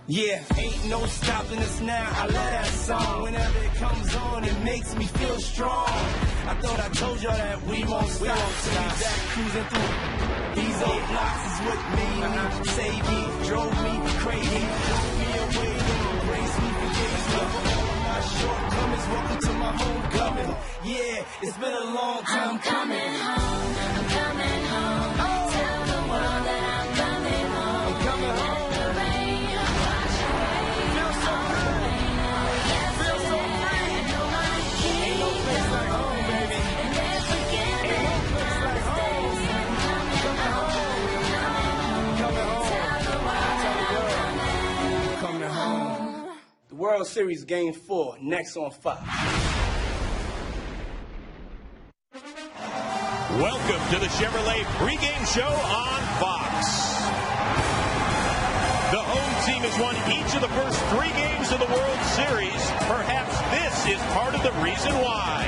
Yeah, ain't no stopping us now. I love that song. Whenever it comes on, it makes me feel strong. I thought I told y'all that we won't stop. We back cruising through these old blocks is what made me, saved me, drove me crazy, drove me away, embraced me, forgave me for all my shortcomings. Welcome to my homecoming. Yeah, it's been a long time. I'm coming home. I'm coming home. Tell the world that I'm coming home. I'm coming home. World Series Game 4, next on Fox. Welcome to the Chevrolet pregame show on Fox. The home team has won each of the first 3 games of the World Series. Perhaps this is part of the reason why.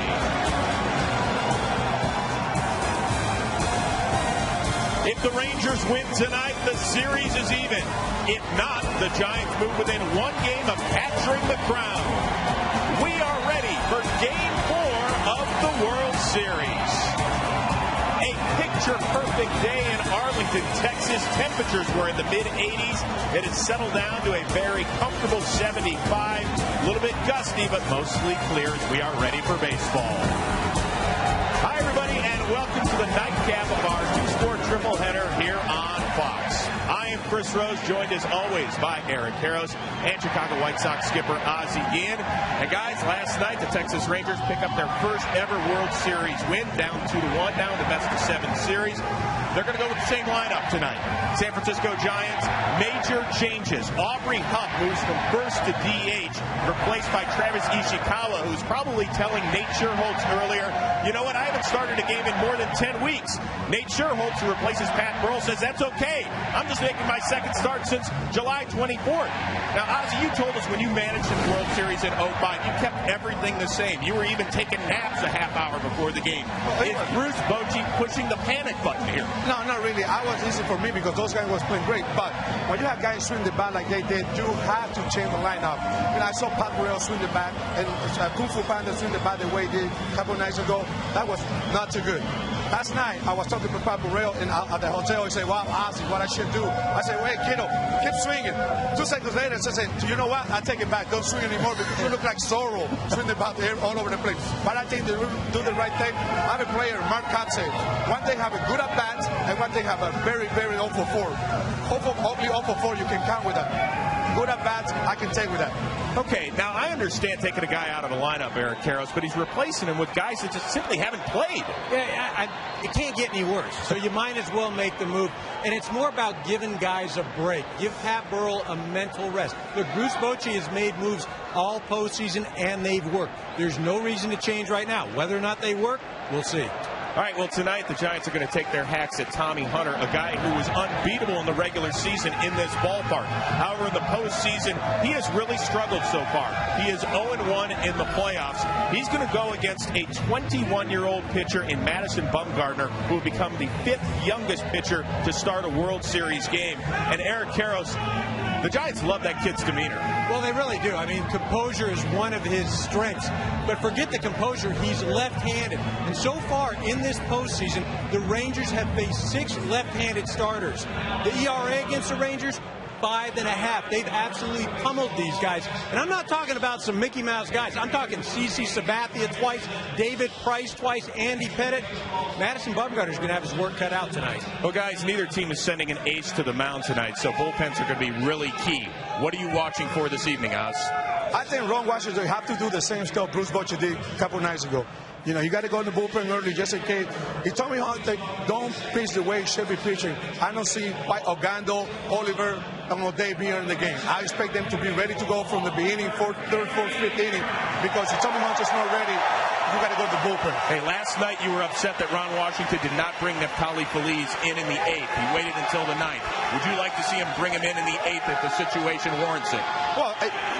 If the Rangers win tonight, the series is even. If not, the Giants move within 1 game of capturing the crown. We are ready for Game 4 of the World Series. A picture-perfect day in Arlington, Texas. Temperatures were in the mid-80s. It has settled down to a very comfortable 75. A little bit gusty, but mostly clear as we are ready for baseball. Hi, everybody, and welcome to the nightcap of our 2-sport triple header here on Fox. I am Chris Rose, joined as always by Eric Karros and Chicago White Sox skipper Ozzie Guillen. And guys, last night the Texas Rangers pick up their first ever World Series win, down 2-1, down the best-of-7 series. They're going to go with the same lineup tonight. San Francisco Giants, major changes. Aubrey Huff moves from first to DH, replaced by Travis Ishikawa, who's probably telling Nate Scherholtz earlier, you know what, I haven't started a game in more than 10 weeks. Nate Scherholtz, who replaces Pat Burrell, says that's okay. I'm just making my second start since July 24th. Now, Ozzie, you told us when you managed the World Series in 05, you kept everything the same. You were even taking naps a half hour before the game. Is Bruce Bochy pushing the panic button here? No, not really. I was easy for me because those guys was playing great. But when you have guys swing the bat like they did, you have to change the lineup. And I saw Pat Burrell swing the bat and Kung Fu Panda swing the bat the way he did a couple nights ago. That was not too good. Last night, I was talking to Pat Burrell at the hotel. He said, wow, Ozzie, what I should do. I said, wait, kiddo, keep swinging. 2 seconds later, I said, you know what? I take it back. Don't swing anymore because you look like Zorro swing the bat all over the place. But I think they do the right thing. I'm a player, Mark Kotsay. One thing have a good at bat, and one thing have a very, very 0 for 4. Only 0 for 4 you can count with that. Good at bats, I can take with that. Okay, now I understand taking a guy out of the lineup, Eric Karros, but he's replacing him with guys that just simply haven't played. Yeah, it can't get any worse. So you might as well make the move. And it's more about giving guys a break. Give Pat Burrell a mental rest. Look, Bruce Bochy has made moves all postseason, and they've worked. There's no reason to change right now. Whether or not they work, we'll see. All right, well, tonight the Giants are going to take their hacks at Tommy Hunter, a guy who was unbeatable in the regular season in this ballpark. However, in the postseason, he has really struggled so far. He is 0-1 in the playoffs. He's going to go against a 21-year-old pitcher in Madison Bumgarner, who will become the 5th youngest pitcher to start a World Series game. And Eric Karros, the Giants love that kid's demeanor. Well, they really do. I mean, composure is one of his strengths. But forget the composure, he's left-handed. And so far in this postseason, the Rangers have faced 6 left-handed starters. The ERA against the Rangers, 5.5. They've absolutely pummeled these guys. And I'm not talking about some Mickey Mouse guys. I'm talking CC Sabathia twice, David Price twice, Andy Pettitte. Madison Bumgarner's going to have his work cut out tonight. Well, guys, neither team is sending an ace to the mound tonight, so bullpens are going to be really key. What are you watching for this evening, Oz? I think Ron Washington have to do the same stuff Bruce Bochy did a couple nights ago. You know, you got to go in the bullpen early just in case. He told me how they don't pitch the way he should be pitching. I don't see why Ogando, Oliver, and O'Day being in the game. I expect them to be ready to go from the beginning, 4th, 3rd, 4th, 5th inning, because if Tommy Hunt's not ready, you got to go to the bullpen. Hey, last night you were upset that Ron Washington did not bring Neftali Feliz in the 8th. He waited until the 9th. Would you like to see him bring him in the 8th if the situation warrants it? Well,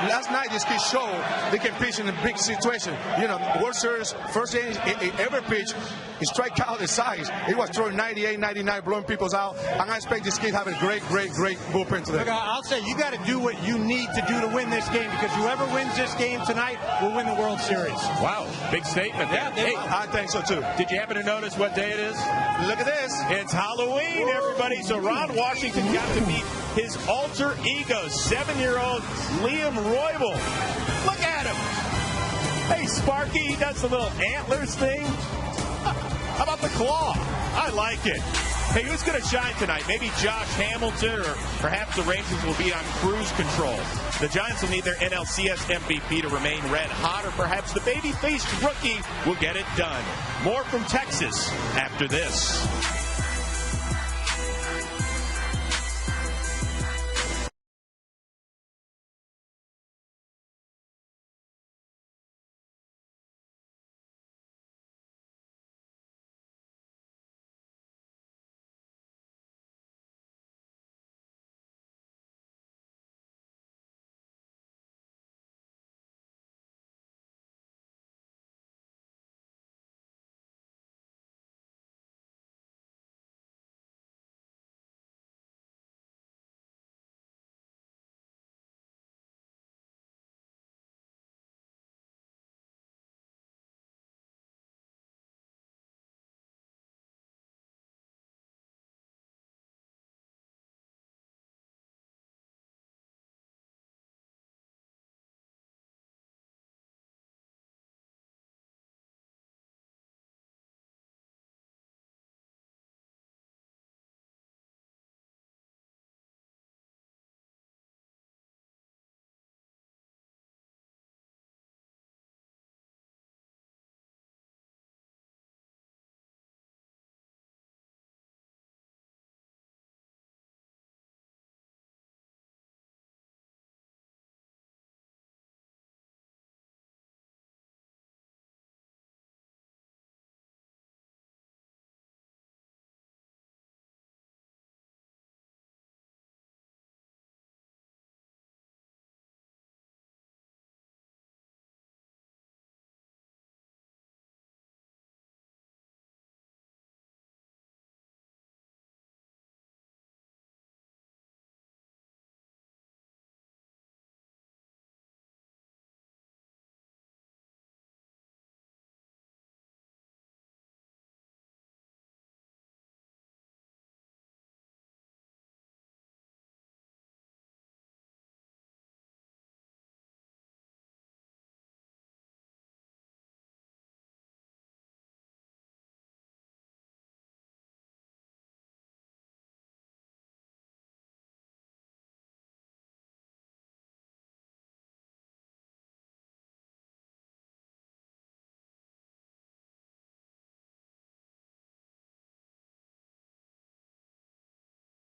last night this kid showed they can pitch in a big situation. You know, World Series, first game he ever pitched, he strike out the size. He was throwing 98, 99, blowing people out. And I expect this kid to have a great bullpen today. Look, I'll say you got to do what you need to do to win this game, because whoever wins this game tonight will win the World Series. Wow, big statement there. Yeah, hey, I think so too. did you happen to notice what day it is? Look at this. It's Halloween, everybody. So Ron Washington got to meet his alter ego, 7-year-old Liam Roybal. Look at him. Hey, Sparky, he does the little antlers thing. How about the claw? I like it. Hey, who's going to shine tonight? Maybe Josh Hamilton, or perhaps the Rangers will be on cruise control. The Giants will need their NLCS MVP to remain red hot, or perhaps the baby-faced rookie will get it done. More from Texas after this.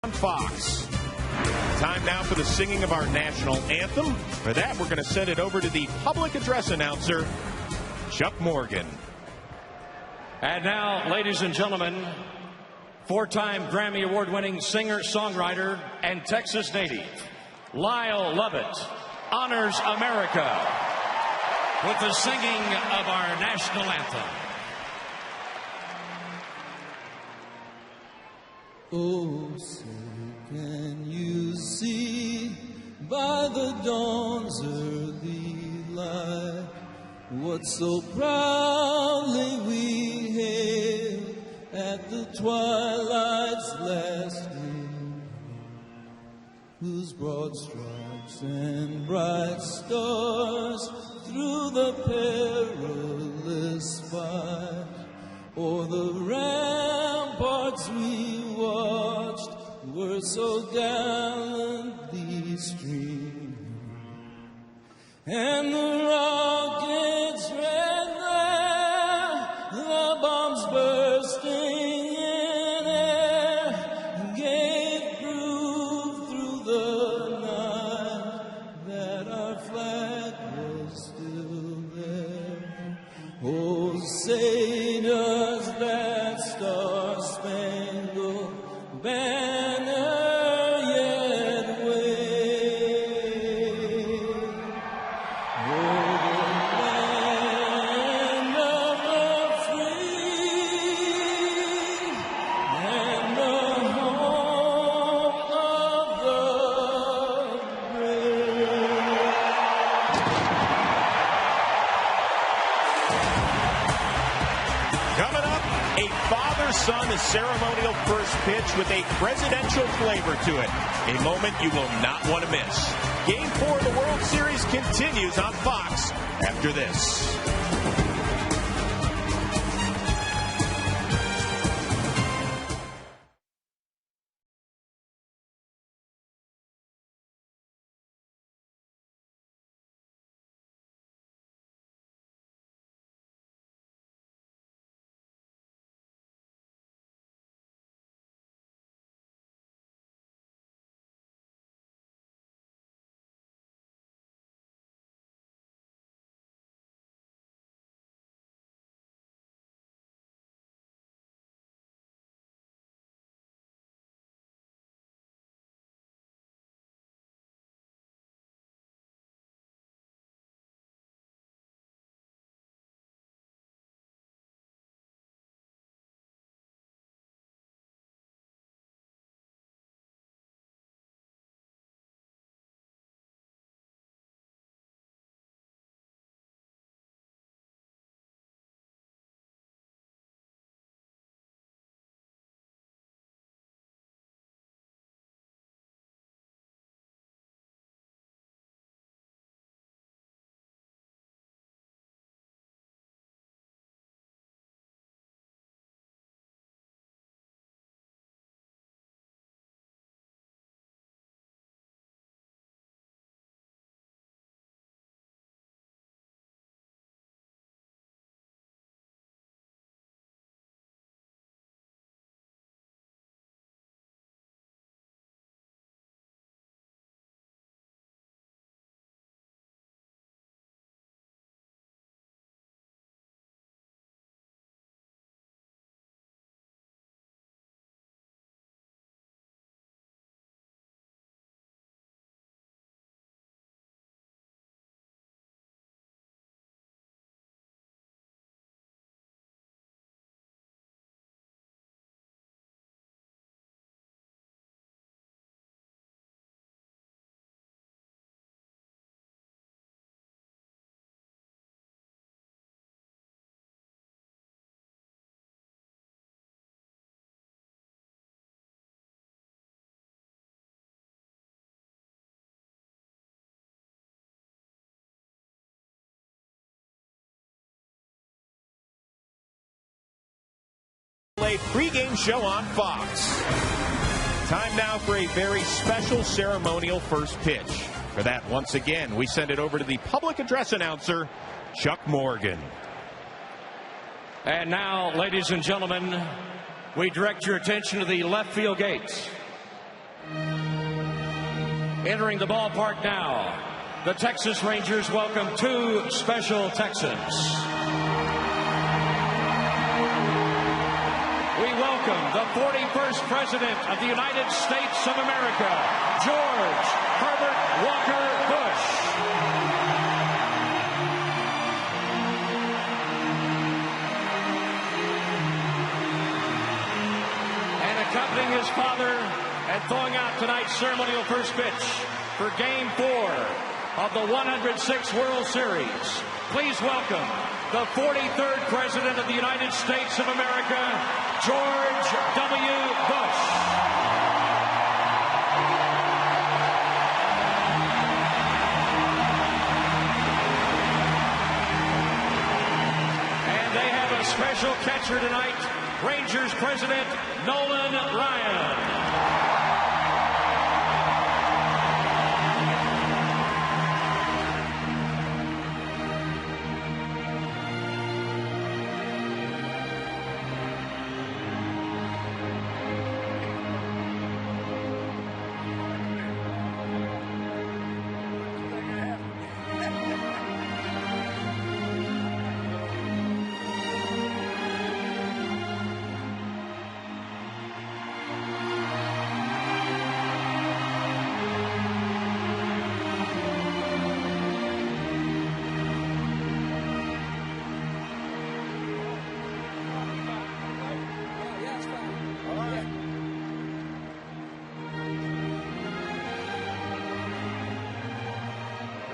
Fox. Time now for the singing of our national anthem. For that, we're going to send it over to the public address announcer, Chuck Morgan. And now, ladies and gentlemen, 4-time Grammy Award-winning singer, songwriter, and Texas native, Lyle Lovett, honors America with the singing of our national anthem. Oh, say can you see by the dawn's early light what so proudly we hailed at the twilight's last gleam, whose broad stripes and bright stars through the perilous fight o'er the ramparts we watched were so gallantly streaming, and the rockets' red glare, the bombs bursting in air, gave proof through the night that our flag was still there. Oh, say does that star-spangled banner father-son ceremonial first pitch with a presidential flavor to it. A moment you will not want to miss. Game 4 of the World Series continues on Fox after this. A pregame show on Fox. Time now for a very special ceremonial first pitch. For that, once again, we send it over to the public address announcer, Chuck Morgan. And now, ladies and gentlemen, we direct your attention to the left field gates. Entering the ballpark now, the Texas Rangers welcome 2 special Texans. We welcome the 41st President of the United States of America, George Herbert Walker Bush. And accompanying his father and throwing out tonight's ceremonial first pitch for Game 4 of the 106th World Series, please welcome the 43rd President of the United States of America, George W. Bush. And they have a special catcher tonight, Rangers President Nolan Ryan.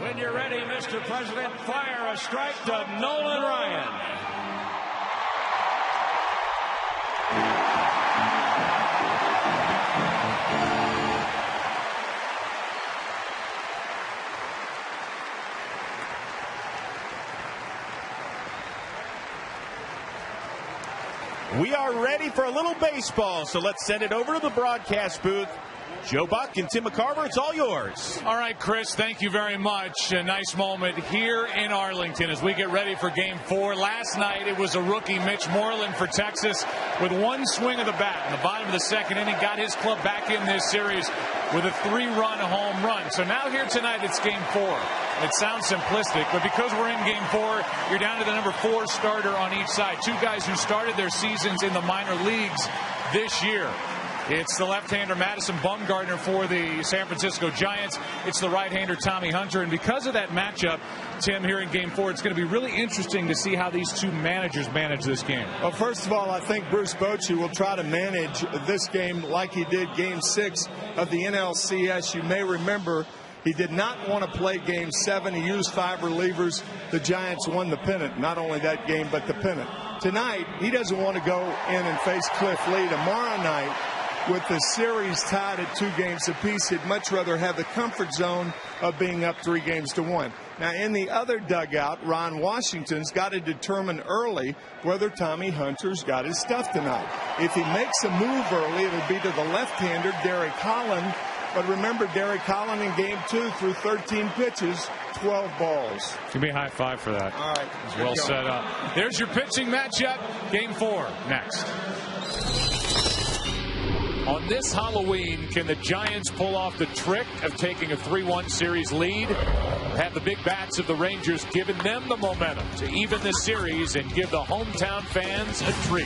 When you're ready, Mr. President, fire a strike to Nolan Ryan. We are ready for a little baseball, so let's send it over to the broadcast booth. Joe Buck and Tim McCarver, it's all yours. All right, Chris, thank you very much. A nice moment here in Arlington as we get ready for Game 4. Last night, it was a rookie, Mitch Moreland, for Texas, with one swing of the bat in the bottom of the second inning, got his club back in this series with a 3-run home run. So now here tonight, it's Game 4. It sounds simplistic, but because we're in Game 4, you're down to the number 4 starter on each side. Two guys who started their seasons in the minor leagues this year. It's the left-hander Madison Bumgarner for the San Francisco Giants. It's the right-hander Tommy Hunter. And because of that matchup, Tim, here in Game 4, it's going to be really interesting to see how these two managers manage this game. Well, first of all, I think Bruce Bochy will try to manage this game like he did Game 6 of the NLCS. You may remember he did not want to play Game 7. He used 5 relievers. The Giants won the pennant. Not only that game, but the pennant. Tonight, he doesn't want to go in and face Cliff Lee. Tomorrow night, with the series tied at 2 games apiece, he'd much rather have the comfort zone of being up 3-1. Now, in the other dugout, Ron Washington's got to determine early whether Tommy Hunter's got his stuff tonight. If he makes a move early, it'll be to the left-hander, Derek Holland. But remember, Derek Holland in Game 2 threw 13 pitches, 12 balls. Give me a high five for that. All right. It's well set up. There's your pitching matchup. Game 4 next. On this Halloween, can the Giants pull off the trick of taking a 3-1 series lead? Have the big bats of the Rangers given them the momentum to even the series and give the hometown fans a treat?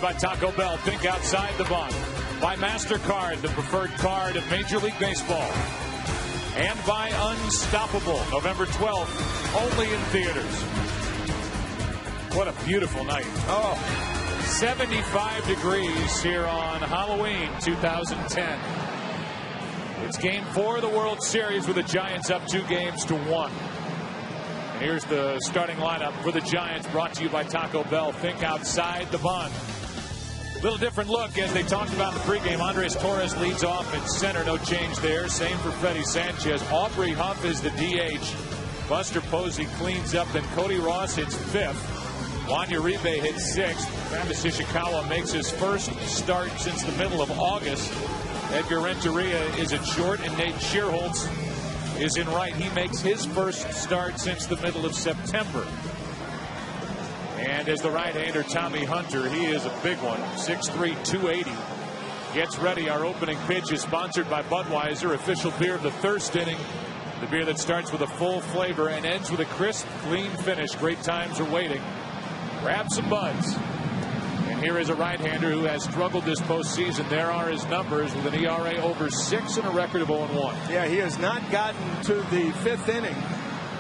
By Taco Bell, think outside the box. By MasterCard, the preferred card of Major League Baseball. And by Unstoppable, November 12th, only in theaters. What a beautiful night. 75 degrees here on Halloween 2010. It's Game 4 of the World Series with the Giants up 2-1. And here's the starting lineup for the Giants, brought to you by Taco Bell. Think outside the bun. Little different look as they talked about in the pregame. Andres Torres leads off at center. No change there. Same for Freddie Sanchez. Aubrey Huff is the DH. Buster Posey cleans up. Then Cody Ross hits 5th. Juan Uribe hits 6th. Travis Ishikawa makes his first start since the middle of August. Edgar Renteria is in short, and Nate Shearholtz is in right. He makes his first start since the middle of September. And as the right-hander Tommy Hunter, he is a big one, 6'3", 280. Gets ready. Our opening pitch is sponsored by Budweiser, official beer of the thirst inning. The beer that starts with a full flavor and ends with a crisp, clean finish. Great times are waiting. Grab some buds. And here is a right-hander who has struggled this postseason. There are his numbers with an ERA over 6 and a record of 0-1. Yeah, he has not gotten to the 5th inning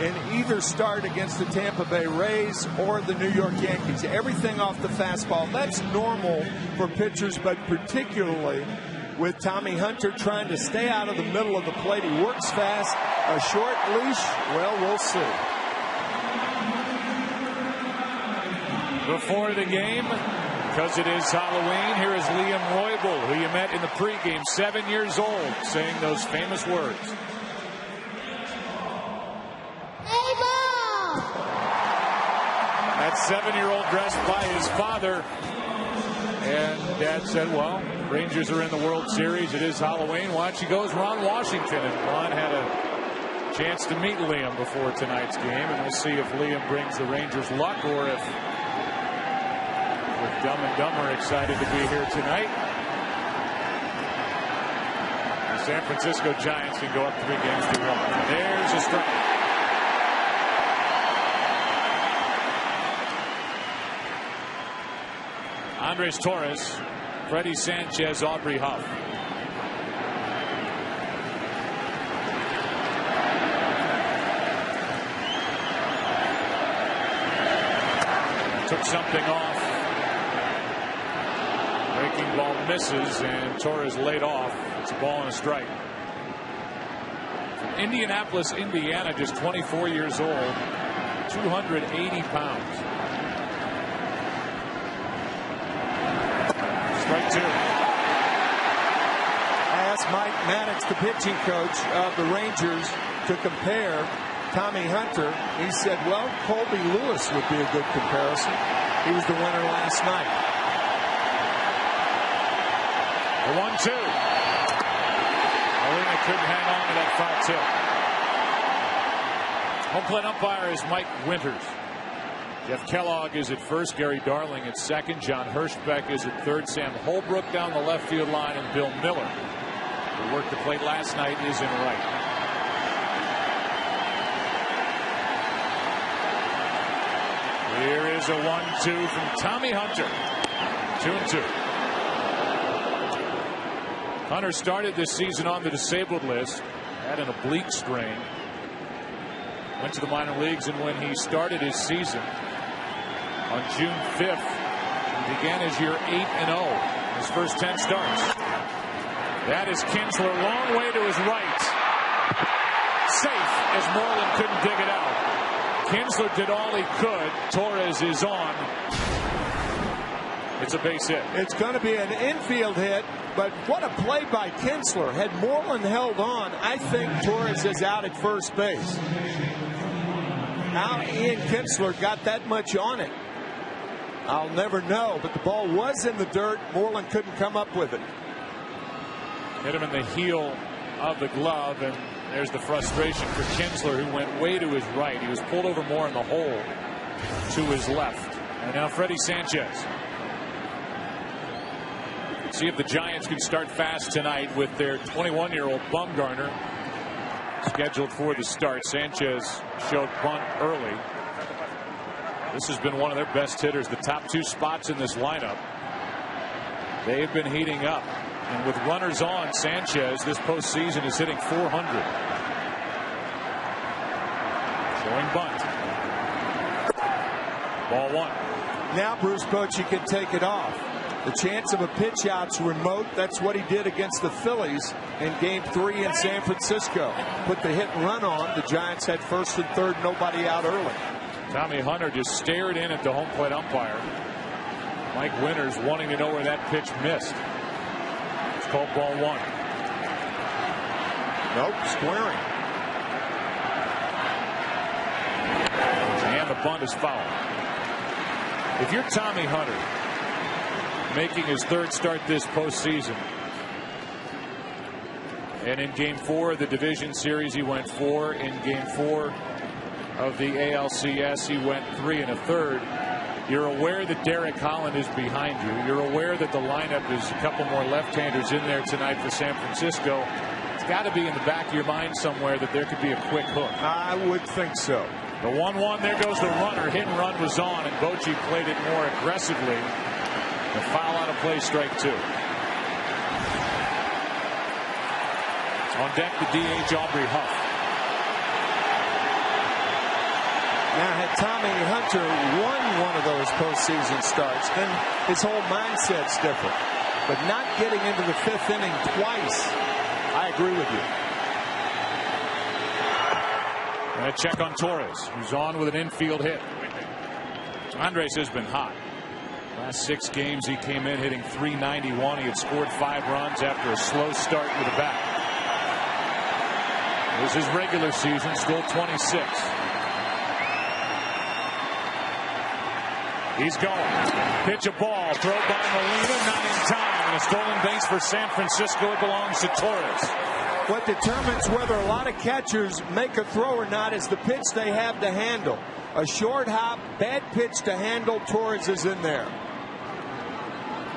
in either start against the Tampa Bay Rays or the New York Yankees. Everything off the fastball. That's normal for pitchers, but particularly with Tommy Hunter trying to stay out of the middle of the plate. He works fast. A short leash, well, we'll see. Before the game, because it is Halloween, here is Liam Roybal, who you met in the pregame, 7 years old, saying those famous words. Hey, Mom! That 7-year-old dressed by his father. And Dad said, well, Rangers are in the World Series. It is Halloween. Watch, he goes Ron Washington. And Ron had a chance to meet Liam before tonight's game. And we'll see if Liam brings the Rangers luck or if Dumb and Dumber excited to be here tonight. The San Francisco Giants can go up 3 games to 1. There's a strike. Andres Torres, Freddie Sanchez, Aubrey Huff. Took something off. Breaking ball misses, and Torres laid off. It's a ball and a strike. From Indianapolis, Indiana, just 24 years old, 280 pounds. Strike 2. I asked Mike Maddox, the pitching coach of the Rangers, to compare Tommy Hunter. He said, well, Colby Lewis would be a good comparison. He was the winner last night. The 1-2. Molina couldn't hang on to that foul tip. Home plate umpire is Mike Winters. Jeff Kellogg is at first. Gary Darling at second. John Hirschbeck is at third. Sam Holbrook down the left field line, and Bill Miller, who worked the plate last night, is in right. Here is a 1-2 from Tommy Hunter. 2-2. Hunter started this season on the disabled list, had an oblique strain. Went to the minor leagues, and when he started his season on June 5th, he began his year 8-0, his first 10 starts. That is Kinsler, long way to his right. Safe as Moreland couldn't dig it out. Kinsler did all he could. Torres is on. It's a base hit. It's going to be an infield hit, but what a play by Kinsler. Had Moreland held on, I think Torres is out at first base. How Ian Kinsler got that much on it, I'll never know, but the ball was in the dirt. Moreland couldn't come up with it. Hit him in the heel of the glove, and there's the frustration for Kinsler, who went way to his right. He was pulled over more in the hole to his left. And now Freddie Sanchez. See if the Giants can start fast tonight with their 21-year-old Bumgarner scheduled for the start. Sanchez showed bunt early. This has been one of their best hitters. The top 2 spots in this lineup, they have been heating up. And with runners on, Sanchez this postseason is hitting .400. Showing bunt. Ball 1. Now Bruce Bochy can take it off. The chance of a pitch out's remote. That's what he did against the Phillies in Game 3 in San Francisco. Put the hit and run on. The Giants had first and third, nobody out early. Tommy Hunter just stared in at the home plate umpire. Mike Winters wanting to know where that pitch missed. It's called ball 1. Nope, squaring. And the bunt is fouled. If you're Tommy Hunter, making his third start this postseason, and in Game 4 of the division series he went 4, in Game 4 of the ALCS he went 3 1/3. You're aware that Derek Holland is behind you. You're aware that the lineup is a couple more left-handers in there tonight for San Francisco. It's got to be in the back of your mind somewhere that there could be a quick hook. I would think so. The 1-1, there goes the runner. Hit and run was on, and Bochy played it more aggressively. The foul out of play, strike 2. On deck, the DH, Aubrey Huff. Now, had Tommy Hunter won one of those postseason starts, then his whole mindset's different. But not getting into the 5th inning twice, I agree with you. And a check on Torres, who's on with an infield hit. Andres has been hot. Last 6 games he came in hitting .391. He had scored 5 runs after a slow start with a bat. It was his regular season, still 26. He's going. Pitch a ball. Throw by Molina. Not in time. And a stolen base for San Francisco. It belongs to Torres. What determines whether a lot of catchers make a throw or not is the pitch they have to handle. A short hop, bad pitch to handle. Torres is in there.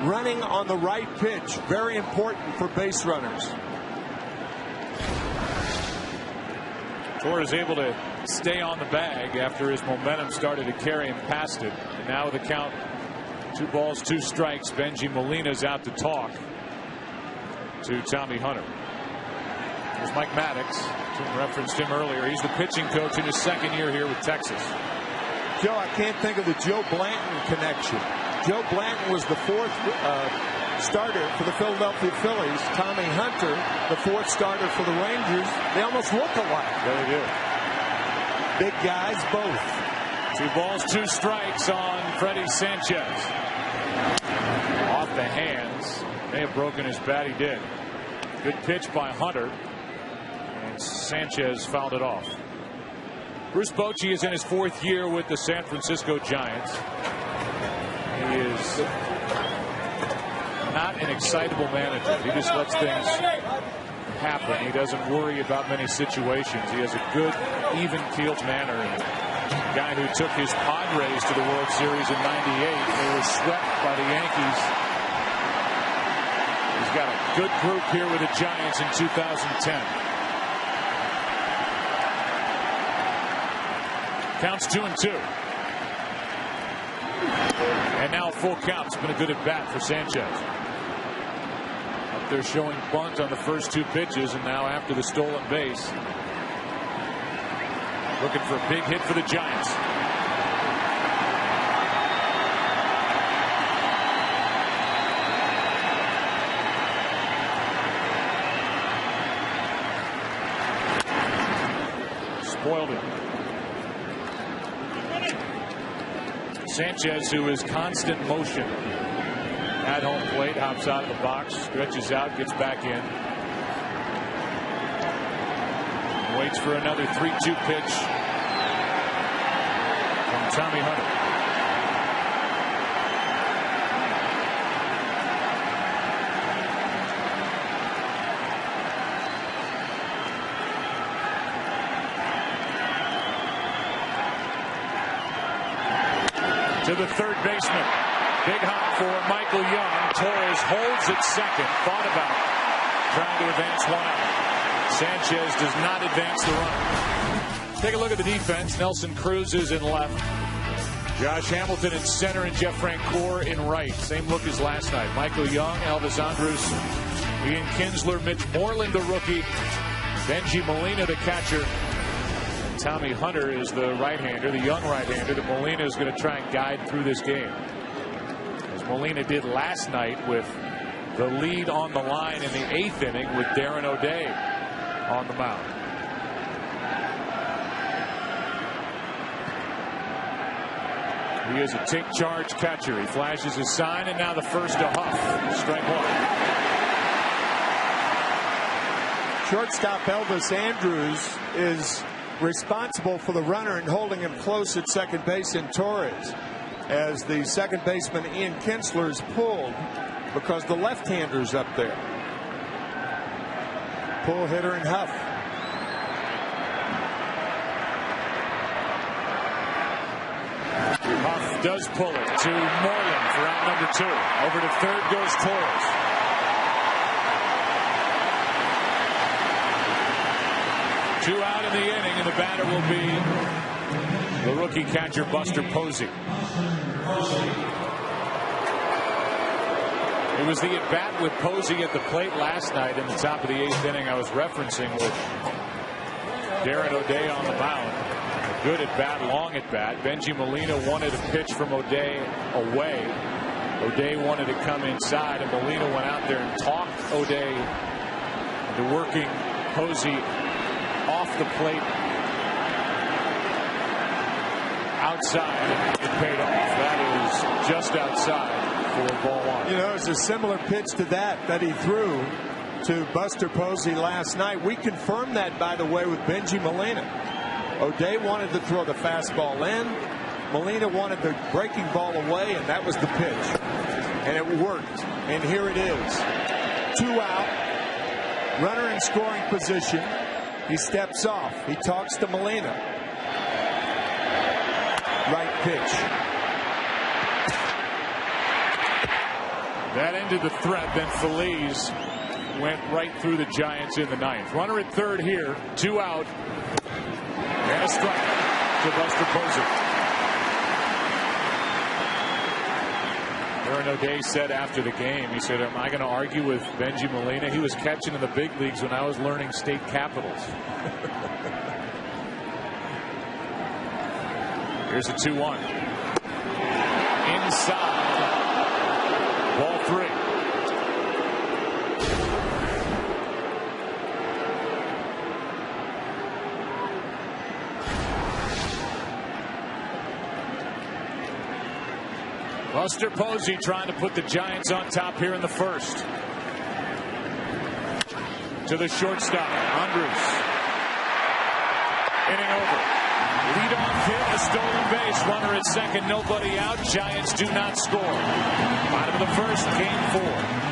Running on the right pitch. Very important for base runners. Torres able to stay on the bag after his momentum started to carry him past it. And now with the count 2 balls, 2 strikes, Benji Molina's out to talk to Tommy Hunter. There's Mike Maddox. Tim referenced him earlier. He's the pitching coach in his 2nd year here with Texas. Joe, I can't think of the Joe Blanton connection. Joe Blanton was the 4th starter for the Philadelphia Phillies. Tommy Hunter, the 4th starter for the Rangers. They almost look alike. They do. Big guys, both. 2 balls, 2 strikes on Freddie Sanchez. Off the hands. May have broken his bat. He did. Good pitch by Hunter. And Sanchez fouled it off. Bruce Bochy is in his 4th year with the San Francisco Giants. He is not an excitable manager. He just lets things happen. He doesn't worry about many situations. He has a good, even-keeled manner. And a guy who took his Padres to the World Series in '98. They were swept by the Yankees. He's got a good group here with the Giants in 2010. Counts 2-2. And now a full count. It's been a good at bat for Sanchez. Up there showing bunt on the first 2 pitches, and now after the stolen base, looking for a big hit for the Giants. Spoiled it. Sanchez, who is constant motion at home plate, hops out of the box, stretches out, gets back in. Waits for another 3-2 pitch from Tommy Hunter. To the 3rd baseman. Big hop for Michael Young. Torres holds at 2nd. Thought about trying to advance 1 out. Sanchez does not advance the run. Take a look at the defense. Nelson Cruz is in left. Josh Hamilton in center and Jeff Francoeur in right. Same look as last night. Michael Young, Elvis Andrus, Ian Kinsler, Mitch Moreland, the rookie, Benji Molina, the catcher. Tommy Hunter is the right-hander, the young right-hander that Molina is going to try and guide through this game. As Molina did last night with the lead on the line in the 8th inning with Darren O'Day on the mound. He is a take charge catcher. He flashes his sign, and now the first to Huff. Strike 1. Shortstop Elvis Andrus is responsible for the runner and holding him close at second base in Torres. as the second baseman Ian Kinsler is pulled because the left-hander's up there. Pull hitter and Huff. Huff does pull it to Moreland for out number 2. Over to third goes Torres. Two out in the inning, and the batter will be the rookie catcher Buster Posey. It was the at-bat with Posey at the plate last night in the top of the 8th inning I was referencing with Darren O'Day on the mound. A good at-bat, long at-bat. Benji Molina wanted a pitch from O'Day away. O'Day wanted to come inside, and Molina went out there and talked O'Day into working Posey off the plate outside. It paid off. That is just outside for ball 1. You know, it's a similar pitch to that he threw to Buster Posey last night. We confirmed that, by the way, with Benji Molina. O'Day wanted to throw the fastball in. Molina wanted the breaking ball away, and that was the pitch. And it worked. And here it is. 2 out. Runner in scoring position. He steps off. He talks to Molina. Right pitch. That ended the threat. Then Feliz went right through the Giants in the 9th. Runner at third here. 2 out. And a strike to Buster Posey. Darren O'Day said after the game, he said, am I going to argue with Benji Molina? He was catching in the big leagues when I was learning state capitals. Here's a 2-1. Inside. Ball 3. Buster Posey trying to put the Giants on top here in the 1st. To the shortstop, Andrus. Inning over. Leadoff hit, a stolen base. Runner at second, nobody out. Giants do not score. Bottom of the 1st, game 4.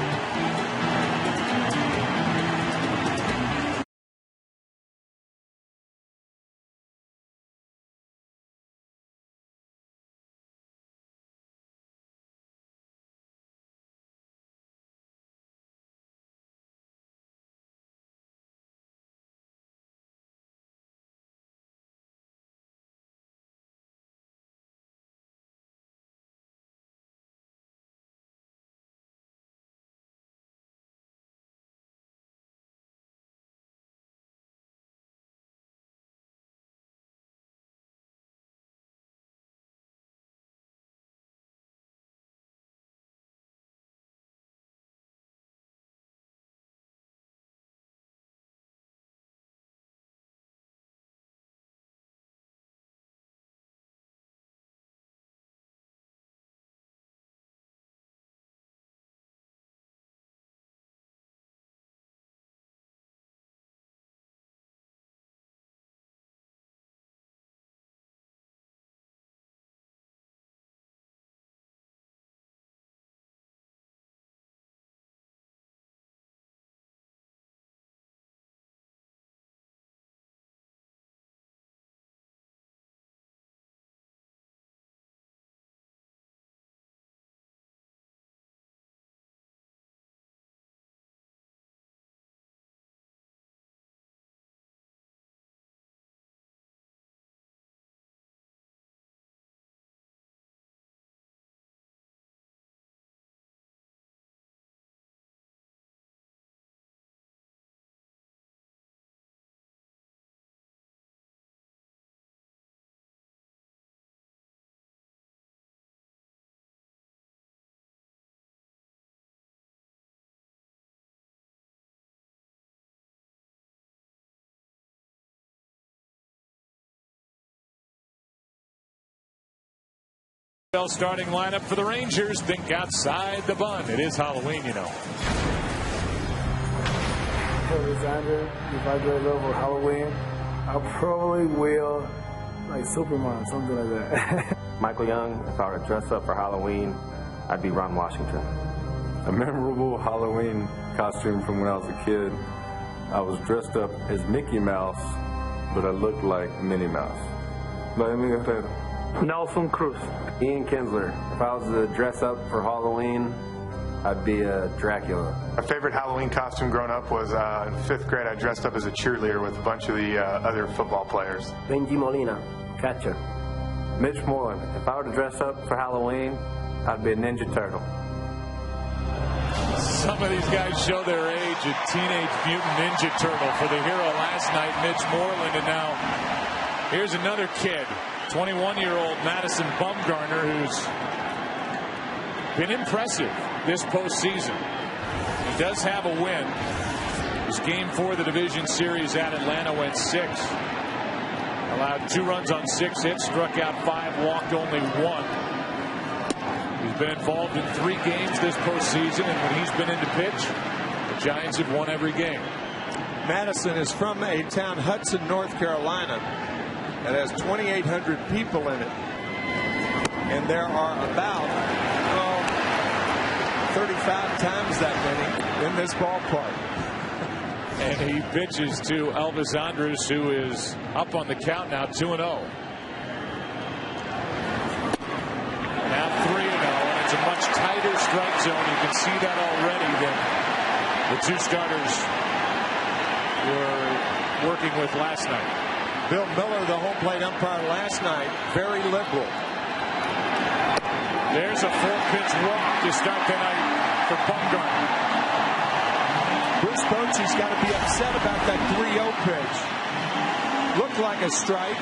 Starting lineup for the Rangers. Think outside the bun. It is Halloween, you know. Alexander, if I get a little for Halloween, I probably will like Superman, something like that. Michael Young. If I were to dress up for Halloween, I'd be Ron Washington. A memorable Halloween costume from when I was a kid. I was dressed up as Mickey Mouse, but I looked like Minnie Mouse. Nelson Cruz. Ian Kinsler. If I was to dress up for Halloween, I'd be a Dracula. My favorite Halloween costume growing up was in 5th grade. I dressed up as a cheerleader with a bunch of the other football players. Benji Molina, catcher. Mitch Moreland. If I were to dress up for Halloween, I'd be a Ninja Turtle. Some of these guys show their age. A Teenage Mutant Ninja Turtle for the hero last night, Mitch Moreland. And now here's another kid, 21-year-old Madison Bumgarner, who's been impressive this postseason. He does have a win. It was game 4 of the division series at Atlanta, went 6. Allowed 2 runs on 6 hits, struck out 5, walked only 1. He's been involved in 3 games this postseason, and when he's been in to pitch, the Giants have won every game. Madison is from a town, Hudson, North Carolina, that has 2,800 people in it. And there are about 35 times that many in this ballpark. And he pitches to Elvis Andrus, who is up on the count now, 2-0. Now 3-0, and it's a much tighter strike zone. You can see that already than the 2 starters were working with last night. Bill Miller, the home plate umpire last night, very liberal. There's a 4-pitch walk to start the night for Bumgarner. Bruce Bochy's got to be upset about that 3-0 pitch. Looked like a strike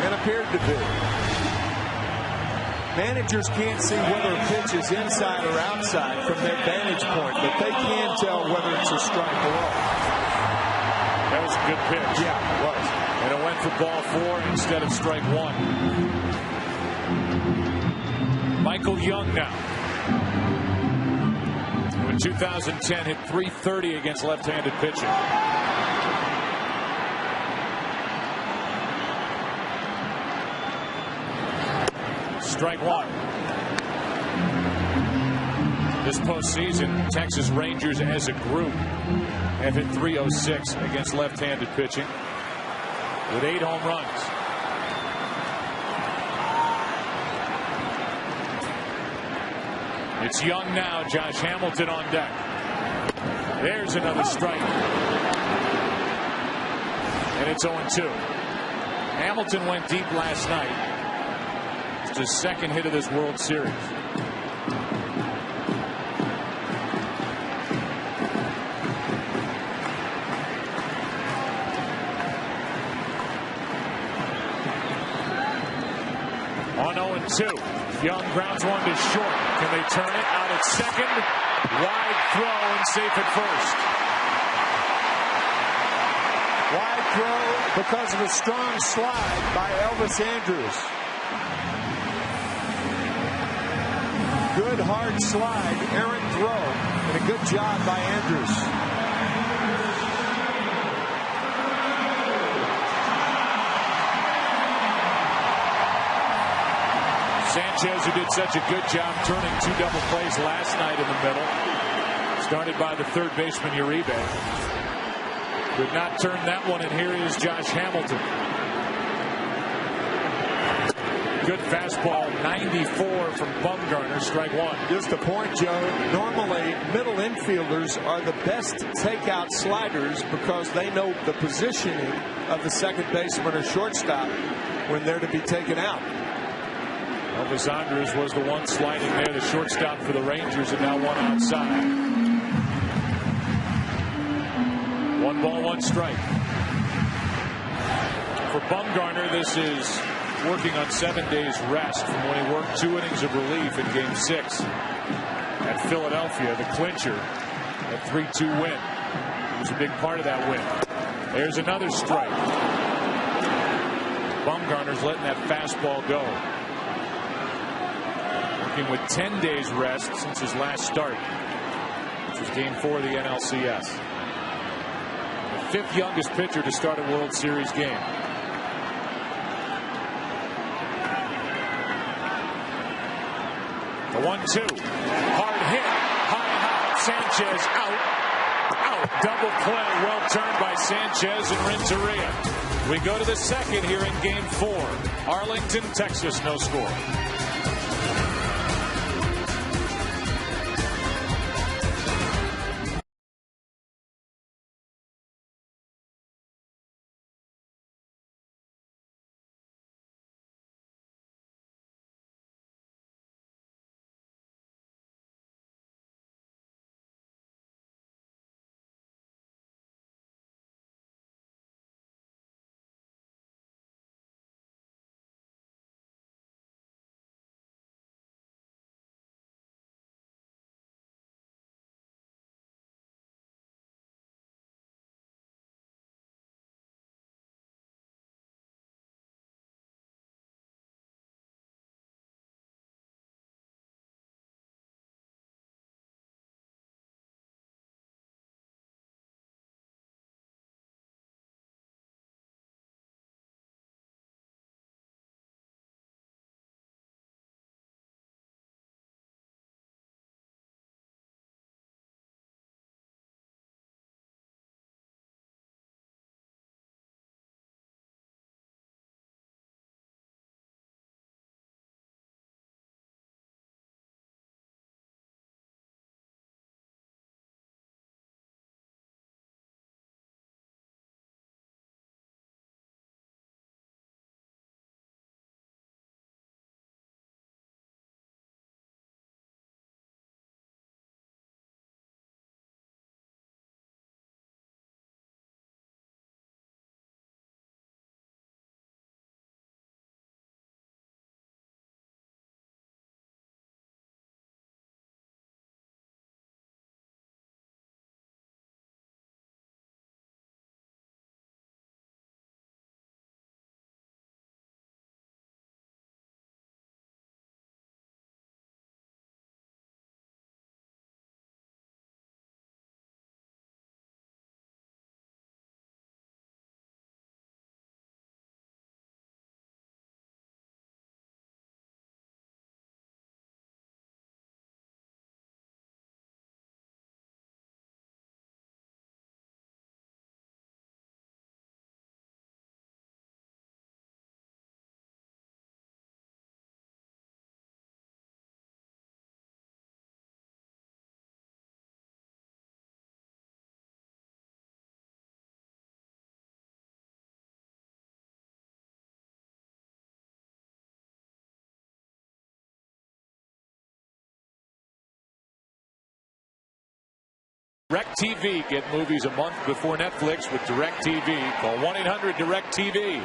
and appeared to be. Managers can't see whether a pitch is inside or outside from their vantage point, but they can tell whether it's a strike or not. That was a good pitch. Yeah, it was. And it went for ball 4 instead of strike 1. Michael Young now. In 2010, hit .330 against left-handed pitching. Strike 1. This postseason, Texas Rangers as a group have hit .306 against left-handed pitching with 8 home runs. It's Young now. Josh Hamilton on deck. There's another strike. And it's 0-2. Hamilton went deep last night. It's his 2nd hit of this World Series. On 0-2. Young grounds one to short. Can they turn it out at second? Wide throw and safe at first. Wide throw because of a strong slide by Elvis Andrus. Good hard slide, errant throw, and a good job by Andrus. Sanchez, who did such a good job turning 2 double plays last night in the middle, started by the 3rd baseman Uribe. Could not turn that one, and here is Josh Hamilton. Good fastball, 94 from Bumgarner, strike 1. Just a point, Joe. Normally, middle infielders are the best to take out sliders because they know the positioning of the second baseman or shortstop when they're to be taken out. Elvis Andrus was the one sliding there, the shortstop for the Rangers, and now one outside. 1 ball, 1 strike. For Bumgarner, this is working on 7 days rest from when he worked 2 innings of relief in Game 6 at Philadelphia, the clincher, a 3-2 win. He was a big part of that win. There's another strike. Bumgarner's letting that fastball go. Working with 10 days rest since his last start, which was Game 4 of the NLCS. The 5th youngest pitcher to start a World Series game. 1-2. Hard hit. High. Sanchez out. Double play. Well turned by Sanchez and Renteria. We go to the second here in game 4. Arlington, Texas, no score. DirecTV. Get movies a month before Netflix with DirecTV. Call 1-800-DirecTV.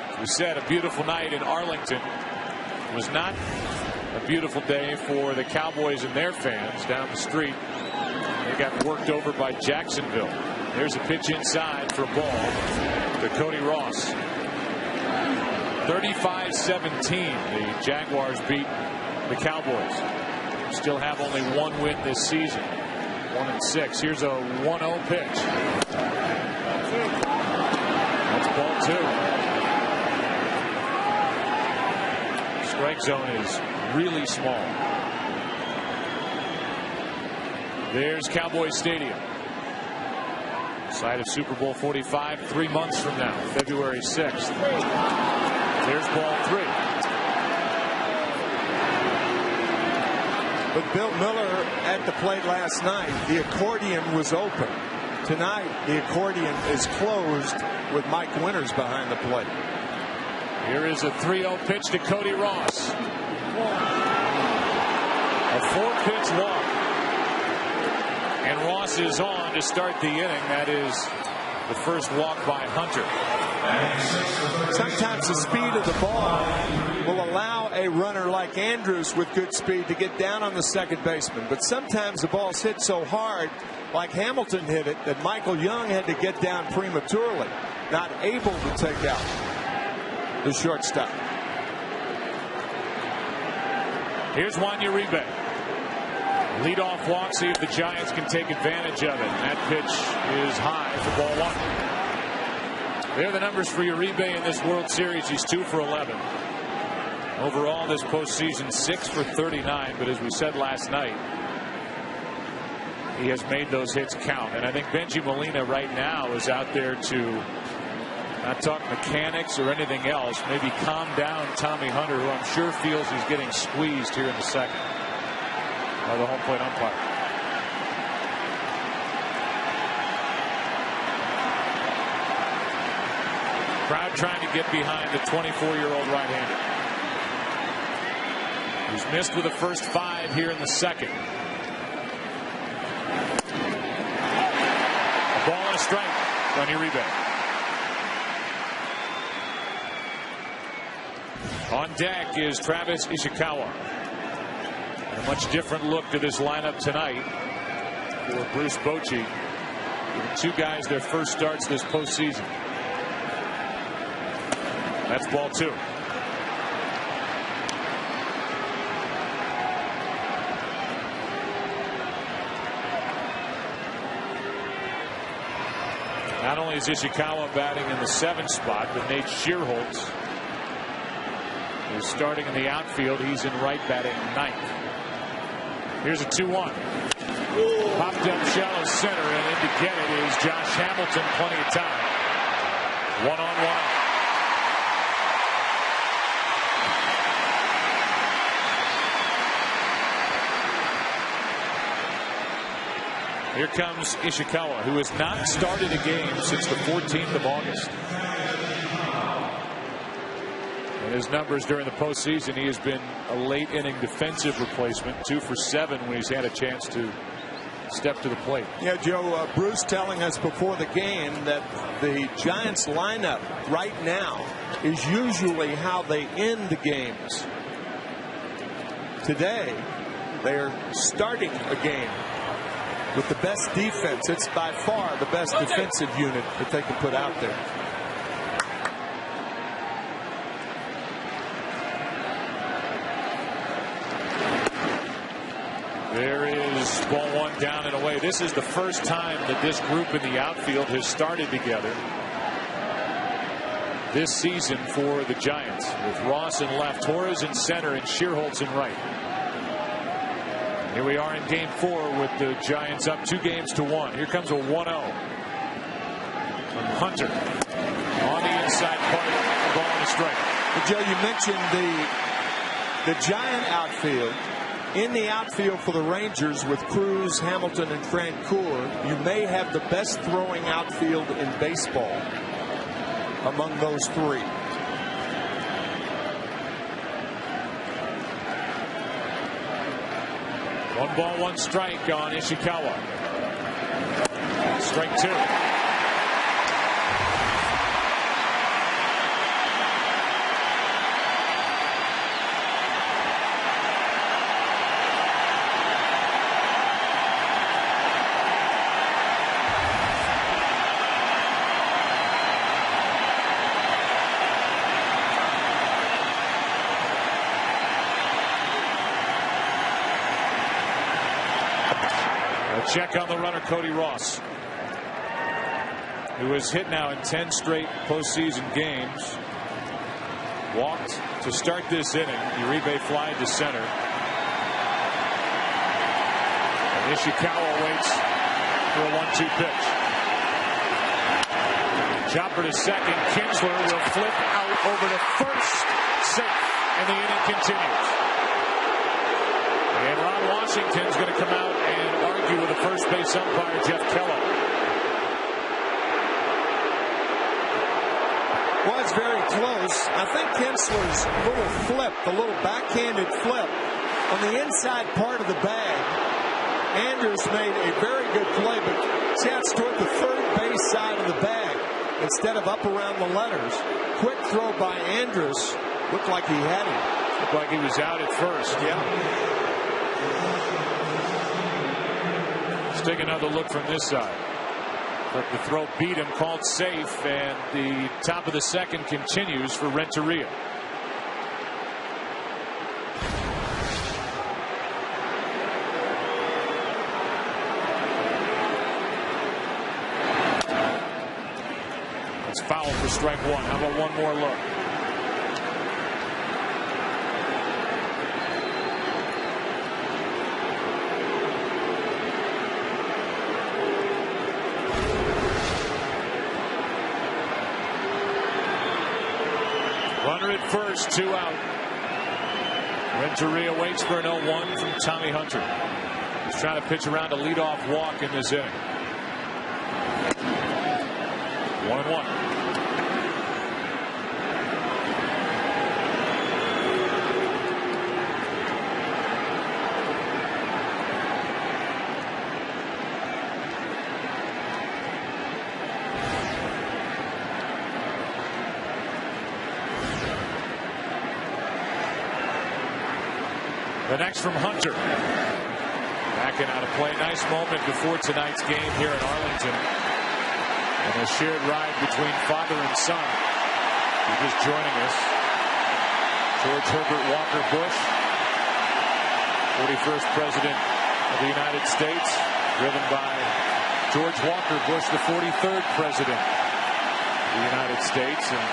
As we said, a beautiful night in Arlington. It was not a beautiful day for the Cowboys and their fans down the street. They got worked over by Jacksonville. There's a pitch inside for a ball to Cody Ross. 35-17. The Jaguars beat the Cowboys. Still have only one win this season. 1-6. Here's a 1-0 pitch. That's ball 2. Strike zone is really small. There's Cowboys Stadium. Site of Super Bowl 45 3 months from now, February 6th. There's ball 3. With Bill Miller at the plate last night, the accordion was open. Tonight, the accordion is closed with Mike Winters behind the plate. Here is a 3-0 pitch to Cody Ross. A 4-pitch walk. And Ross is on to start the inning. That is the first walk by Hunter. Sometimes the speed of the ball will allow a runner like Andrews with good speed to get down on the second baseman. But sometimes the ball's hit so hard, like Hamilton hit it, that Michael Young had to get down prematurely, not able to take out the shortstop. Here's Juan Uribe. Leadoff walk, see if the Giants can take advantage of it. And that pitch is high for ball 1. There are the numbers for Uribe in this World Series. He's 2 for 11. Overall, this postseason, 6 for 39. But as we said last night, he has made those hits count. And I think Bengie Molina right now is out there to not talk mechanics or anything else. Maybe calm down Tommy Hunter, who I'm sure feels he's getting squeezed here in the second by the home plate umpire. Crowd trying to get behind the 24-year-old right-hander. He's missed with the first 5 here in the second. A ball and a strike on Uribe. On deck is Travis Ishikawa. And a much different look to this lineup tonight for Bruce Bochy. Giving 2 guys their first starts this postseason. That's ball 2. Not only is Ishikawa batting in the 7th spot, but Nate Shearholtz is starting in the outfield. He's in right, batting 9th. Here's a 2-1. Popped up shallow center, and in to get it is Josh Hamilton. Plenty of time. 1-on-1. Here comes Ishikawa, who has not started a game since the 14th of August. And his numbers during the postseason, he has been a late inning defensive replacement, 2 for 7 when he's had a chance to step to the plate. Yeah, Joe, Bruce telling us before the game that the Giants lineup right now is usually how they end the games. Today, they're starting a game with the best defense. It's by far the best defensive unit that they can put out there. There is ball 1 down and away. This is the first time that this group in the outfield has started together this season for the Giants, with Ross in left, Torres in center, and Shearholtz in right. Here we are in game 4 with the Giants up 2-1. Here comes a 1-0 from Hunter on the inside part, a ball and a strike. Well, Joe, you mentioned the Giant outfield. In the outfield for the Rangers with Cruz, Hamilton, and Francoeur, you may have the best throwing outfield in baseball among those 3. 1 ball, 1 strike on Ishikawa. Strike 2. Check on the runner, Cody Ross, who has hit now in 10 straight postseason games. Walked to start this inning. Uribe fly to center. And Ishikawa waits for a 1-2 pitch. Chopper to second. Kinsler will flip out over to first. Safe. And the inning continues. And Ron Washington's going to come out and argue with the first base umpire, Jeff Kellogg. Well, it's very close. I think Kinsler's little flip, the little backhanded flip on the inside part of the bag. Andrus made a very good play, but chance toward the third base side of the bag instead of up around the letters. Quick throw by Andrus. Looked like he had him. Looked like he was out at first. Yeah. Let's take another look from this side. But the throw beat him, called safe, and the top of the second continues for Renteria. It's foul for strike 1. How about one more look? first, 2 out. Renteria waits for an 0-1 from Tommy Hunter. He's trying to pitch around a leadoff walk in this inning. 1-1. The next from Hunter. Backing out of play. Nice moment before tonight's game here in Arlington. And a shared ride between father and son. He's just joining us. George Herbert Walker Bush, 41st President of the United States, driven by George Walker Bush, the 43rd President of the United States. And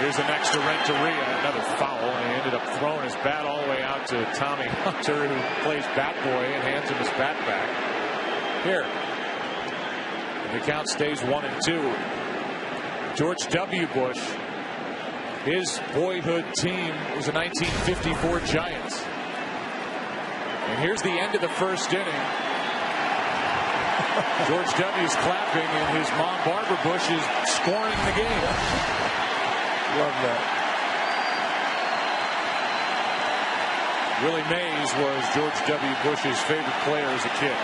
here's the next to Renteria, another foul, and he ended up throwing his bat all the way out to Tommy Hunter, who plays bat boy and hands him his bat back. Here, and the count stays 1-2. George W. Bush, his boyhood team was the 1954 Giants. And here's the end of the first inning. George W.'s clapping, and his mom, Barbara Bush, is scoring the game. Love that. Willie Mays was George W. Bush's favorite player as a kid.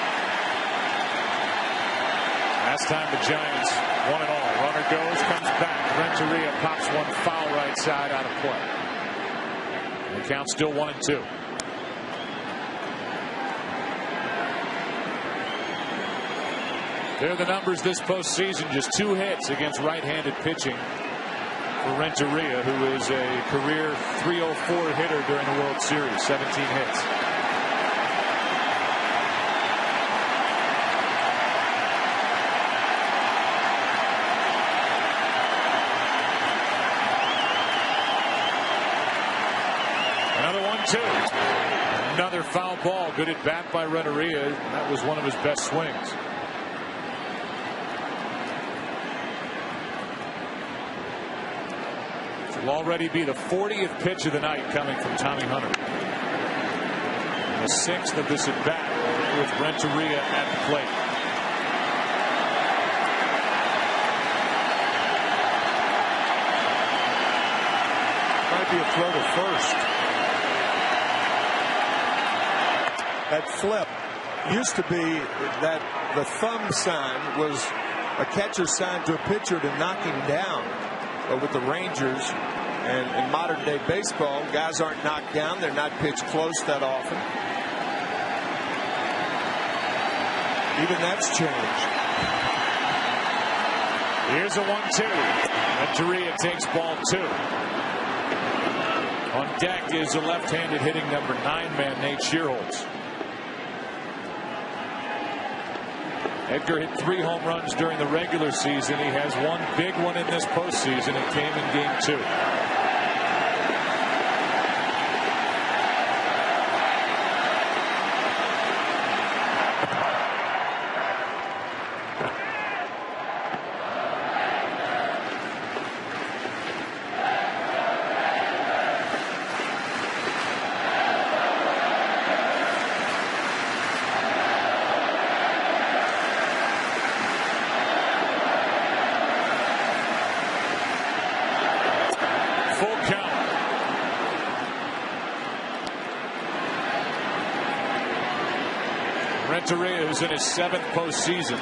Last time the Giants won it all. Runner goes, comes back. Renteria pops one foul right side out of play. And the count's still 1-2. They're the numbers this postseason. Just 2 hits against right-handed pitching for Renteria, who is a career .304 hitter during the World Series, 17 hits. Another 1-2. Another foul ball. Good at bat by Renteria. That was one of his best swings. Will already be the 40th pitch of the night coming from Tommy Hunter. The 6th of this at bat with Renteria at the plate. Might be a throw to first. That flip used to be that the thumb sign was a catcher's sign to a pitcher to knock him down. But with the Rangers and in modern day baseball, guys aren't knocked down. They're not pitched close that often. Even that's changed. Here's a 1-2. Renteria takes ball 2. On deck is a left-handed hitting number 9 Nate Schierholtz. Edgar hit 3 home runs during the regular season. He has one big one in this postseason. It came in game 2. Renteria, who's in his 7th postseason,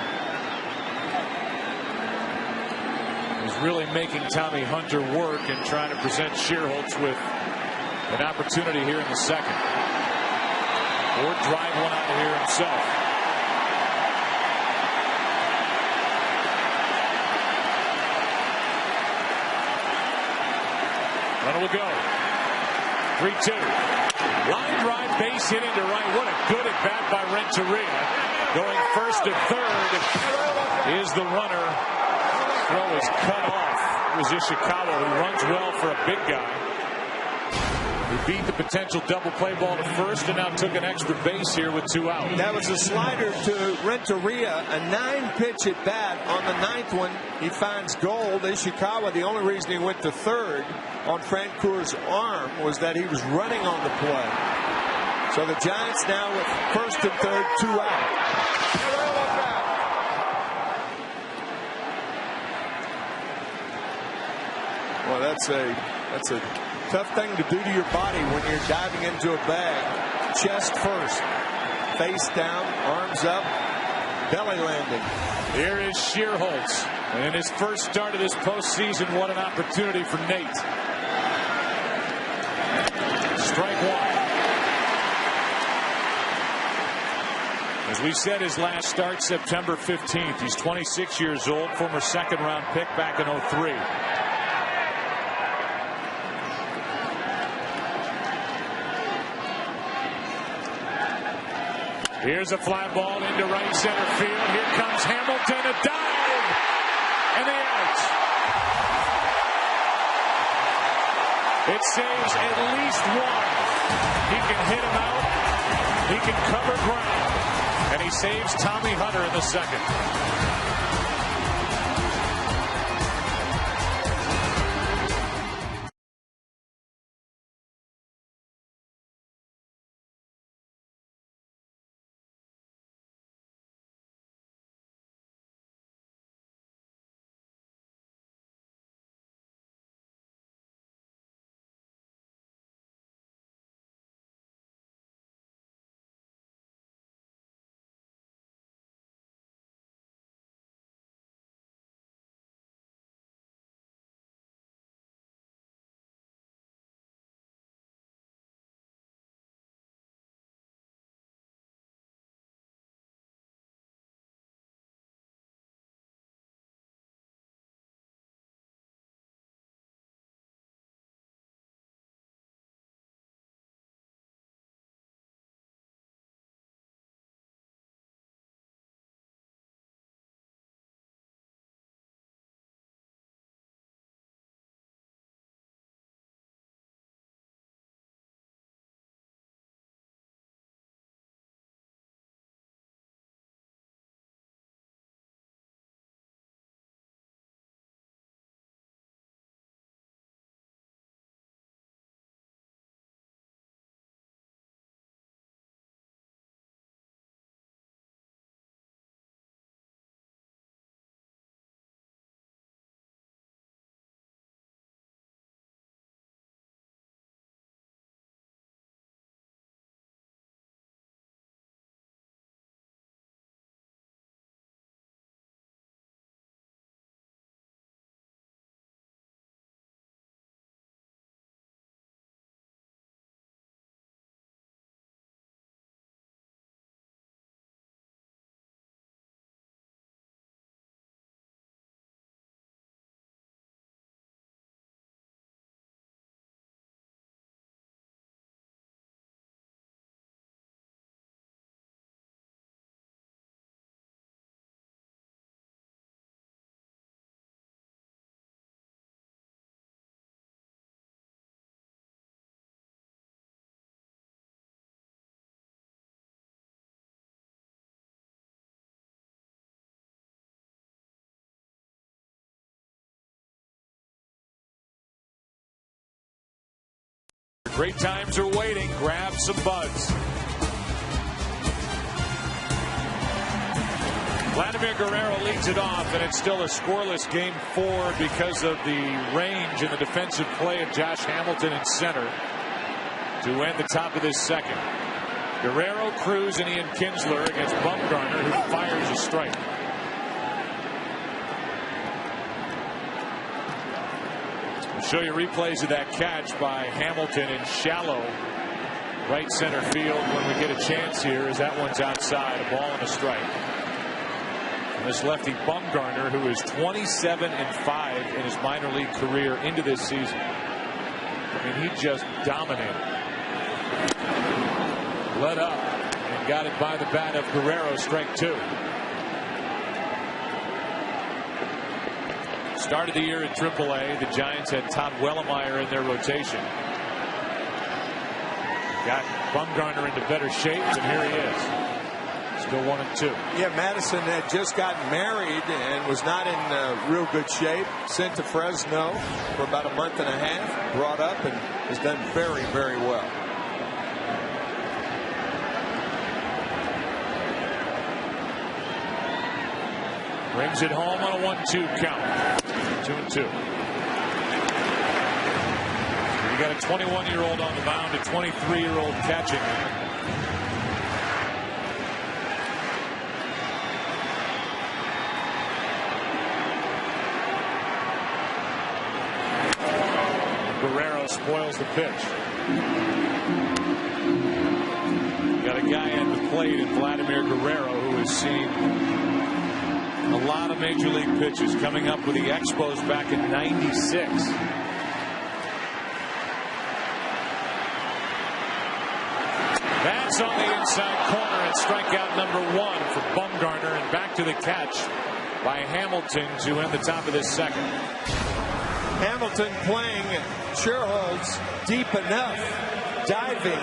is really making Tommy Hunter work and trying to present Schierholtz with an opportunity here in the 2nd. Or drive one out of here himself. Runner will go. 3-2. Line drive, base hit into right. What a good at bat by Renteria. Going first to third is the runner. Throw is cut off. It was Ishikawa, who runs well for a big guy. He beat the potential double play ball to first and now took an extra base here with 2 out. That was a slider to Renteria, a 9-pitch at bat. On the 9th one, he finds gold. Ishikawa, the only reason he went to third on Francoeur's arm was that he was running on the play. So the Giants now with first and third, 2 out. Well, that's a tough thing to do to your body when you're diving into a bag. Chest first, face down, arms up, belly landing. Here is Schierholtz. And in his first start of this postseason, what an opportunity for Nate. Strike one. As we said, his last start September 15th. He's 26 years old, former second-round pick back in 03. Here's a fly ball into right center field. Here comes Hamilton, a dive, and the out. It saves at least one. He can hit him out. He can cover ground, and he saves Tommy Hunter in the second. Great times are waiting. Grab some buds. Vladimir Guerrero leads it off, and it's still a scoreless game 4 because of the range and the defensive play of Josh Hamilton in center to end the top of this second. Guerrero, Cruz, and Ian Kinsler against Bumgarner, who fires a strike. Show you replays of that catch by Hamilton in shallow right center field when we get a chance here, as that one's outside, a ball and a strike. And this lefty Bumgarner, who is 27-5 in his minor league career into this season. I mean, he just dominated. Let up and got it by the bat of Guerrero, strike 2. Started the year at AAA. The Giants had Todd Wellemeyer in their rotation. got Bumgarner into better shape, and here he is. Still 1-2. Yeah, Madison had just gotten married and was not in real good shape. Sent to Fresno for about a month and a half. Brought up and has done very, very well. Brings it home on a 1-2 count. 2-2. You got a 21-year-old on the mound, a 23-year-old catching. Guerrero spoils the pitch. Got a guy at the plate in Vladimir Guerrero who has seen a lot of major league pitches, coming up with the Expos back in '96. That's on the inside corner, and strikeout number 1 for Bumgarner, and back to the catch by Hamilton to end the top of this second. Hamilton playing Sherholz deep enough, diving,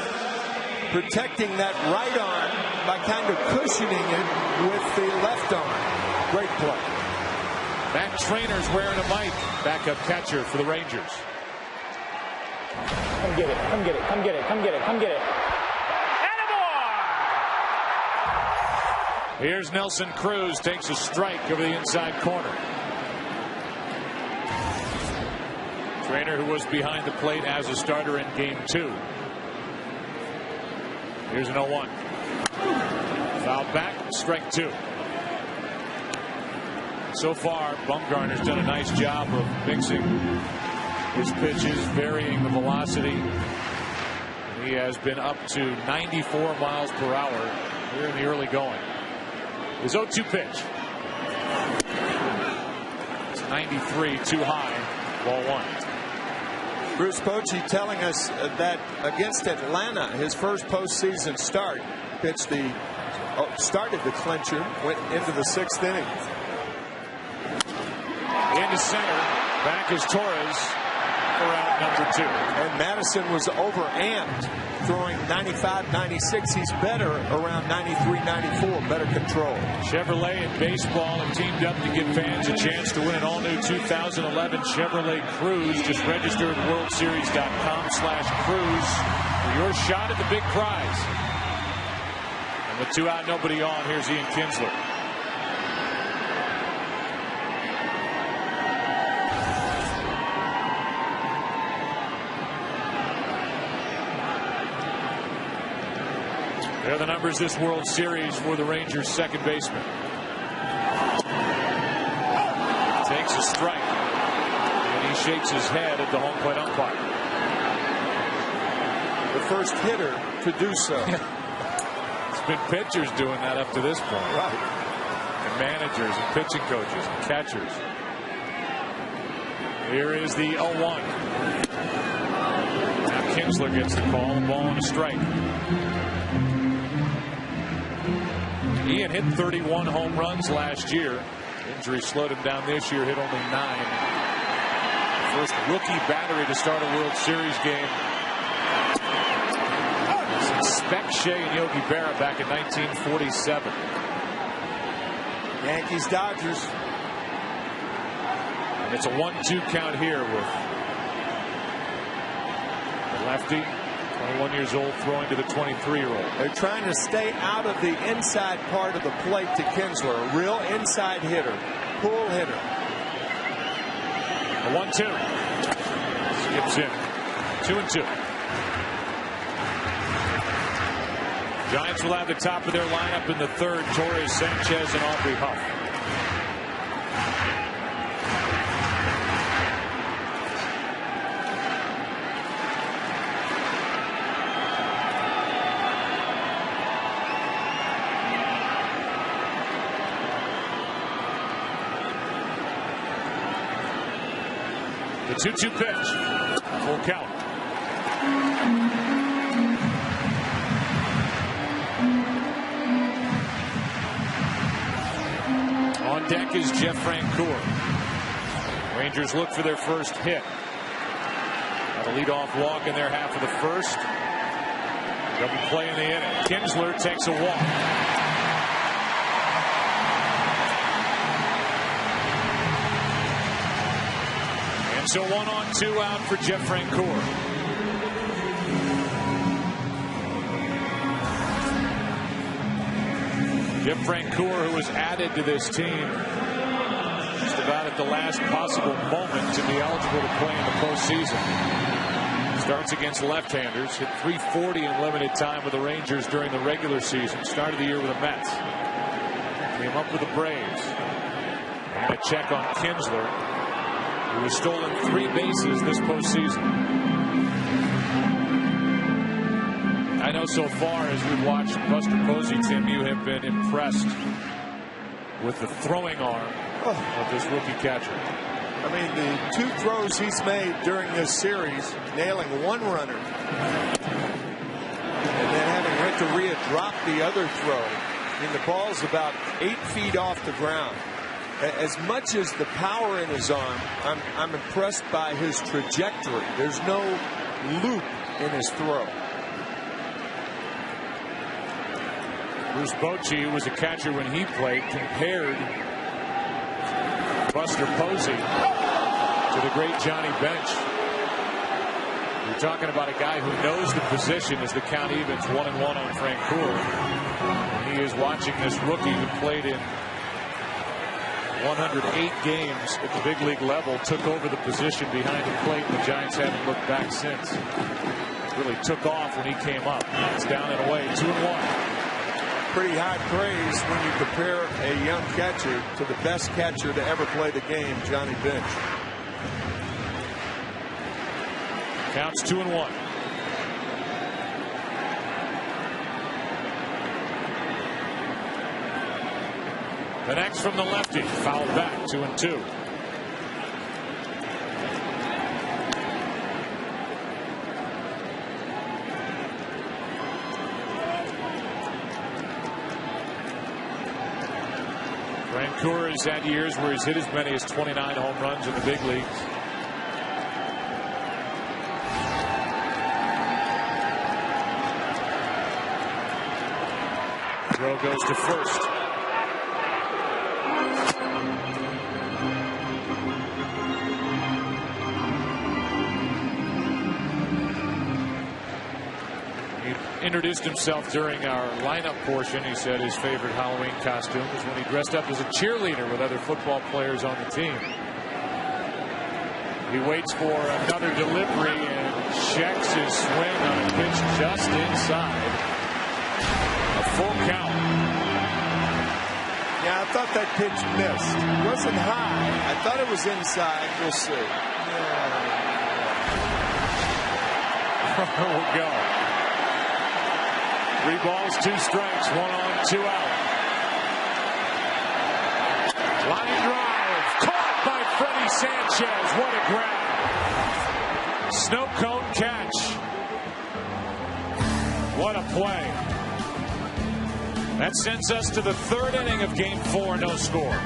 protecting that right arm by kind of cushioning it with the left arm. Great play. Matt Trainor's wearing a mic. Backup catcher for the Rangers. Come get it, come get it, come get it, come get it, come get it. Here's Nelson Cruz, takes a strike over the inside corner. Trainer, who was behind the plate as a starter in game 2. Here's an 0-1. Foul back, strike 2. So far, Bumgarner's done a nice job of mixing his pitches, varying the velocity. He has been up to 94 miles per hour here in the early going. His 0-2 pitch. It's 93, too high. Ball 1. Bruce Bochy telling us that against Atlanta, his first postseason start, started the clincher, went into the 6th inning. Into center. Back is Torres for out number 2. And Madison was over-amped, throwing 95, 96. He's better around 93, 94. Better control. Chevrolet and baseball have teamed up to give fans a chance to win an all-new 2011 Chevrolet Cruze. Just register at worldseries.com/Cruze for your shot at the big prize. And with 2 out, nobody on, here's Ian Kinsler. There are the numbers this World Series for the Rangers' second baseman. Takes a strike, and he shakes his head at the home plate umpire. The first hitter to do so. It's been pitchers doing that up to this point. Right. And managers and pitching coaches and catchers. Here is the 0-1. Now Kinsler gets the call, a ball and a strike. Ian hit 31 home runs last year. Injury slowed him down this year, hit only 9. First rookie battery to start a World Series game since Spec Shea and Yogi Berra back in 1947. Yankees, Dodgers. And it's a 1-2 count here with the lefty. 21 years old, throwing to the 23-year-old. They're trying to stay out of the inside part of the plate to Kinsler. A real inside hitter. Pull hitter. A 1-2. Skips in. 2-2. Giants will have the top of their lineup in the third. Torres, Sanchez, and Aubrey Huff. The 2-2 pitch. Full count. On deck is Jeff Francoeur. Rangers look for their first hit. Got a leadoff walk in their half of the first. Double play in the inning. Kinsler takes a walk. And so 1 on 2 out for Jeff Francoeur. Jeff Francoeur, who was added to this team just about at the last possible moment to be eligible to play in the postseason. Starts against left-handers, hit .340 in limited time with the Rangers during the regular season. Started the year with the Mets. Came up with the Braves. And a check on Kinsler, who has stolen 3 bases this postseason. I know so far as we've watched Buster Posey, Tim, you have been impressed with the throwing arm of this rookie catcher. I mean, the 2 throws he's made during this series, nailing 1 runner, and then having Renteria drop the other throw. I mean, the ball's about 8 feet off the ground. As much as the power in his arm, I'm impressed by his trajectory. There's no loop in his throw. Bruce Bochy, who was a catcher when he played, compared Buster Posey to the great Johnny Bench. You're talking about a guy who knows the position as the count evens 1-1 on Francoeur. And he is watching this rookie who played in 108 games at the big league level, took over the position behind the plate, and the Giants haven't looked back since. Really took off when he came up. It's down and away, 2-1. Pretty high praise when you compare a young catcher to the best catcher to ever play the game, Johnny Bench. Counts 2-1. The next from the lefty, fouled back, 2-2. Francoeur has had years where he's hit as many as 29 home runs in the big leagues. Throw goes to first. Introduced himself during our lineup portion. He said his favorite Halloween costume was when he dressed up as a cheerleader with other football players on the team. He waits for another delivery and checks his swing on a pitch just inside. A full count. Yeah, I thought that pitch missed. It wasn't high. I thought it was inside. We'll see. We'll go. 3 balls, 2 strikes, 1 on, 2 out. Line drive, caught by Freddie Sanchez. What a grab. Snow cone catch. What a play. That sends us to the 3rd inning of Game 4, no score.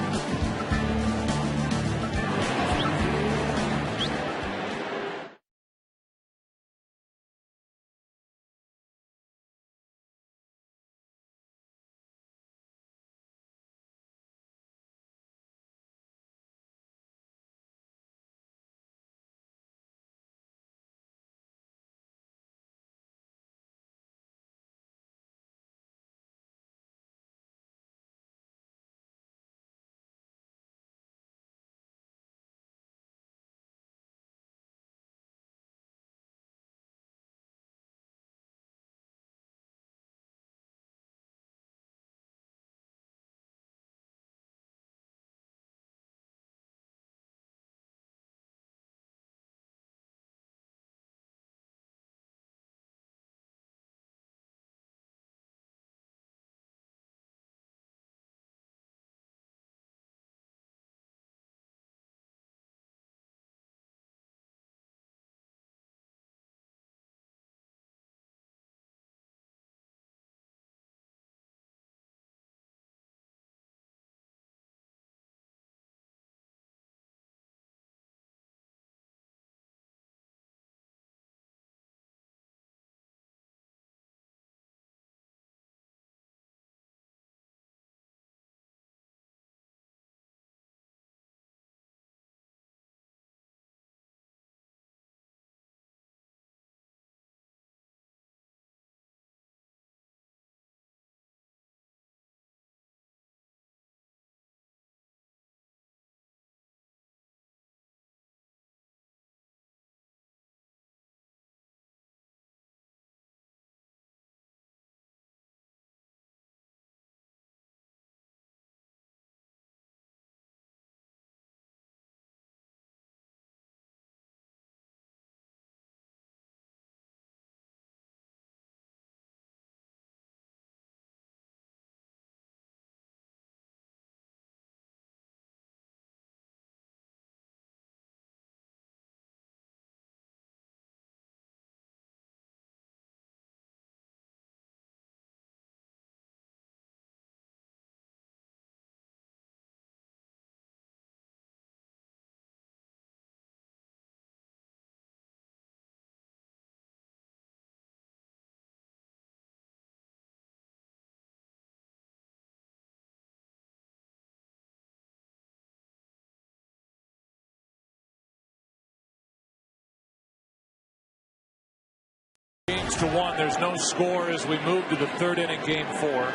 6-1. There's no score as we move to the third inning, game 4.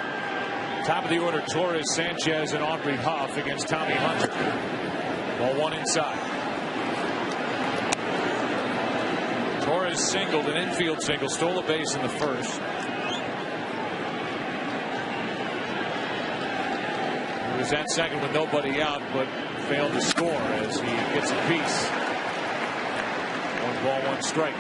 Top of the order, Torres, Sanchez, and Aubrey Huff against Tommy Hunter. Ball 1 inside. Torres singled, an infield single, stole a base in the first. He was at second with nobody out, but failed to score as he gets a piece. 1 ball, 1 strike.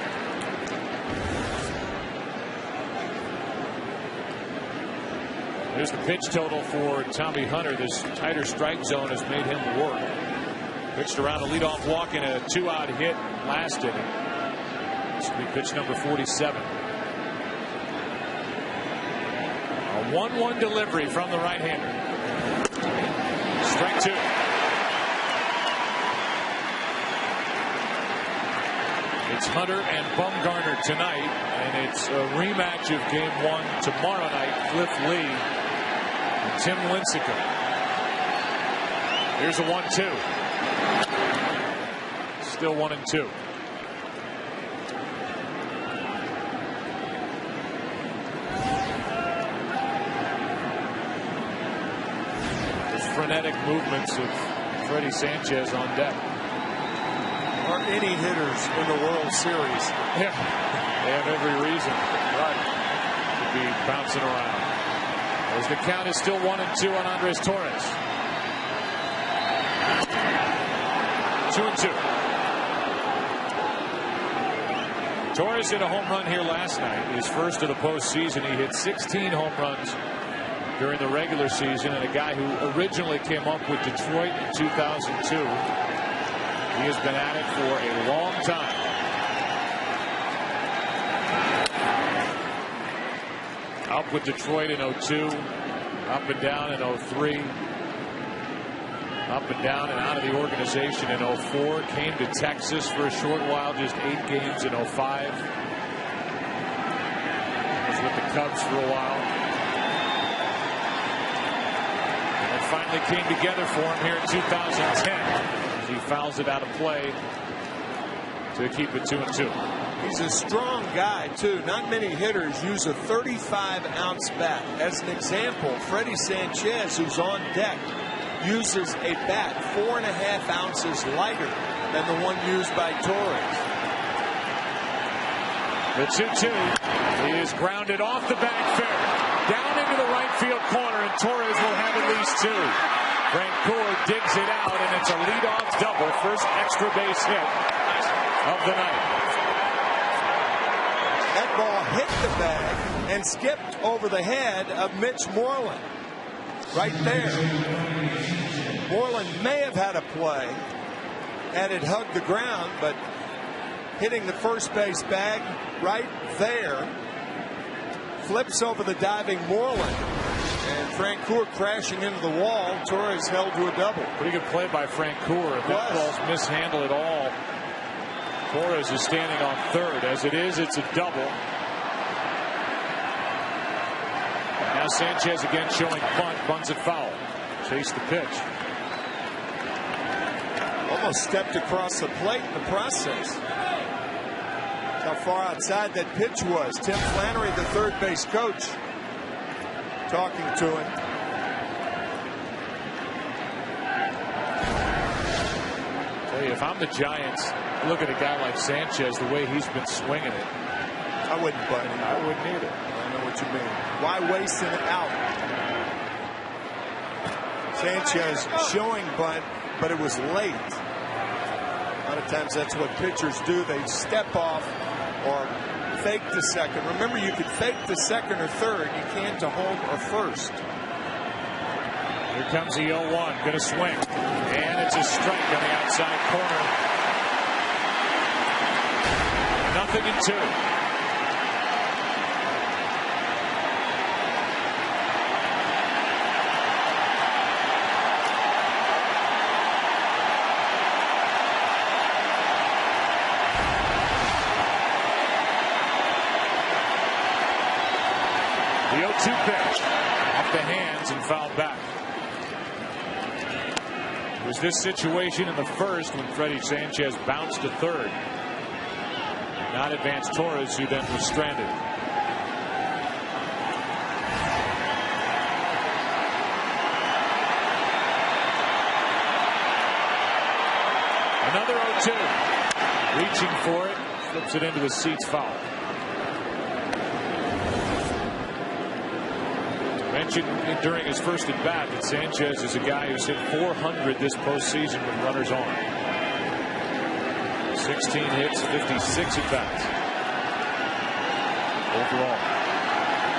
Here's the pitch total for Tommy Hunter. This tighter strike zone has made him work. Pitched around a leadoff walk and a 2-out hit last inning. This will be pitch number 47. A 1-1 delivery from the right-hander. Strike 2. It's Hunter and Bumgarner tonight, and it's a rematch of game 1 tomorrow night. Cliff Lee and Tim Lincecum. Here's a 1-2. Still 1-2. Frenetic movements of Freddie Sanchez on deck. Are any hitters in the World Series? Yeah, they have every reason to be bouncing around. As the count is still 1-2 on Andres Torres. 2-2. Torres hit a home run here last night, his first of the postseason. He hit 16 home runs during the regular season, and a guy who originally came up with Detroit in 2002. He has been at it for a long time. Up with Detroit in 02, up and down in 03, up and down and out of the organization in 04. Came to Texas for a short while, just 8 games in 05. Was with the Cubs for a while. Finally came together for him here in 2010 as he fouls it out of play to keep it 2-2. He's a strong guy, too. Not many hitters use a 35-ounce bat. As an example, Freddie Sanchez, who's on deck, uses a bat 4.5 ounces lighter than the one used by Torres. The 2-2 is grounded off the back fair. Down into the right field corner, and Torres will have at least 2. Francoeur digs it out, and it's a leadoff double. First extra base hit of the night. That ball hit the bag and skipped over the head of Mitch Moreland. Right there. Moreland may have had a play had it hugged the ground, but hitting the first base bag right there. Flips over the diving Moreland, and Francoeur crashing into the wall. Torres held to a double. Pretty good play by Francoeur. If that ball's mishandled at all, Torres is standing on third. As it is, it's a double. Now Sanchez again showing bunt. Bunts it foul. Chase the pitch. Almost stepped across the plate in the process. How far outside that pitch was. Tim Flannery, the third base coach, talking to him. Tell you, if I'm the Giants, look at a guy like Sanchez, the way he's been swinging it. I wouldn't butt him. I wouldn't either. I know what you mean. Why waste an out? Sanchez showing bunt, but it was late. A lot of times that's what pitchers do. They step off or fake to second. Remember, you could fake to second or third. You can't to home or first. Here comes the 0-1. Going to swing. And it's a strike on the outside corner. 0-2. The 0-2 pitch off the hands and fouled back. It was this situation in the first when Freddie Sanchez bounced to third. not advance Torres, who then was stranded. Another 0-2. Reaching for it, flips it into the seats, foul. Mentioned during his first at bat that Sanchez is a guy who's hit .400 this postseason with runners on. 16 hits, 56 at bats. Overall.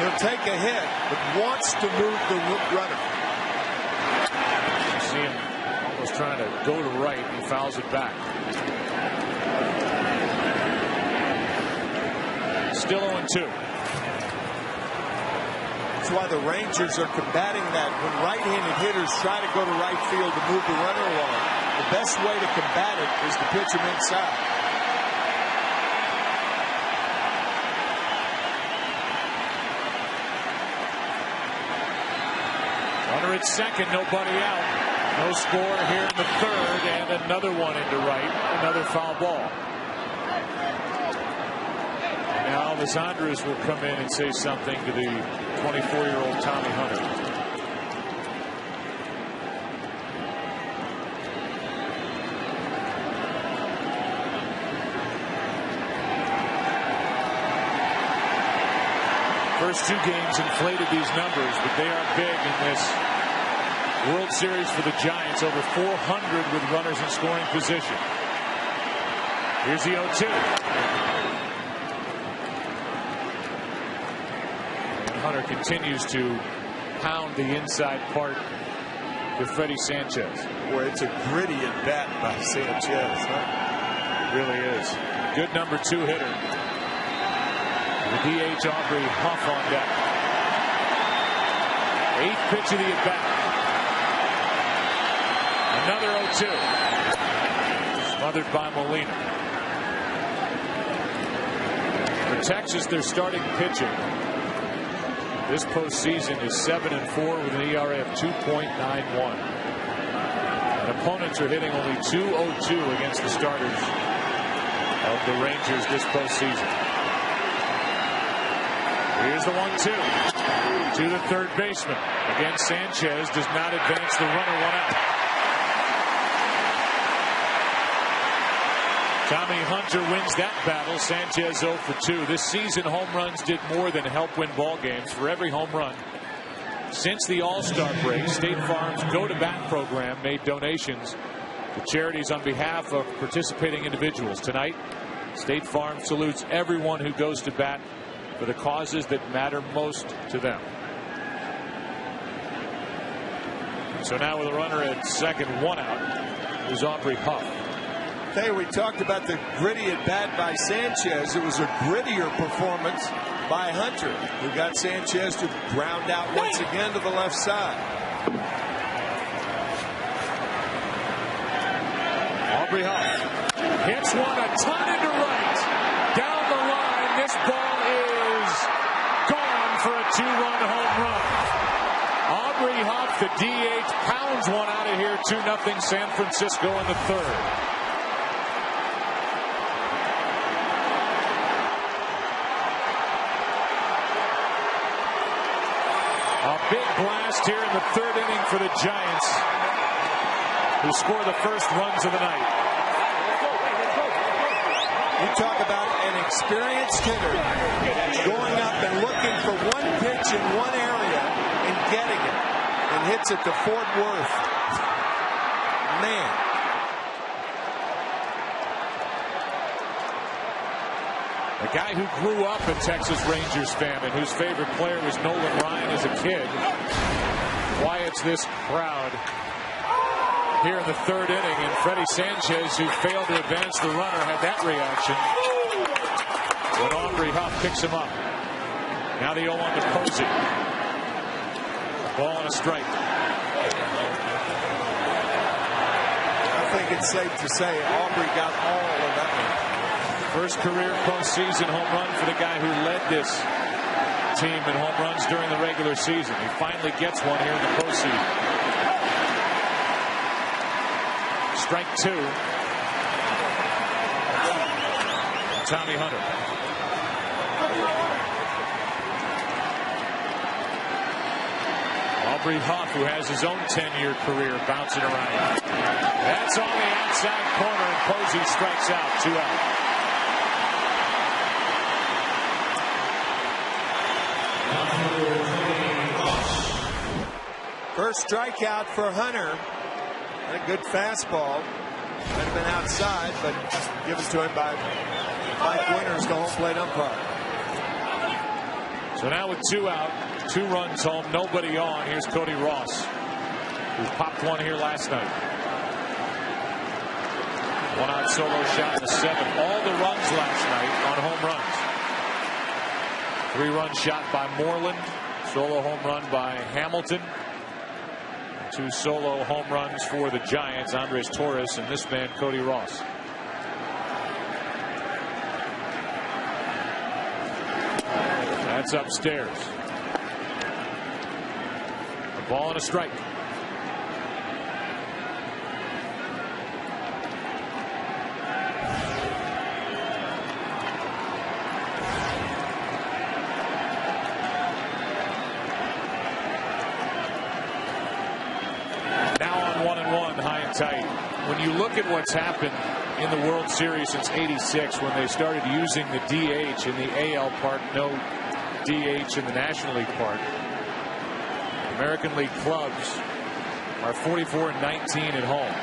He'll take a hit, but wants to move the runner. You see him almost trying to go to right. He fouls it back. Still 0-2. That's why the Rangers are combating that. When right-handed hitters try to go to right field to move the runner along, the best way to combat it is to pitch him inside. Runner at second, nobody out. No score here in the third, and another one into right. Another foul ball. Now the Andres will come in and say something to the 24-year-old Tommy Hunter. First two games inflated these numbers, but they are big in this World Series for the Giants. Over 400 with runners in scoring position. Here's the 0-2. Hunter continues to pound the inside part to Freddie Sanchez. Boy, it's a gritty at bat by Sanchez. Huh? It really is. Good number 2 hitter. The DH Aubrey Huff on deck. 8th pitch of the at bat. Another 0-2. Smothered by Molina. For Texas, their starting pitching this postseason is 7-4 with an ERA of 2.91. And opponents are hitting only .202 against the starters of the Rangers this postseason. Here's the 1-2 to the third baseman. Again, Sanchez does not advance the runner, 1 out. Tommy Hunter wins that battle. Sanchez 0 for 2. This season, home runs did more than help win ball games. For every home run since the All-Star break, State Farm's Go to Bat program made donations to charities on behalf of participating individuals. Tonight, State Farm salutes everyone who goes to bat for the causes that matter most to them. So now with a runner at second, 1 out, is Aubrey Huff. Hey, we talked about the gritty at bat by Sanchez. It was a grittier performance by Hunter, who got Sanchez to ground out once again to the left side. Aubrey Huff hits one a ton into right. Down the line, this ball is gone for a 2-run home run. Aubrey Huff, the DH, pounds one out of here. 2-0 San Francisco in the third. A big blast here in the third inning for the Giants, who score the first runs of the night. You talk about an experienced hitter going up and looking for one pitch in one area and getting it, and hits it to Fort Worth. Man. A guy who grew up a Texas Rangers fan and whose favorite player was Nolan Ryan as a kid quiets this crowd here in the third inning. And Freddie Sanchez, who failed to advance the runner, had that reaction when Aubrey Huff picks him up. Now the 0-1 to Posey. Ball and a strike. I think it's safe to say Aubrey got all of that one. First career postseason home run for the guy who led this team in home runs during the regular season. He finally gets one here in the postseason. Strike 2. Tommy Hunter. Aubrey Huff, who has his own 10-year career, bouncing around. That's on the outside corner, and Posey strikes out. 2 out. First strikeout for Hunter. A good fastball. Might have been outside, but given to him by Mike Winters, the home plate umpire. So now with 2 out, 2 runs home, nobody on. Here's Cody Ross, who popped one here last night. 1-out solo shot in the 7th. All the runs last night on home runs. 3-run shot by Moreland. Solo home run by Hamilton. 2 solo home runs for the Giants, Andres Torres and this man, Cody Ross. That's upstairs. A ball and a strike. Tight. When you look at what's happened in the World Series since '86, when they started using the DH in the AL part, no DH in the National League part, American League clubs are 44-19 at home.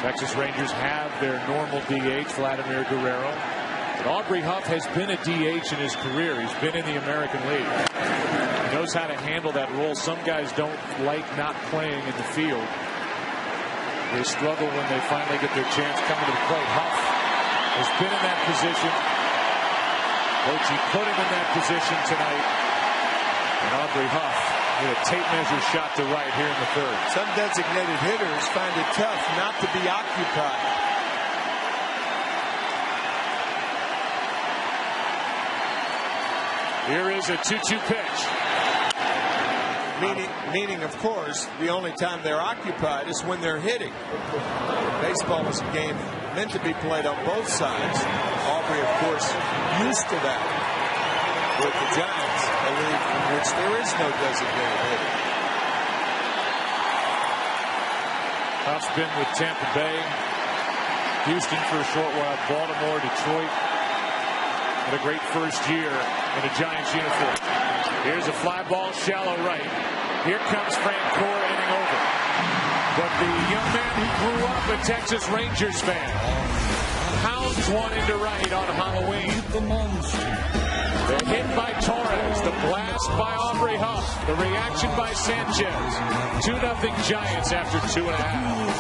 Texas Rangers have their normal DH, Vladimir Guerrero. But Aubrey Huff has been a DH in his career. He's been in the American League. He knows how to handle that role. Some guys don't like not playing in the field. They struggle when they finally get their chance coming to the plate. Huff has been in that position. Bochy put him in that position tonight. And Aubrey Huff with a tape measure shot to right here in the 3rd. Some designated hitters find it tough not to be occupied. Here is a 2-2 pitch. Meaning, of course, the only time they're occupied is when they're hitting. Baseball is a game meant to be played on both sides. Aubrey, of course, used to that with the Giants, a league in which there is no designated hitter. Huff's been with Tampa Bay, Houston for a short while, Baltimore, Detroit. Had a great first year in a Giants uniform. Here's a fly ball, shallow right. Here comes Francoeur, inning over. But the young man who grew up a Texas Rangers fan pounds one into right on Halloween. The hit by Torres, the blast by Aubrey Huff, the reaction by Sanchez. 2-0 Giants after 2.5.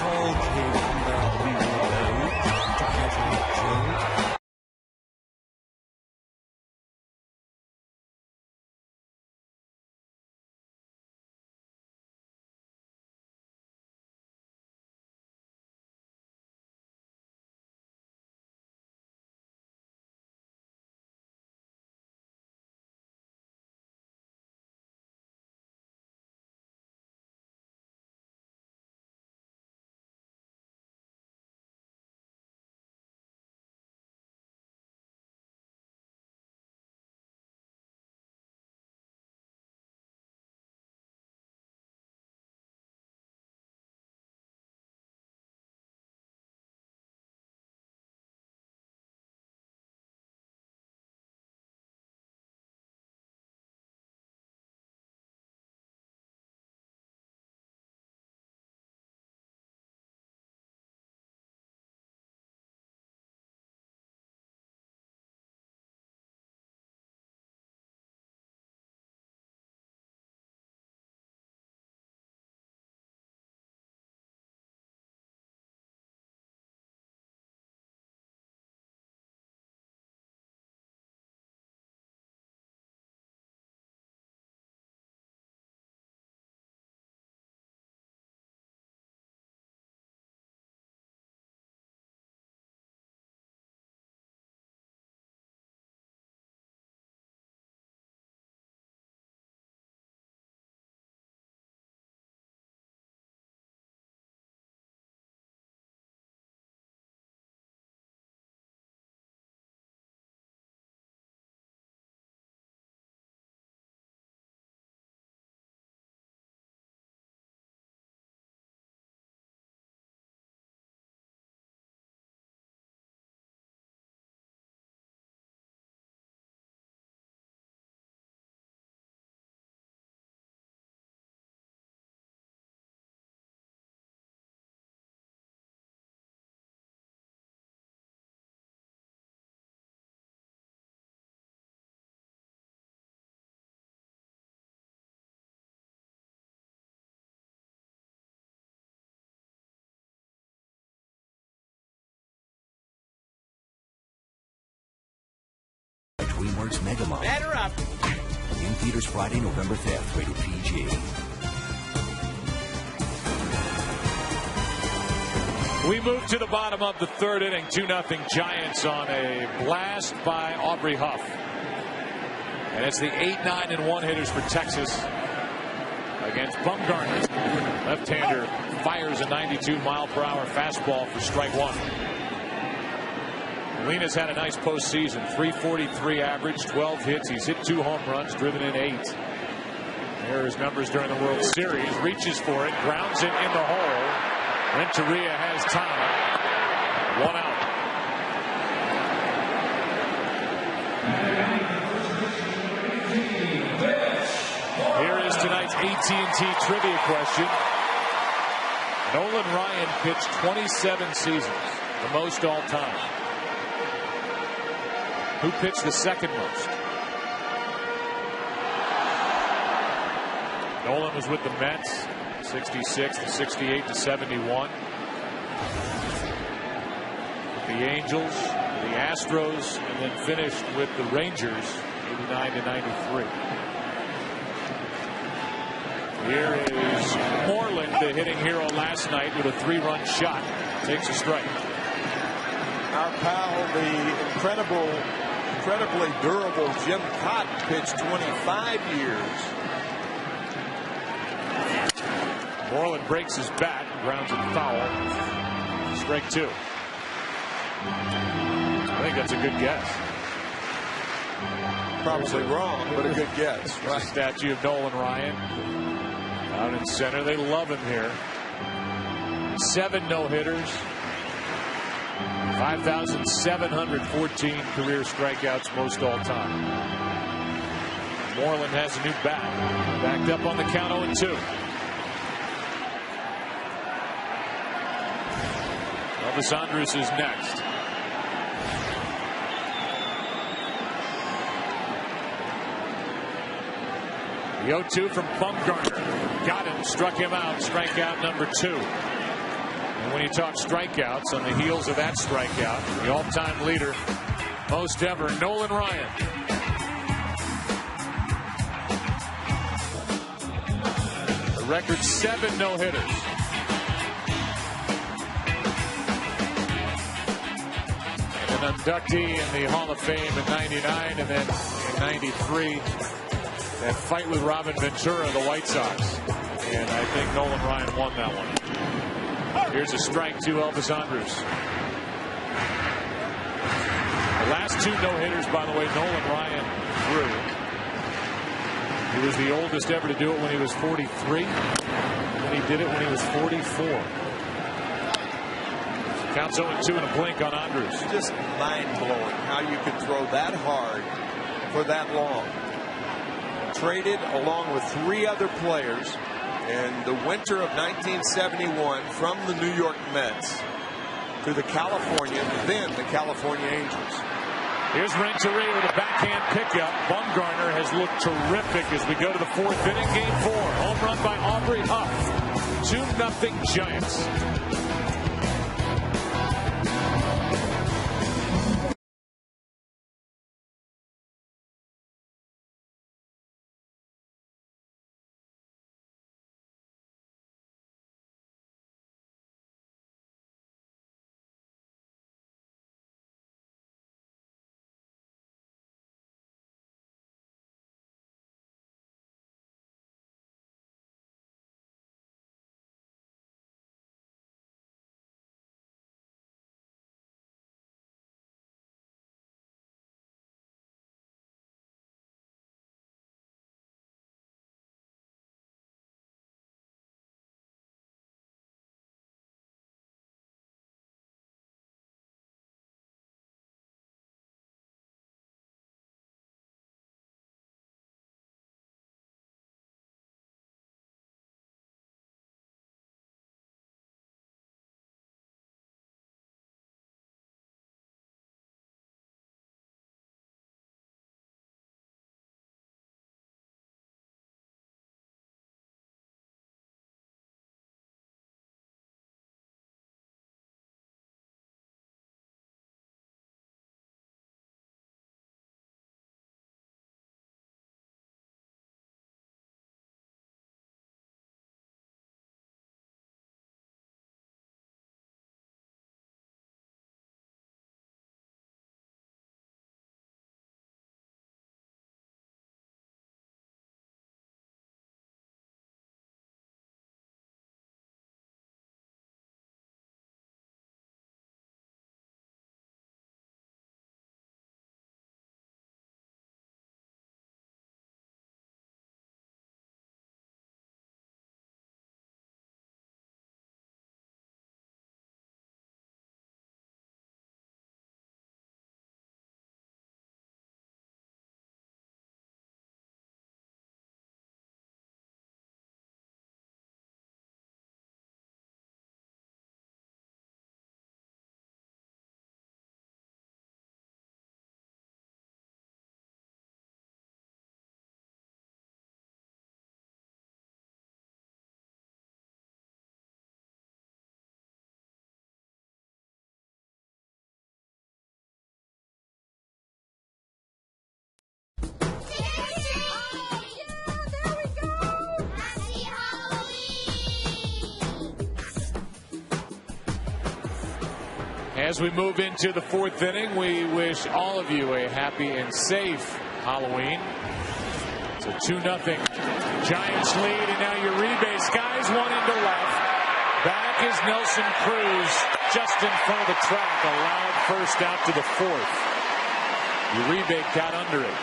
DreamWorks Mega Mom. Batter up. In theaters Friday, November 5th. Rated PG. We move to the bottom of the third inning. 2-0 Giants on a blast by Aubrey Huff. And it's the 8, 9, and 1 hitters for Texas against Bumgarner. Left-hander fires a 92-mile-per-hour fastball for strike one. Molina's had a nice postseason. 343 average, 12 hits. He's hit 2 home runs, driven in 8. There are his numbers during the World Series. Reaches for it, grounds it in the hole. Renteria has time. 1 out. Here is tonight's AT&T trivia question. Nolan Ryan pitched 27 seasons, the most all time. Who pitched the second most? Nolan was with the Mets, 66 to 68 to 71. The Angels, the Astros, and then finished with the Rangers, 89 to 93. Here is Moreland, the hitting hero last night with a 3-run shot. Takes a strike. Our pal, the incredibly durable Jim Cotton, pitched 25 years. Moreland breaks his bat, grounds it foul. Strike 2. I think that's a good guess. Probably wrong, but a good guess. Right. Statue of Nolan Ryan out in center. They love him here. 7 no-hitters. 5,714 career strikeouts, most all time. Moreland has a new bat. Backed up on the count 0-2. Elvis Andrus is next. The 0-2 from Bumgarner. Got him, struck him out. Strikeout number 2. And when you talk strikeouts, on the heels of that strikeout, the all-time leader, most ever, Nolan Ryan. The record 7 no-hitters. An inductee in the Hall of Fame in '99, and then in '93, that fight with Robin Ventura of the White Sox. And I think Nolan Ryan won that one. Here's a strike to Elvis Andrus. The last 2 no-hitters, by the way, Nolan Ryan threw. He was the oldest ever to do it when he was 43. And he did it when he was 44. Counts 0-2 and a blink on Andrus. Just mind-blowing how you could throw that hard for that long. Traded along with 3 other players in the winter of 1971 from the New York Mets to the California Angels. Here's Renteria with a backhand pickup. Bumgarner has looked terrific as we go to the 4th inning. Game 4. Home run by Aubrey Huff. 2-0 Giants. As we move into the 4th inning, we wish all of you a happy and safe Halloween. It's a 2-0 Giants lead, and now Uribe skies one into left. Back is Nelson Cruz just in front of the track. A loud first out to the 4th. Uribe got under it.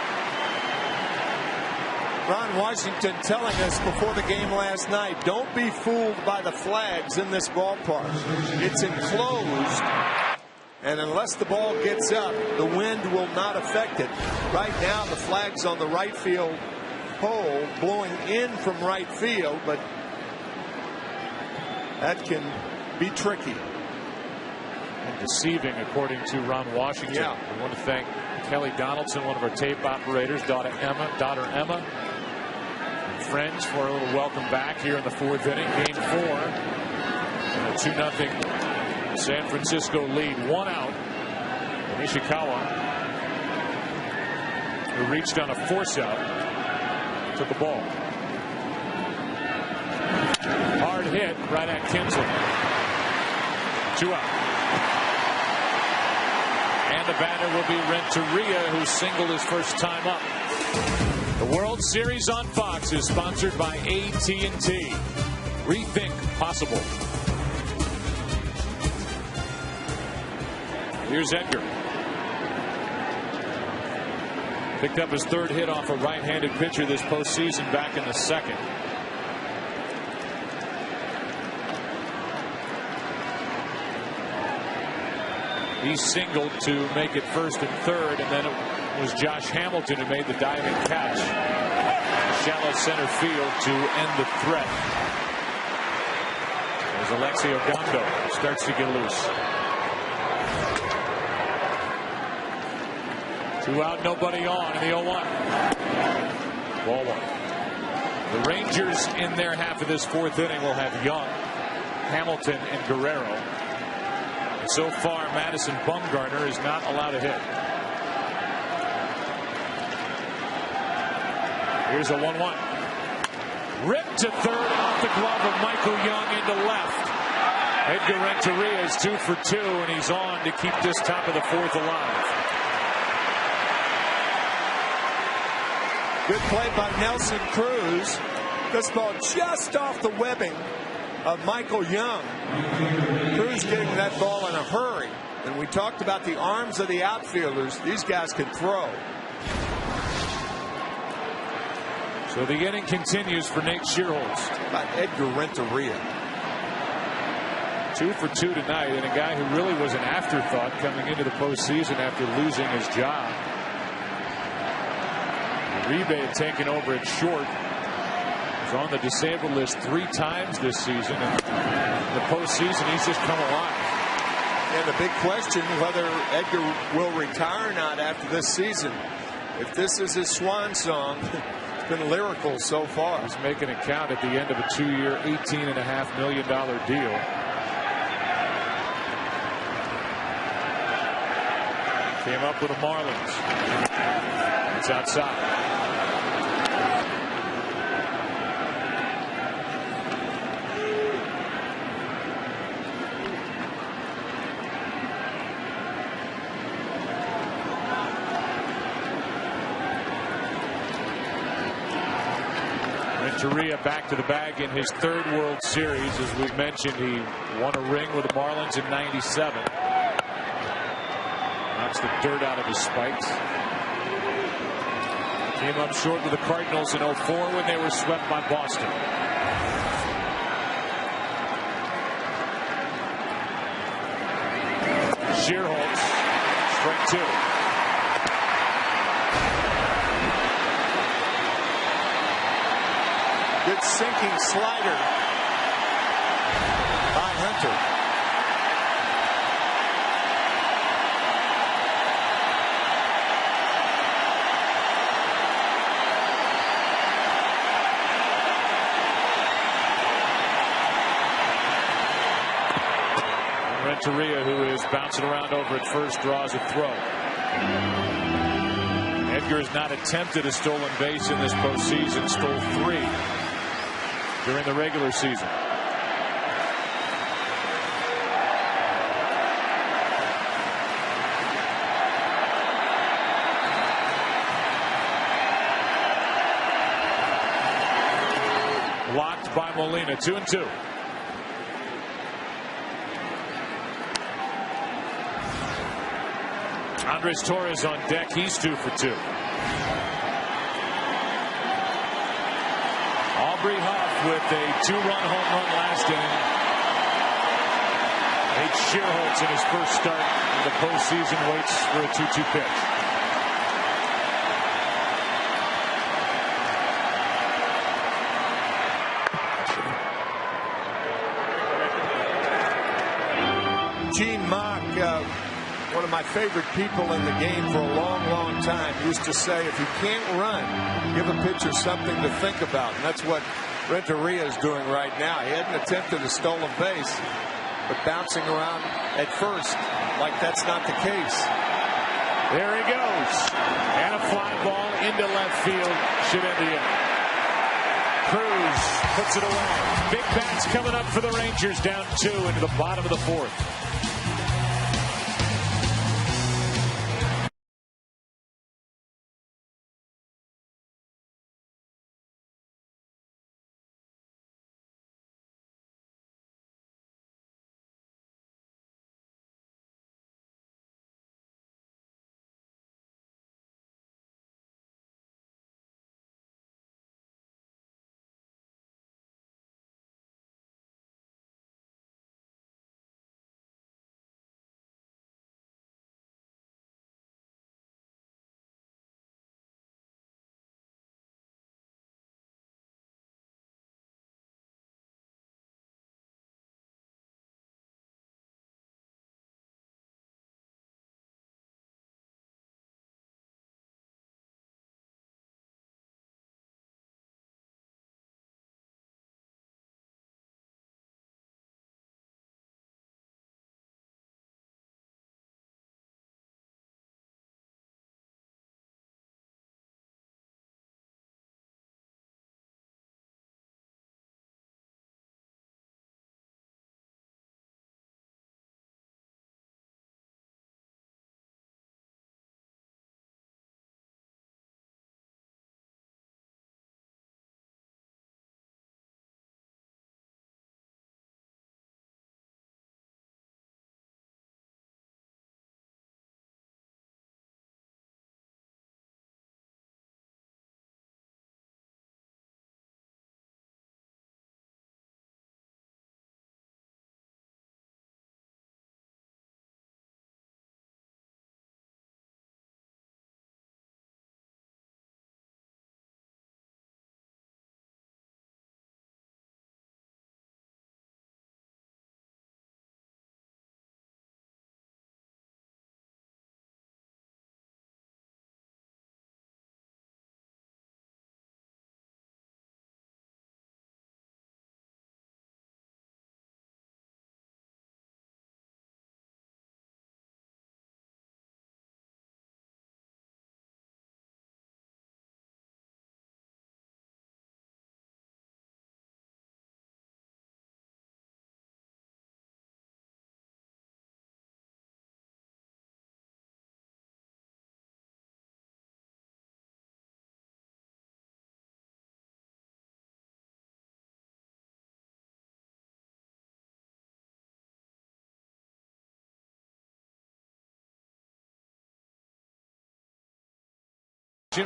Ron Washington telling us before the game last night, don't be fooled by the flags in this ballpark. It's enclosed, and unless the ball gets up, the wind will not affect it. Right now, the flag's on the right field pole, blowing in from right field, but that can be tricky. And deceiving, according to Ron Washington. Yeah. We want to thank Kelly Donaldson, one of our tape operators, daughter Emma, and friends for a little welcome back here in the 4th inning. Game 4. And a 2-0 San Francisco lead. 1 out. And Ishikawa, who reached on a force out, took the ball. Hard hit right at Kinsley. 2 out. And the batter will be Renteria, who singled his first time up. The World Series on Fox is sponsored by AT&T. Rethink possible. Here's Edgar. Picked up his 3rd hit off a right-handed pitcher this postseason back in the 2nd. He singled to make it 1st and 3rd, and then it was Josh Hamilton who made the diving catch. Shallow center field to end the threat. As Alexi Ogando starts to get loose. 2 out, nobody on in the 0-1. Ball 1. The Rangers in their half of this 4th inning will have Young, Hamilton, and Guerrero. And so far, Madison Bumgarner is not allowed a hit. Here's a 1-1. Ripped to 3rd off the glove of Michael Young into left. Edgar Renteria is 2 for 2, and he's on to keep this top of the 4th alive. Good play by Nelson Cruz. This ball just off the webbing of Michael Young. Cruz getting that ball in a hurry. And we talked about the arms of the outfielders. These guys can throw. So the inning continues for Nate Schierholtz. How about Edgar Renteria? 2 for 2 tonight, and a guy who really was an afterthought coming into the postseason after losing his job. Uribe had taken over at short. He's on the disabled list 3 times this season. And in the postseason, he's just come alive. And the big question, whether Edgar will retire or not after this season. If this is his swan song, it's been lyrical so far. He's making it count at the end of a 2-year, $18.5 million deal. Came up with the Marlins. It's outside. Renteria back to the bag in his 3rd World Series. As we've mentioned, he won a ring with the Marlins in '97. Knocks the dirt out of his spikes. Came up short with the Cardinals in '04 when they were swept by Boston. Schierholtz, strike 2. Good sinking slider by Hunter. Renteria, who is bouncing around over at first, draws a throw. Edgar has not attempted a stolen base in this postseason. Stole 3 during the regular season. by Molina. 2-2. Andres Torres on deck. He's 2 for 2. Aubrey Huff with a 2-run home run last inning. Nate Shearholtz in his first start in the postseason waits for a 2-2 pitch. Gene Mock, one of my favorite people in the game for a long time, used to say, if you can't run, give a pitcher something to think about. And that's what Renteria is doing right now. He hadn't attempted a stolen base, but bouncing around at first like that's not the case. There he goes. And a fly ball into left field. Should end the inning. Cruz puts it away. Big bats coming up for the Rangers, down 2 into the bottom of the 4th.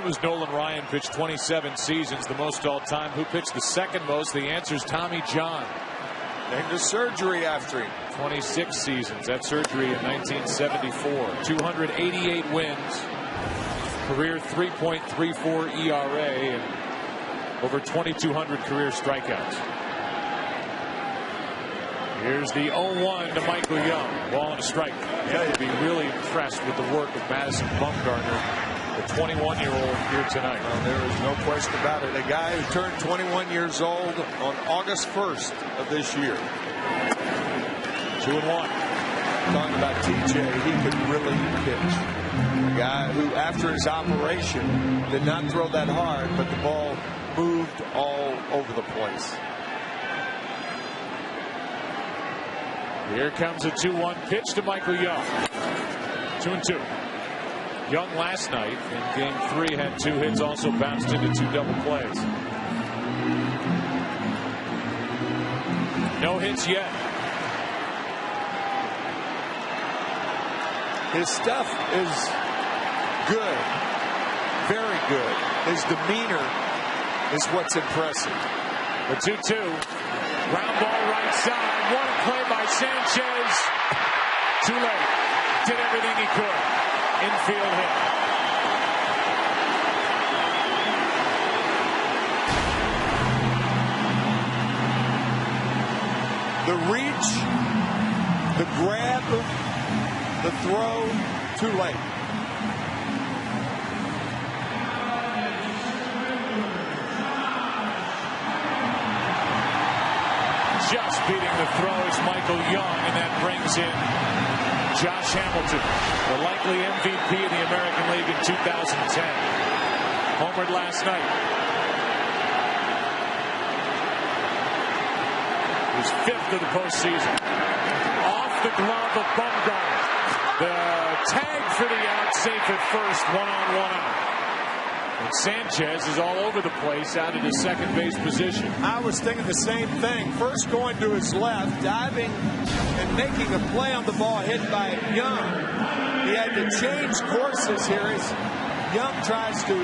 Was Nolan Ryan, pitched 27 seasons, the most all-time. Who pitched the second most? The answer is Tommy John. And the surgery after him. 26 seasons. That surgery in 1974. 288 wins. Career 3.34 ERA and over 2,200 career strikeouts. Here's the 0-1 to Michael Young. Ball and a strike. You have to be really impressed with the work of Madison Bumgarner, the 21-year-old here tonight. Well, there is no question about it. A guy who turned 21 years old on August 1st of this year. 2-1. Talking about TJ, he could really pitch. A guy who, after his operation, did not throw that hard, but the ball moved all over the place. Here comes a 2-1 pitch to Michael Young. 2-2. Young last night in game 3 had 2 hits, also bounced into 2 double plays. No hits yet. His stuff is good, very good. His demeanor is what's impressive. The 2-2. Ground ball right side. What a play by Sanchez. Too late. Did everything he could. Infield hit. The reach, the grab, the throw, too late. Just beating the throws, Michael Young, and that brings in Josh Hamilton, the likely MVP of the American League in 2010. Homered last night. His 5th of the postseason. Off the glove of Bumgarner. The tag for the out, safe at first, 1-on-1 out. And Sanchez is all over the place out at his second base position. I was thinking the same thing. First going to his left, diving and making a play on the ball hit by Young. He had to change courses here as Young tries to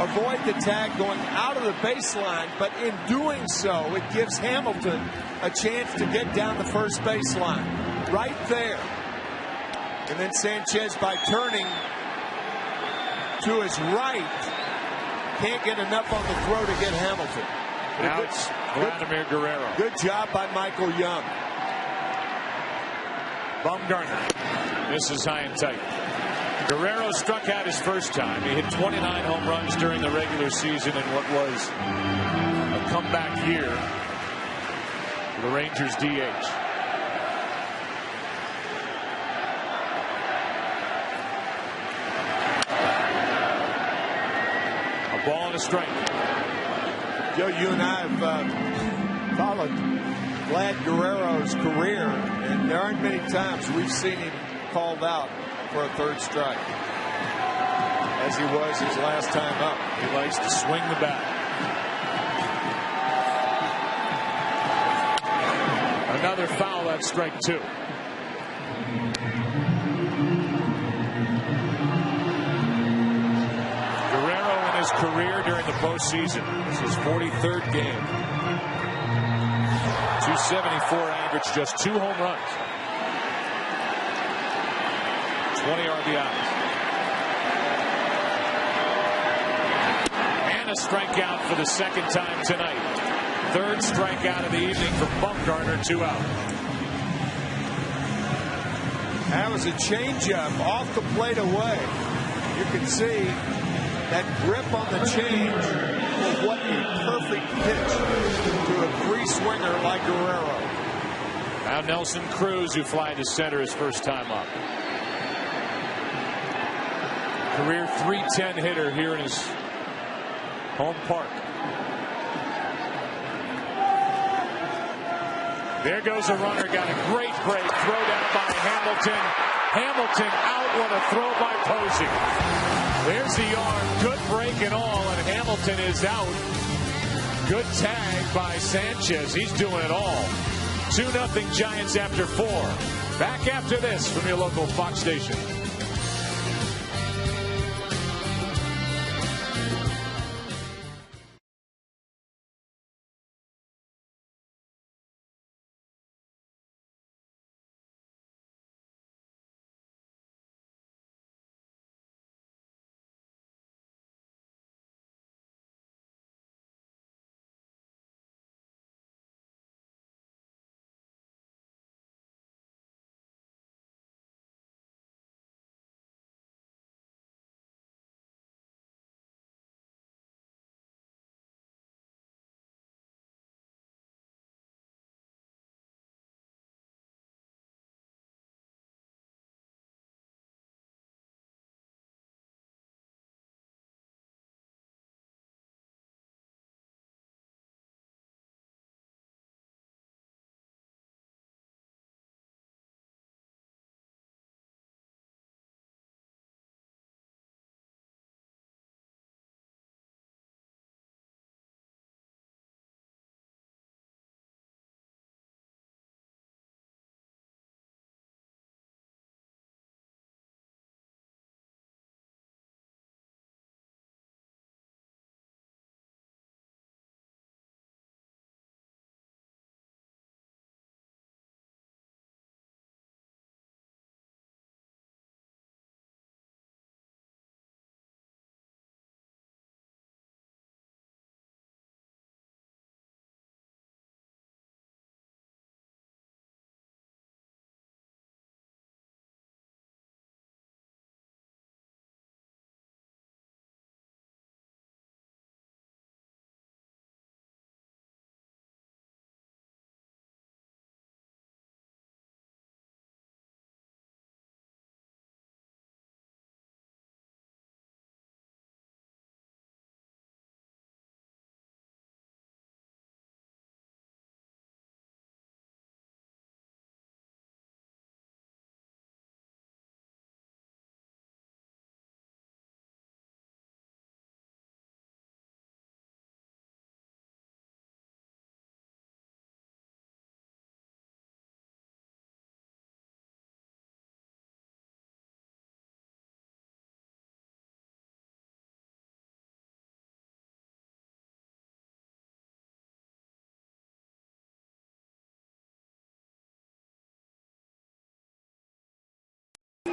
avoid the tag going out of the baseline, but in doing so, it gives Hamilton a chance to get down the first baseline. Right there. And then Sanchez, by turning to his right, can't get enough on the throw to get Hamilton. Now it's Vladimir Guerrero. Good job by Michael Young. Bumgarner misses high and tight. Guerrero struck out his first time. He hit 29 home runs during the regular season in what was a comeback year for the Rangers DH. A ball and a strike. Joe, you and I have followed Vlad Guerrero's career, and there aren't many times we've seen him called out for a third strike, as he was his last time up. He likes to swing the bat. Another foul, that's strike 2. Guerrero in his career during the postseason. This is his 43rd game. 274 average, just 2 home runs. 20 RBIs. And a strikeout for the second time tonight. 3rd strikeout of the evening for Bumgarner, 2 out. That was a changeup off the plate away. You can see that grip on the change. Well, what a perfect pitch to a free swinger like Guerrero. Now Nelson Cruz, who flied to center his first time up. Career .310 hitter here in his home park. There goes a runner. Got a great break. Throw down by Hamilton. Hamilton out. What a throw by Posey. There's the arm. Good break and all. And Hamilton is out. Good tag by Sanchez. He's doing it all. 2-0 Giants after 4. Back after this from your local Fox station.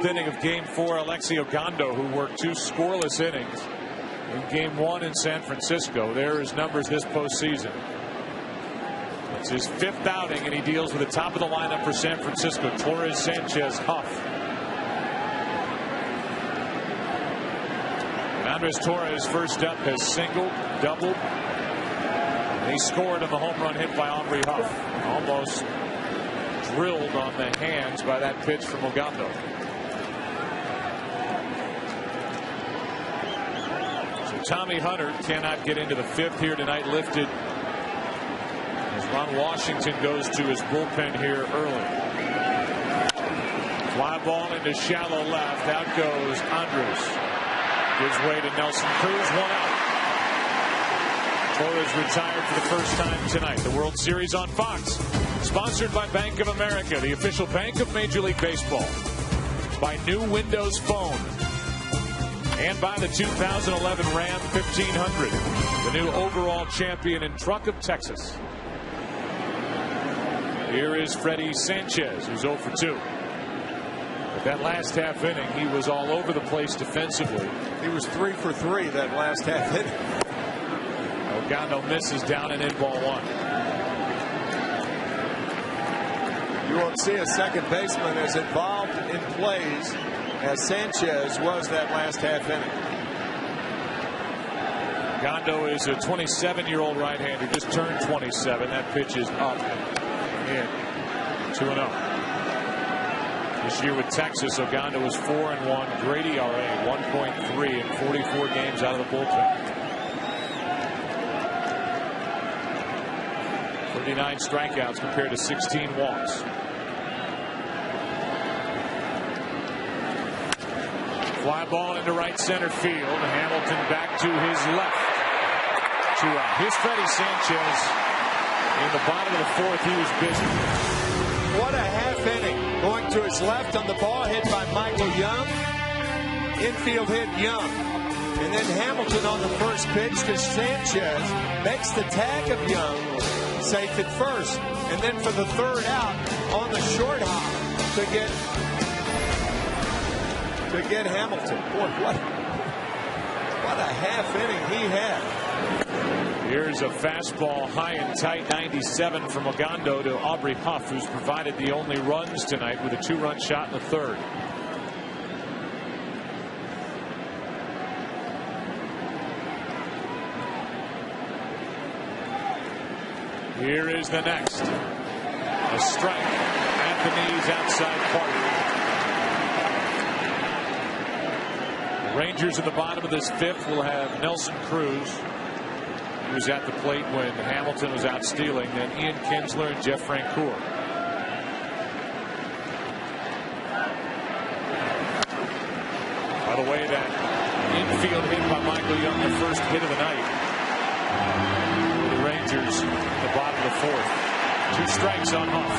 Inning of Game 4, Alexi Ogando, who worked 2 scoreless innings in Game 1 in San Francisco. There are his numbers this postseason. It's his 5th outing, and he deals with the top of the lineup for San Francisco, Torres, Sanchez, Huff. And Andres Torres, first up, has singled, doubled, and he scored on the home run hit by Aubrey Huff. Almost drilled on the hands by that pitch from Ogando. Tommy Hunter cannot get into the 5th here tonight, lifted as Ron Washington goes to his bullpen here early. Fly ball into shallow left. Out goes Andres. Gives way to Nelson Cruz. 1 out. Torres retired for the first time tonight. The World Series on Fox. Sponsored by Bank of America, the official bank of Major League Baseball. By New Windows Phone. And by the 2011 Ram 1500, the new overall champion and truck of Texas. Here is Freddie Sanchez, who's 0 for 2. But that last half inning, he was all over the place defensively. He was 3 for 3 that last half inning. Ogando misses down and in ball 1. You won't see a second baseman as involved in plays as Sanchez was that last half inning. Ogando is a 27-year-old right-hander, just turned 27. That pitch is up and in. 2-0. This year with Texas, Ogando was 4-1. Great ERA, 1.3 in 44 games out of the bullpen. 39 strikeouts compared to 16 walks. Fly ball into right center field. Hamilton back to his left. 2 out. Here's Freddie Sanchez. In the bottom of the 4th, he was busy. What a half inning. Going to his left on the ball, hit by Michael Young. Infield hit Young. And then Hamilton on the first pitch to Sanchez. Makes the tag of Young. Safe at first. And then for the 3rd out on the short hop to get Hamilton. Boy, what a half inning he had. Here's a fastball high and tight, 97 from Ogando to Aubrey Huff, who's provided the only runs tonight with a 2-run shot in the 3rd. Here is the next. A strike at the knees outside Parker. Rangers in the bottom of this 5th will have Nelson Cruz. He was at the plate when Hamilton was out stealing. Then Ian Kinsler and Jeff Francoeur. By the way, that infield hit by Michael Young, the first hit of the night. The Rangers in the bottom of the 4th. 2 strikes on Huff.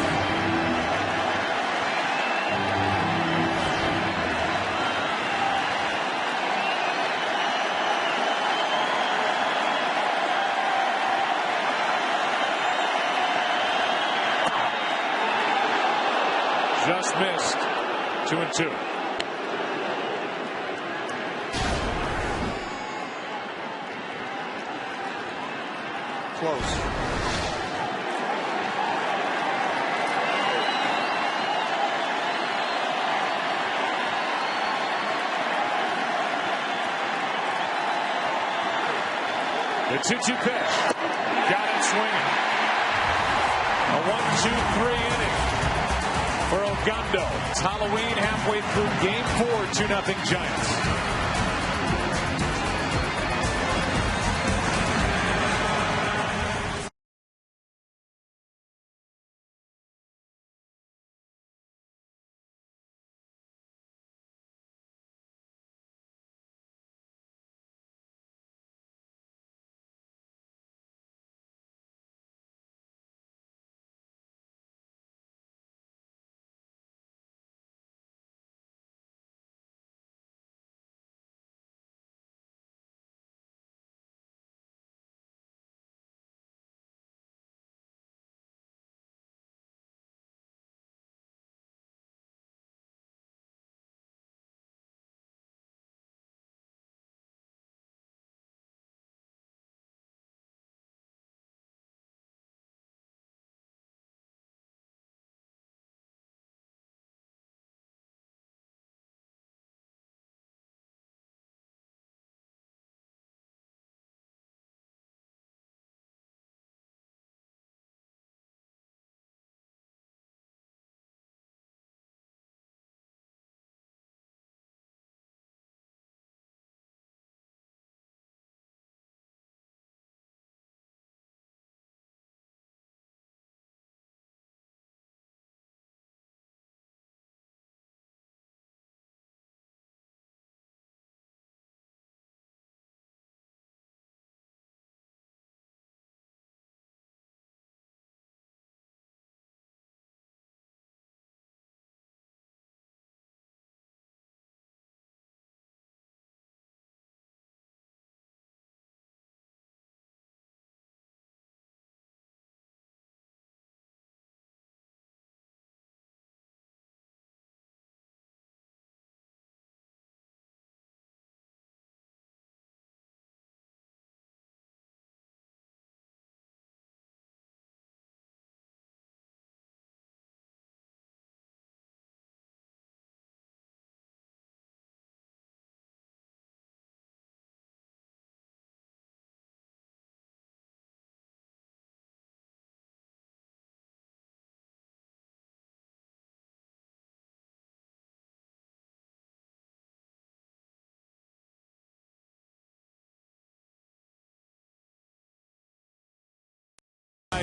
Just missed. 2-2. Close. The 2-2 pitch. Got it swinging. A 1-2-3 inning for Ogando. It's Halloween halfway through Game 4, 2-0 Giants.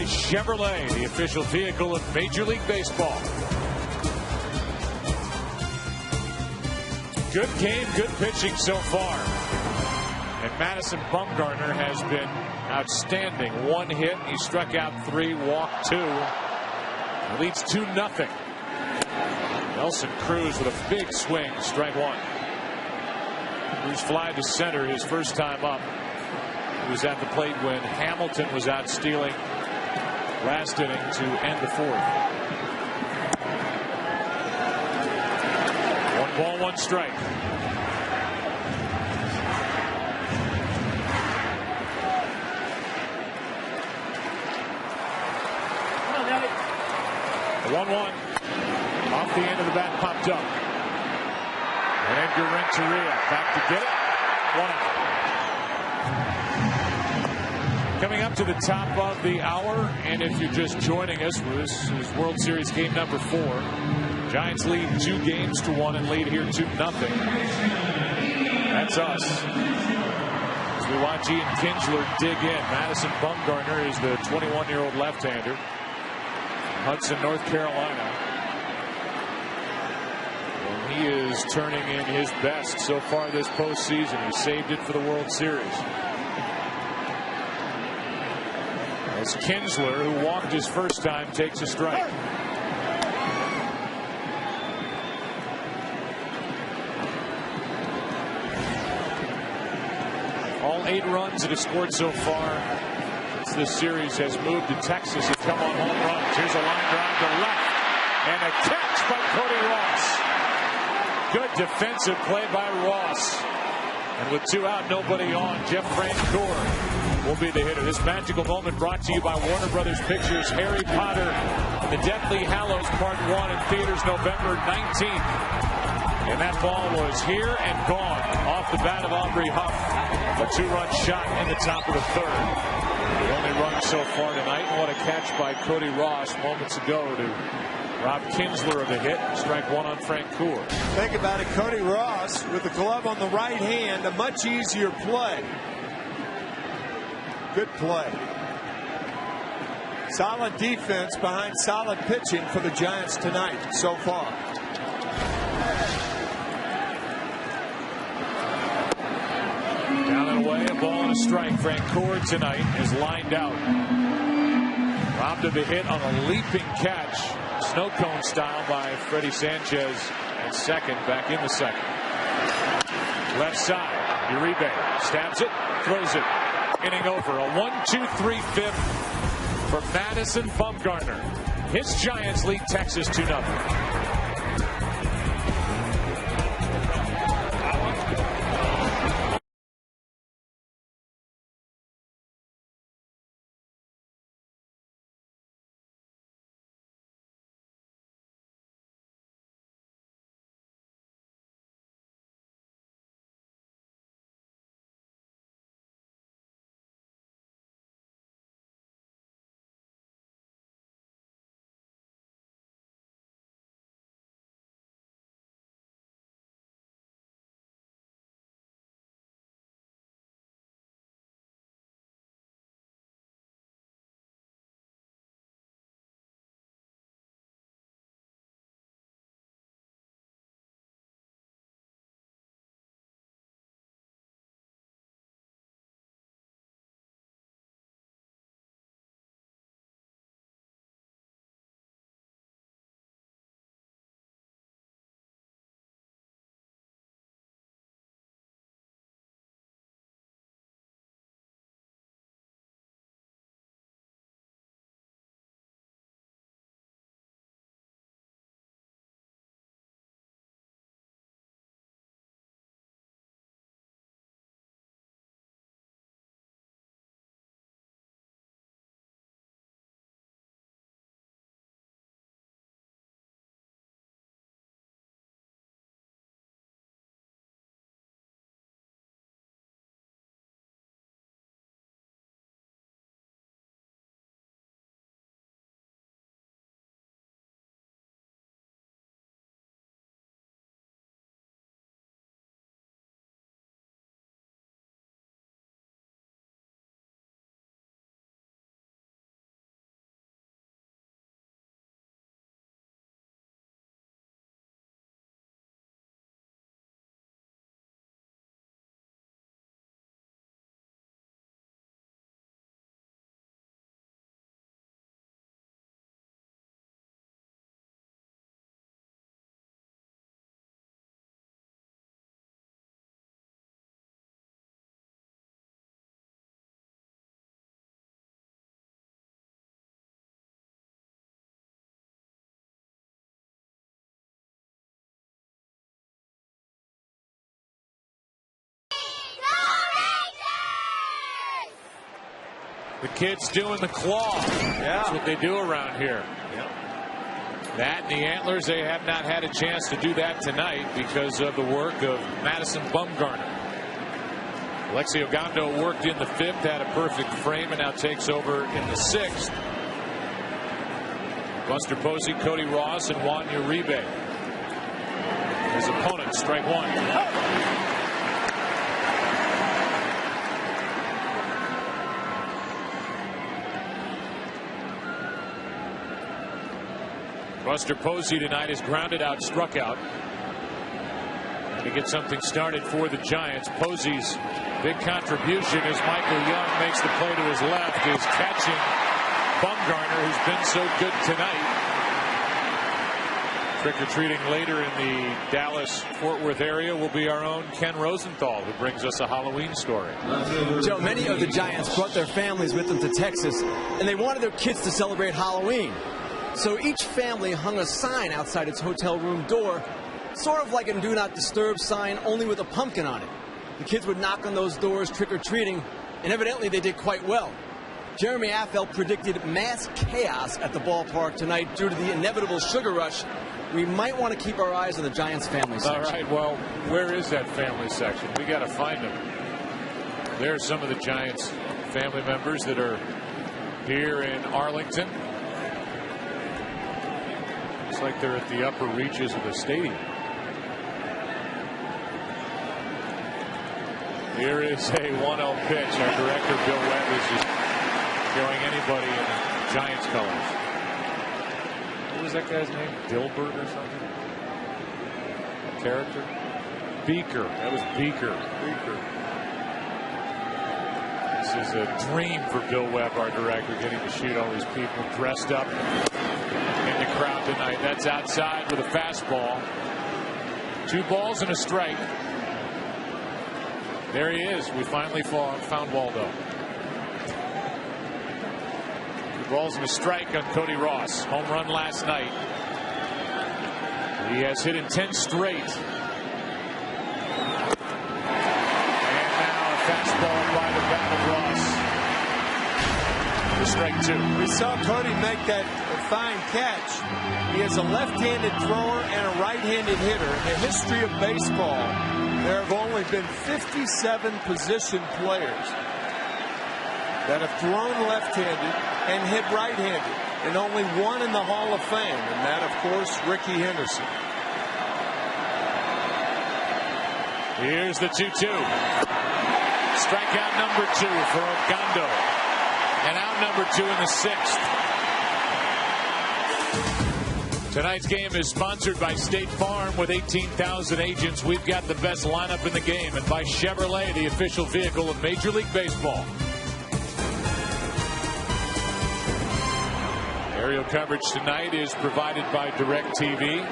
Chevrolet, the official vehicle of Major League Baseball. Good game, good pitching so far. And Madison Bumgarner has been outstanding. 1 hit, he struck out 3, walked 2. He leads 2-0. Nelson Cruz with a big swing, strike 1. Cruz fly to center his first time up. He was at the plate when Hamilton was out stealing last inning to end the 4th. 1 ball, 1 strike. The 1-1 off the end of the bat, popped up. And Edgar Renteria back to get it. 1 out. Coming up to the top of the hour, and if you're just joining us, this is World Series game number 4. Giants lead 2 games to 1 and lead here 2-0. That's us. As we watch Ian Kinsler dig in, Madison Bumgarner is the 21-year-old left-hander. Hudson, North Carolina. And he is turning in his best so far this postseason. He saved it for the World Series. As Kinsler, who walked his first time, takes a strike. All 8 runs that have scored so far this series has moved to Texas and come on home runs. Here's a line drive to left and a catch by Cody Ross. Good defensive play by Ross. And with 2 out, nobody on, Jeff Francoeur will be the hitter. This magical moment brought to you by Warner Brothers Pictures. Harry Potter and the Deathly Hallows Part 1 in theaters November 19th. And that ball was here and gone off the bat of Aubrey Huff. A 2-run shot in the top of the 3rd. The only run so far tonight. What a catch by Cody Ross moments ago to rob Kinsler of a hit. Strike 1 on Francoeur. Think about it. Cody Ross with the glove on the right hand. A much easier play. Good play. Solid defense behind solid pitching for the Giants tonight so far. Down and away, a ball and a strike. Francoeur tonight is lined out. Robbed of a hit on a leaping catch, snow cone style, by Freddie Sanchez at second, back in the second. Left side, Uribe stabs it, throws it. Inning over. A 1-2-3 fifth for Madison Bumgarner. His Giants lead Texas 2-0. The kids doing the claw. Yeah. That's what they do around here. That and the Antlers, they have not had a chance to do that tonight because of the work of Madison Bumgarner. Alexi Ogando worked in the 5th, had a perfect frame, and now takes over in the 6th. Buster Posey, Cody Ross, and Juan Uribe. His opponent, strike one. Buster Posey tonight is grounded out, struck out. To get something started for the Giants. Posey's big contribution as Michael Young makes the play to his left is catching Bumgarner, who's been so good tonight. Trick-or-treating later in the Dallas-Fort Worth area will be our own Ken Rosenthal, who brings us a Halloween story. Joe, many of the Giants brought their families with them to Texas, and they wanted their kids to celebrate Halloween. So each family hung a sign outside its hotel room door, sort of like a Do Not Disturb sign, only with a pumpkin on it. The kids would knock on those doors trick-or-treating, and evidently they did quite well. Jeremy Affeldt predicted mass chaos at the ballpark tonight due to the inevitable sugar rush. We might want to keep our eyes on the Giants family section. All right, well, where is that family section? We got to find them. There's some of the Giants family members that are here in Arlington. Looks like they're at the upper reaches of the stadium. Here is a 1-0 pitch. Our director, Bill Webb, is just showing anybody in Giants colors. What was that guy's name? Dilbert or something? Character? Beaker. That was Beaker. This is a dream for Bill Webb, our director, getting to shoot all these people dressed up in the crowd tonight. That's outside with a fastball. 2 balls and a strike. There he is. We finally found Waldo. 2 balls and a strike on Cody Ross. Home run last night. He has hit in 10 straight. And now a fastball by the bat of Ross. For strike 2. We saw Cody make that fine catch. He is a left-handed thrower and a right-handed hitter. In the history of baseball, there have only been 57 position players that have thrown left-handed and hit right-handed, and only one in the Hall of Fame, and that, of course, Rickey Henderson. Here's the 2-2. Strikeout number 2 for Ogando, and out number 2 in the 6th. Tonight's game is sponsored by State Farm. With 18,000 agents, we've got the best lineup in the game, and by Chevrolet, the official vehicle of Major League Baseball. Aerial coverage tonight is provided by DirecTV.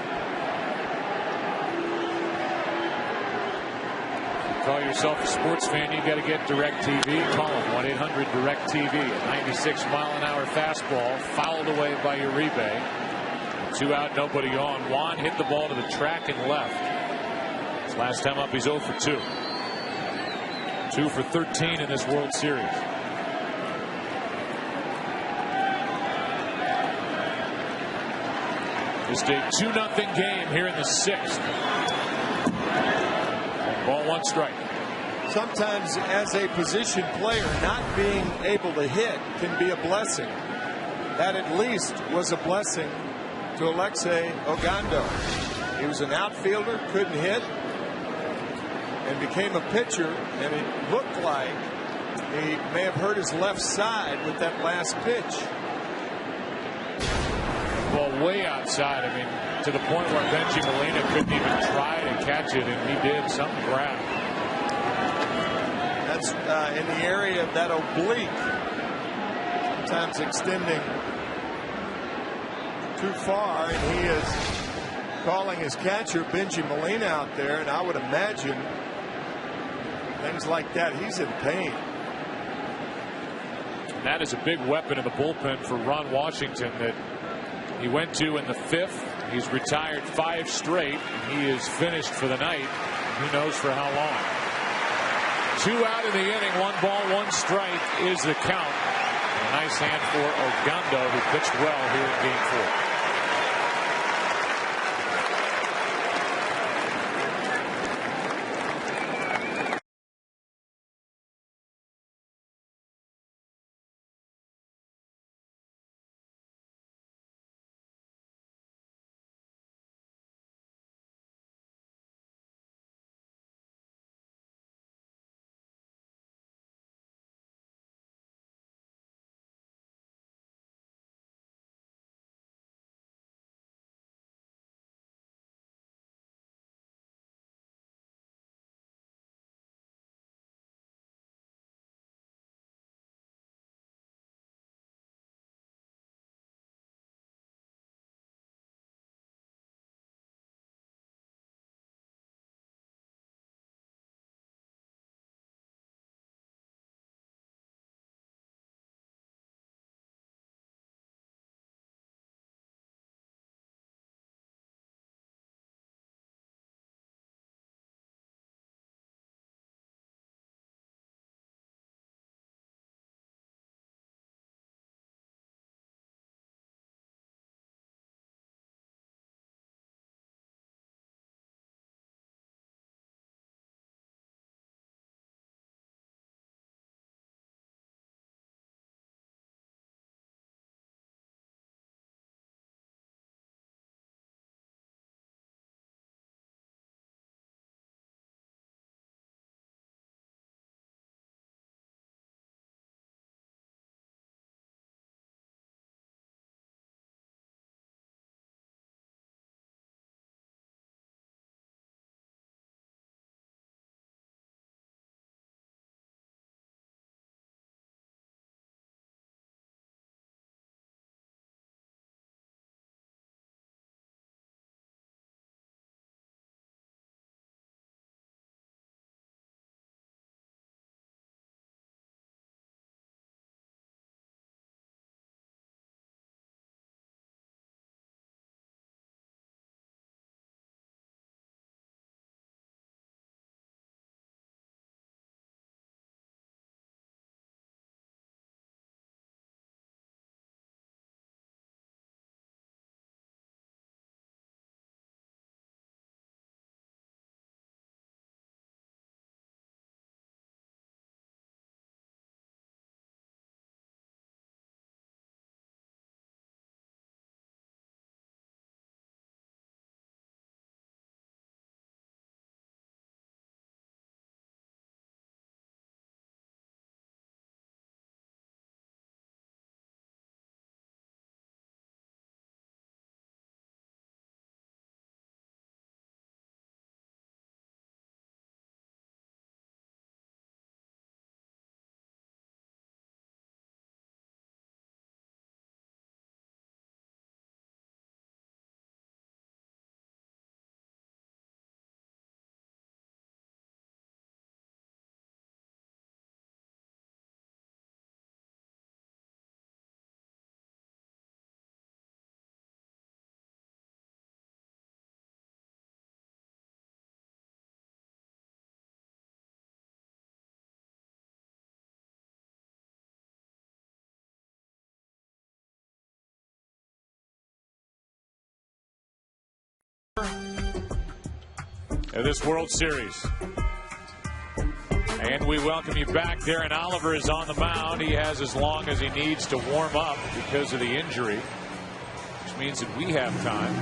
Call yourself a sports fan, you got to get DirecTV. Call them 1-800-DirecTV. A 96-mile-an-hour fastball fouled away by Uribe. 2 out, nobody on. Juan hit the ball to the track and left. His last time up, he's 0 for 2. 2 for 13 in this World Series. Just a 2-0 game here in the 6th. Ball 1 strike. Sometimes as a position player, not being able to hit can be a blessing. That at least was a blessing to Alexei Ogando. He was an outfielder, couldn't hit, and became a pitcher, and it looked like he may have hurt his left side with that last pitch. Well, way outside. I mean, to the point where Benji Molina couldn't even try to catch it, and he did. Something grabbed. That's in the area of that oblique, sometimes extending too far, and he is calling his catcher Benji Molina out there, and I would imagine things like that, he's in pain. And that is a big weapon in the bullpen for Ron Washington that he went to in the 5th. He's retired 5 straight. He is finished for the night. Who knows for how long. 2 out in the inning, 1 ball, 1 strike is the count. A nice hand for Ogando, who pitched well here in Game 4. Of this World Series. And we welcome you back. Darren Oliver is on the mound. He has as long as he needs to warm up because of the injury, which means that we have time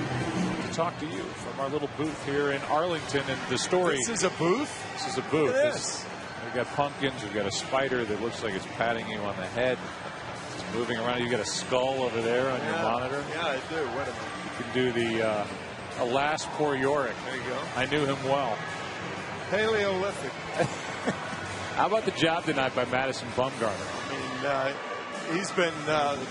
to talk to you from our little booth here in Arlington. And the story. This is a booth? This is a booth. We've got pumpkins. We've got a spider that looks like it's patting you on the head. It's moving around. You've got a skull over there on your monitor. Yeah, I do. Wait a minute. You can do the Alas Poor Yorick. There you go. I knew him well. Paleolithic. How about the job tonight by Madison Bumgarner? I mean, he's been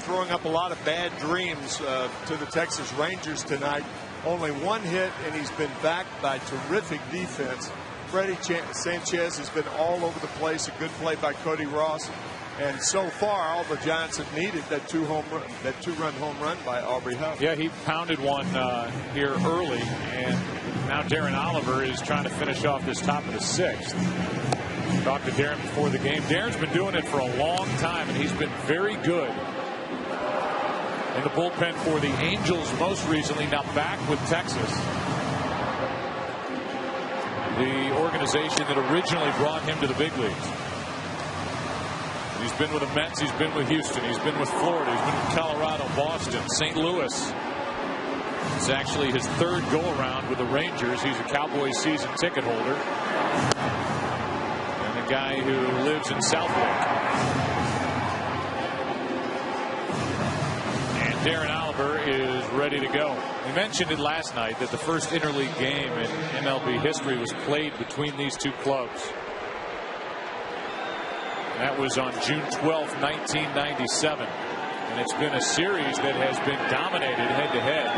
throwing up a lot of bad dreams to the Texas Rangers tonight. Only one hit, and he's been backed by terrific defense. Freddie Sanchez has been all over the place. A good play by Cody Ross. And so far, all the Giants have needed that two-run home run by Aubrey Huff. Yeah, he pounded one here early, and now Darren Oliver is trying to finish off this top of the sixth. Talked to Darren before the game. Darren's been doing it for a long time, and he's been very good in the bullpen for the Angels most recently, now back with Texas. The organization that originally brought him to the big leagues. He's been with the Mets, he's been with Houston, he's been with Florida, he's been with Colorado, Boston, St. Louis. It's actually his third go-around with the Rangers. He's a Cowboys season ticket holder. And a guy who lives in Southwick. And Darren Oliver is ready to go. We mentioned it last night that the first interleague game in MLB history was played between these two clubs. That was on June 12th, 1997. And it's been a series that has been dominated head-to-head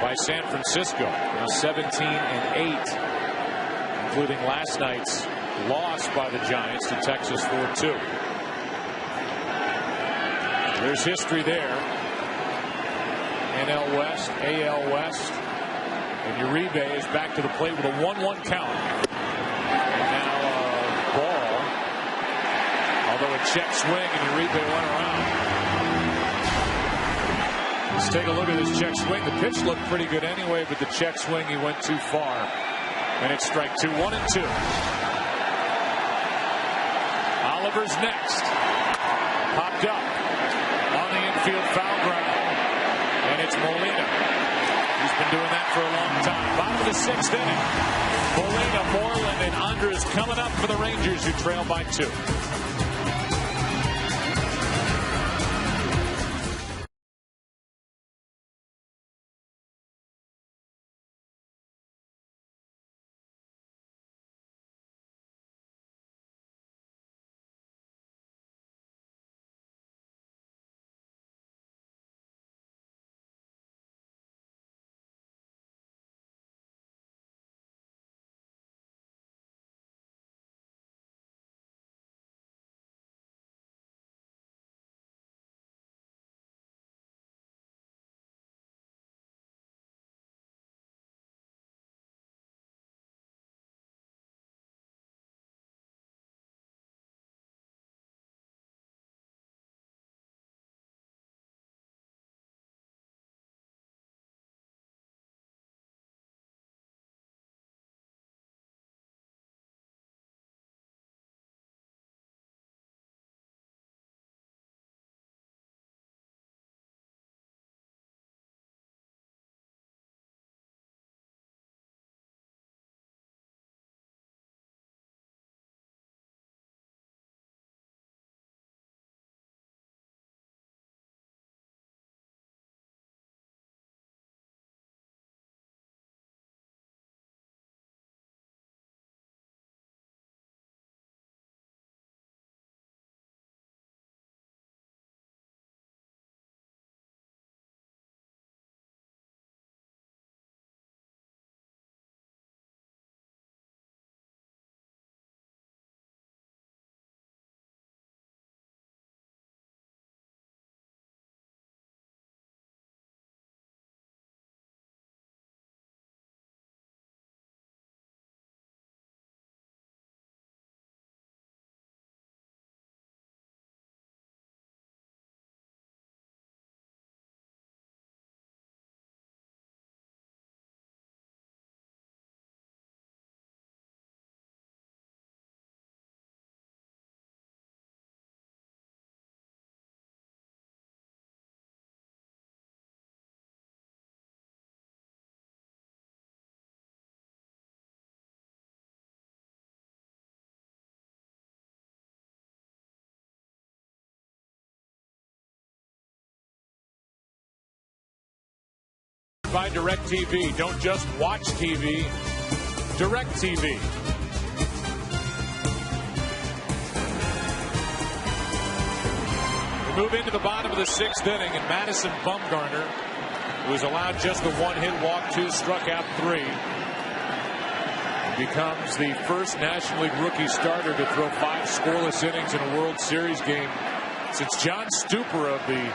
by San Francisco. Now 17-8, including last night's loss by the Giants to Texas 4-2. There's history there. NL West, AL West. And Uribe is back to the plate with a 1-1 count. And now a ball. Although a check swing and Uribe went around. Let's take a look at this check swing. The pitch looked pretty good anyway, but the check swing, he went too far. And it's strike 2, 1-2. Oliver's next. Popped up on the infield foul ground. And it's Molina. He's been doing that for a long time. Bottom of the 6th inning. Molina, Moreland, and Andres coming up for the Rangers, who trail by 2. By DirecTV. Don't just watch TV. DirecTV. We move into the bottom of the 6th inning, and Madison Bumgarner, who was allowed just the 1-hit walk, 2 struck out 3, becomes the first National League rookie starter to throw 5 scoreless innings in a World Series game since John Stuper of the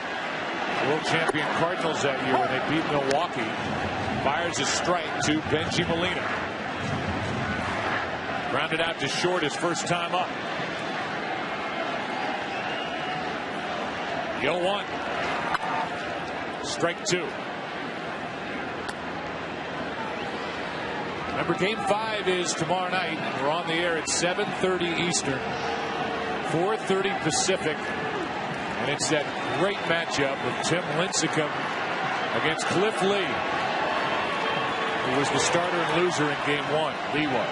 world champion Cardinals that year when they beat Milwaukee. Fires a strike to Bengie Molina. Grounded out to short his first time up. The 0-1. Strike 2. Remember, Game 5 is tomorrow night. We're on the air at 7:30 Eastern, 4:30 Pacific. And it's that great matchup of Tim Lincecum against Cliff Lee, who was the starter and loser in Game 1. Lee was.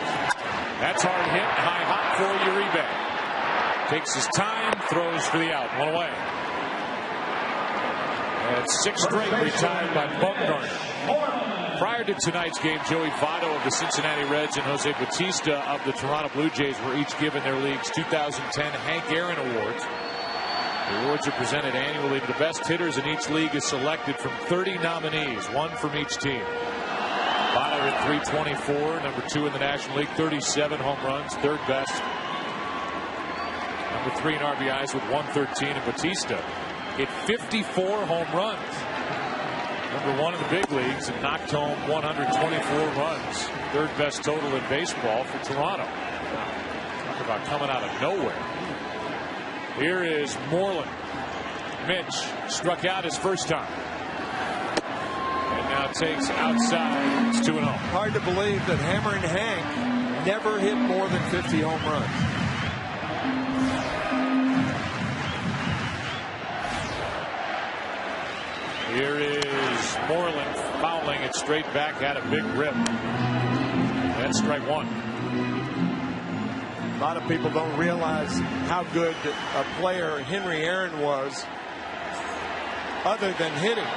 That's hard hit. High hop for Uribe. Takes his time, throws for the out. One away. And 6 straight retired by Bumgarner. Prior to tonight's game, Joey Votto of the Cincinnati Reds and Jose Bautista of the Toronto Blue Jays were each given their league's 2010 Hank Aaron Awards. The awards are presented annually to the best hitters in each league is selected from 30 nominees, 1 from each team. Votto hit .324, number 2 in the National League, 37 home runs, 3rd best. Number 3 in RBIs with 113, and Bautista hit 54 home runs. Number 1 in the big leagues and knocked home 124 runs. 3rd best total in baseball for Toronto. Talk about coming out of nowhere. Here is Moreland. Mitch struck out his first time. And now takes outside. It's 2-0. Hard to believe that Hammerin' Hank never hit more than 50 home runs. Here is Moreland fouling it straight back at a big rip. That's strike 1. A lot of people don't realize how good a player Henry Aaron was other than hitting.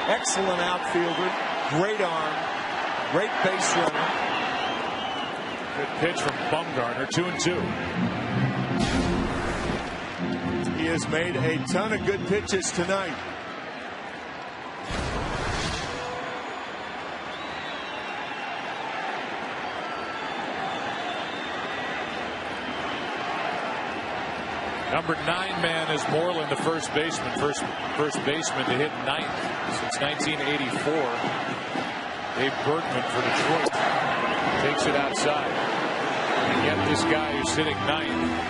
Excellent outfielder, great arm, great base runner. Good pitch from Bumgarner, 2-2. He has made a ton of good pitches tonight. Number 9 man is Moreland, the first baseman. First baseman to hit 9th since 1984. Dave Bergman for Detroit takes it outside. And yet this guy who's hitting 9th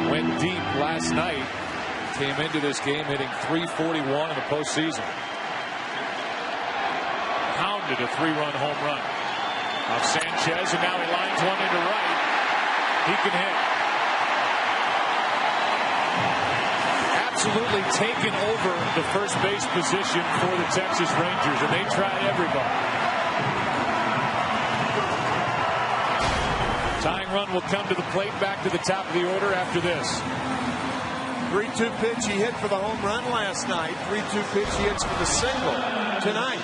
went deep last night. Came into this game hitting .341 in the postseason. Hounded a 3-run home run of Sanchez, and now he lines one into right. He can hit. Absolutely taken over the first base position for the Texas Rangers, and they tried everybody. Tying run will come to the plate, back to the top of the order after this. 3-2 pitch he hit for the home run last night. 3-2 pitch he hits for the single tonight.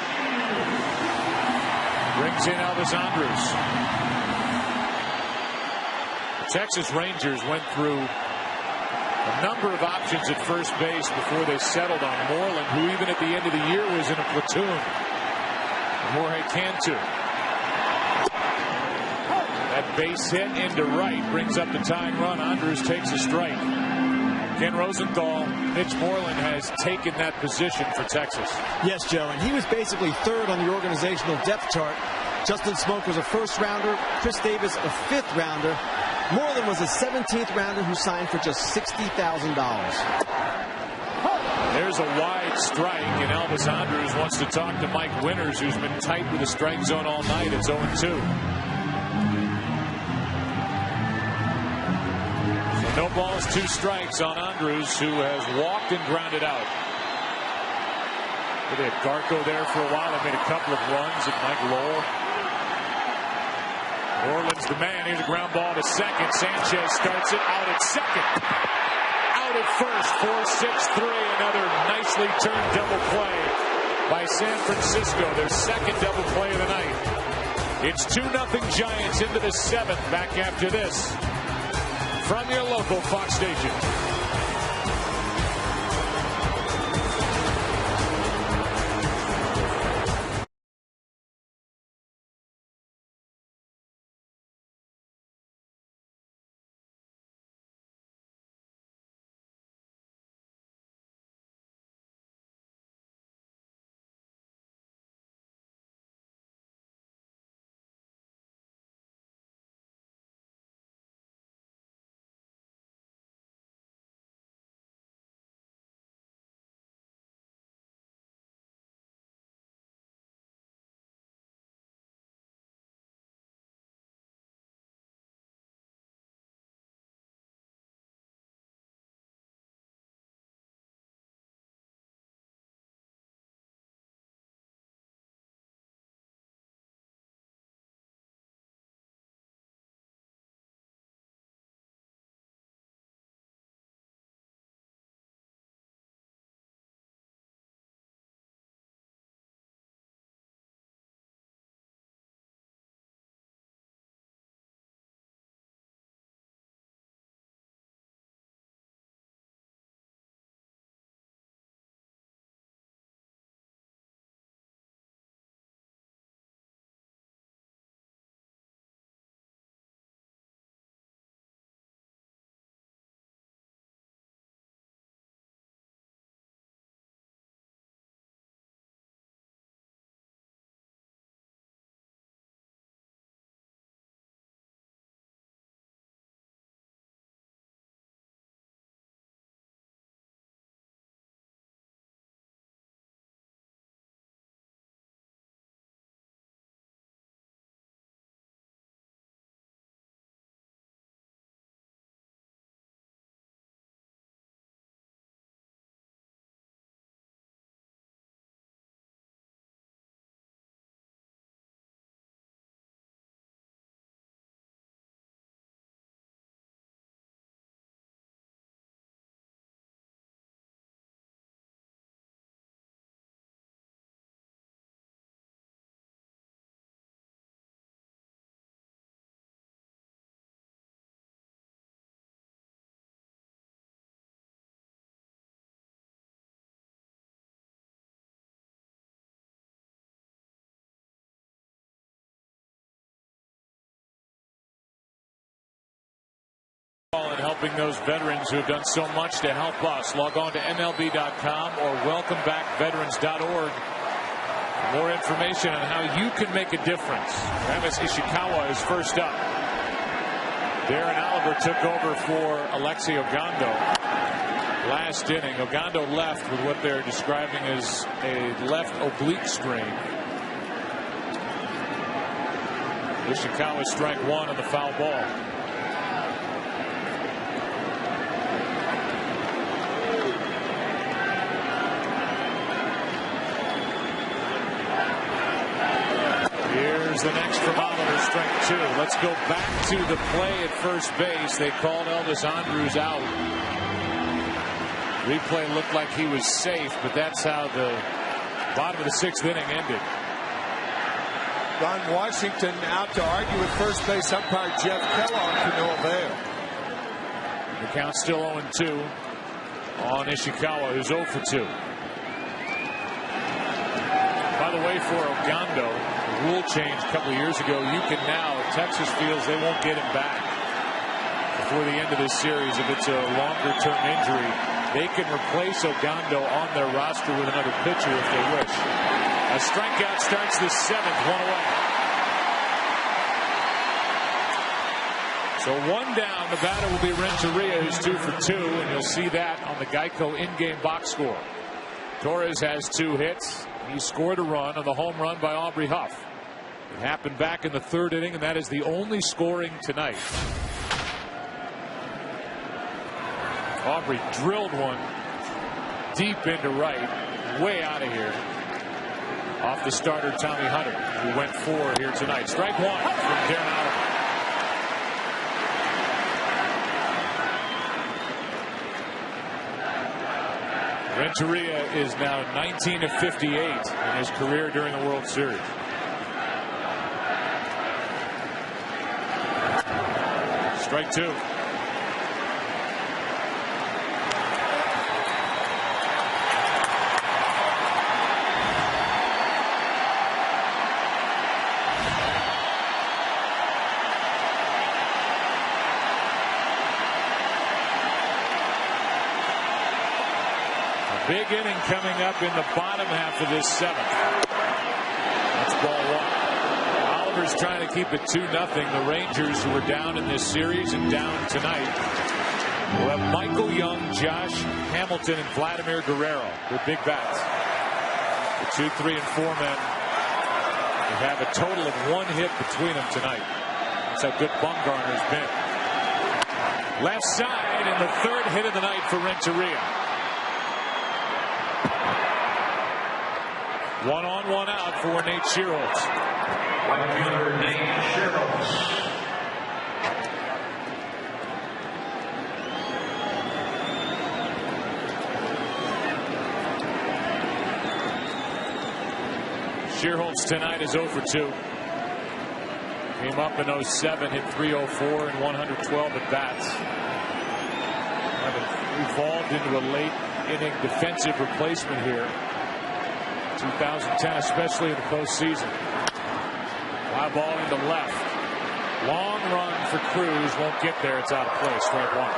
Brings in Elvis Andrus. The Texas Rangers went through a number of options at first base before they settled on Moreland, who even at the end of the year was in a platoon. Jorge Cantu. That base hit into right brings up the tying run. Andrus takes a strike. Ken Rosenthal, Mitch Moreland has taken that position for Texas. Yes, Joe, and he was basically 3rd on the organizational depth chart. Justin Smoak was a 1st rounder, Chris Davis a 5th rounder. Moreland was a 17th rounder who signed for just $60,000. There's a wide strike, and Elvis Andrus wants to talk to Mike Winters, who's been tight with the strike zone all night. It's 0-2. So no balls, 2 strikes on Andrus, who has walked and grounded out. They had Garco there for a while. They made a couple of runs, and Mike Lowell. Orland's the man. Here's a ground ball to second. Sanchez starts it out at second. Out at first. 4-6-3. Another nicely turned double play by San Francisco. Their second double play of the night. It's 2-0 Giants into the 7th. Back after this from your local Fox station. helping those veterans who have done so much to help us. Log on to MLB.com or welcomebackveterans.org for more information on how you can make a difference. Travis Ishikawa is first up. Darren Oliver took over for Alexi Ogando last inning. Ogando left with what they're describing as a left oblique strain. Ishikawa strike one on the foul ball. Here's the next from Oliver, strike two. Let's go back to the play at first base. They called Elvis Andrus out. Replay looked like he was safe, but that's how the bottom of the sixth inning ended. Ron Washington out to argue with first base umpire Jeff Kellogg to no avail. The count's still 0-2 on Ishikawa, who's 0 for 2. By the way, for Ogando, the rule change a couple of years ago, you can now, Texas feels they won't get him back before the end of this series if it's a longer term injury. They can replace Ogando on their roster with another pitcher if they wish. A strikeout starts the seventh, one away. So one down. The batter will be Renteria, who's 2 for 2, and you'll see that on the Geico in-game box score. Torres has 2 hits. He scored a run on the home run by Aubrey Huff. It happened back in the third inning, and that is the only scoring tonight. Aubrey drilled one deep into right, way out of here. Off the starter Tommy Hunter, who went 4 here tonight. Strike one from Darren Oliver. Renteria is now 19 of 58 in his career during the World Series. Strike two. Big inning coming up in the bottom half of this seventh. That's ball one. Oliver's trying to keep it 2-0. The Rangers, who are down in this series and down tonight, will have Michael Young, Josh Hamilton, and Vladimir Guerrero with big bats. The 2, 3, and 4 men will have a total of 1 hit between them tonight. That's how good Bumgarner's been. Left side, and the third hit of the night for Renteria. 1 on, 1 out for Nate Schierholtz. Nate Schierholtz. Schierholtz tonight is 0 for 2. Came up in 07, hit .304 and 112 at bats. Have evolved into a late inning defensive replacement here. 2010, especially in the postseason. Fly ball into left. Long run for Cruz. Won't get there. It's out of play. Strike one.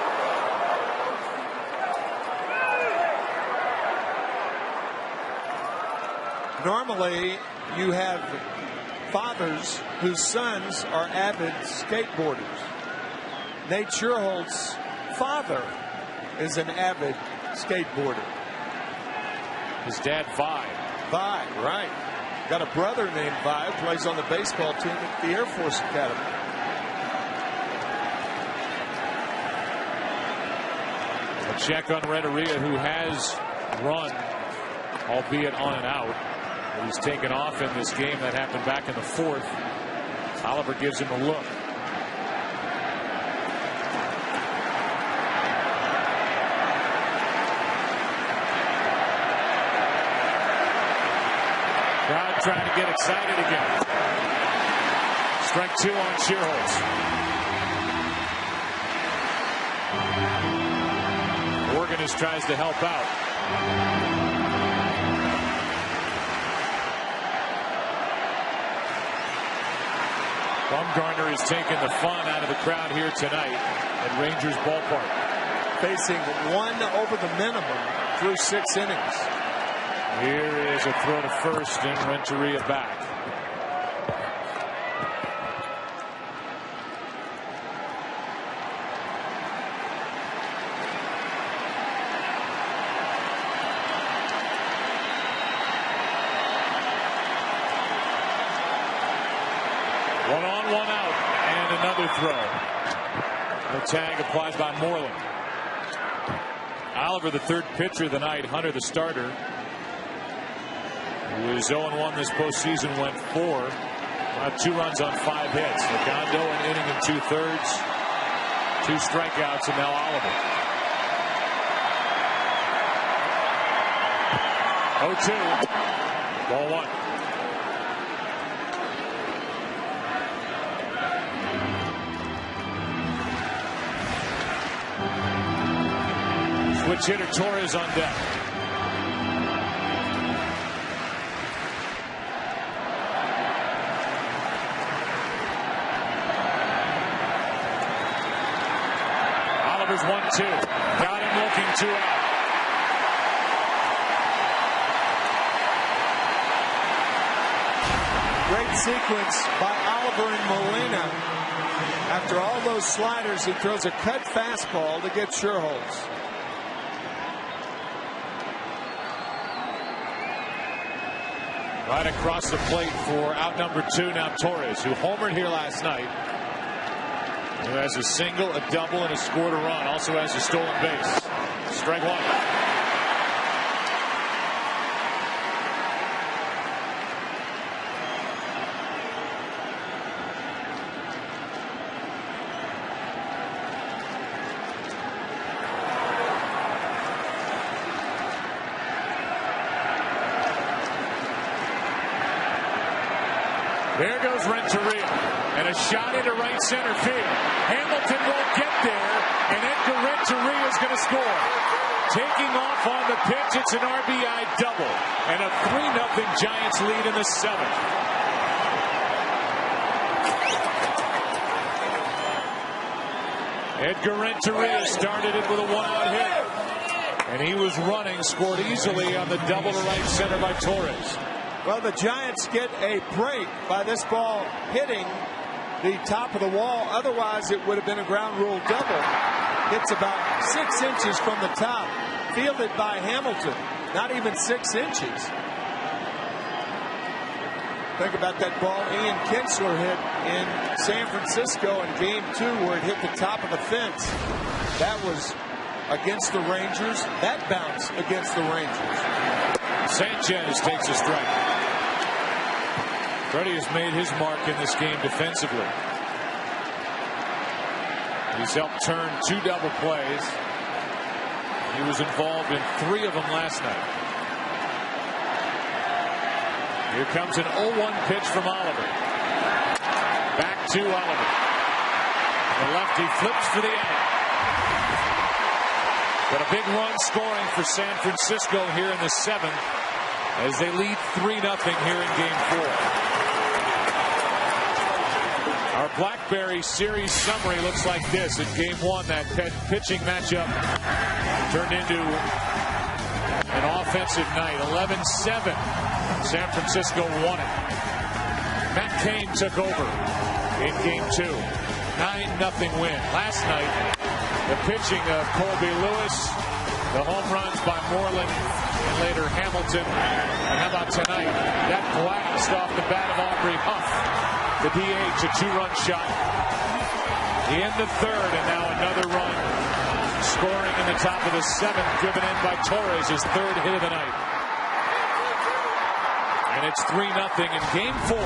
Normally, you have fathers whose sons are avid skateboarders. Nate Schierholtz's father is an avid skateboarder. His dad, Vi. Vi, right. Got a brother named Vi, plays on the baseball team at the Air Force Academy. A check on Renteria, who has run, albeit on and out. He's taken off in this game that happened back in the fourth. Oliver gives him a look. Crowd trying to get excited again. Strike two on Schierholtz. Organist tries to help out. Bumgarner is taking the fun out of the crowd here tonight at Rangers Ballpark. Facing 1 over the minimum through 6 innings. Here is a throw to first and Renteria back. One on, one out, and another throw. The tag applied by Moreland. Oliver, the third pitcher of the night. Hunter, the starter, who is 0-1 this postseason, went 4. 2 runs on 5 hits. Redondo an inning and 2/3. 2 strikeouts, and now Oliver. 0-2. Ball 1. Switch hitter Torres on deck. Oliver's 1-2. Got him looking 2 out. Great sequence by Oliver and Molina. After all those sliders, he throws a cut fastball to get Schuerholz. Right across the plate for out number 2 now Torres, who homered here last night. Who has a single, a double, and a scored a run. Also has a stolen base. Strike 1. There goes Renteria, and a shot into right center field. Hamilton won't get there, and Edgar Renteria is going to score. Taking off on the pitch, it's an RBI double, and a 3-0 Giants lead in the 7th. Edgar Renteria started it with a 1-out hit, and he was running, scored easily on the double to right center by Torres. Well, the Giants get a break by this ball hitting the top of the wall. Otherwise, it would have been a ground rule double. Hits about 6 inches from the top. Fielded by Hamilton. Not even 6 inches. Think about that ball Ian Kinsler hit in San Francisco in Game 2 where it hit the top of the fence. That was against the Rangers. That bounce against the Rangers. Sanchez takes a strike. Freddie has made his mark in this game defensively. He's helped turn 2 double plays. He was involved in 3 of them last night. Here comes an 0-1 pitch from Oliver. Back to Oliver. The lefty flips for the out. But a big run scoring for San Francisco here in the 7th as they lead 3-0 here in Game 4. Our Blackberry Series summary looks like this. In Game 1, that pitching matchup turned into an offensive night. 11-7. San Francisco won it. Matt Cain took over in Game 2. 9-0 win. Last night, the pitching of Colby Lewis, the home runs by Moreland, and later Hamilton. And how about tonight? That blast off the bat of Aubrey Huff. The DH, a 2-run shot in the 3rd, and now another run scoring in the top of the 7th, driven in by Torres, his 3rd hit of the night. And it's 3-0 in Game 4.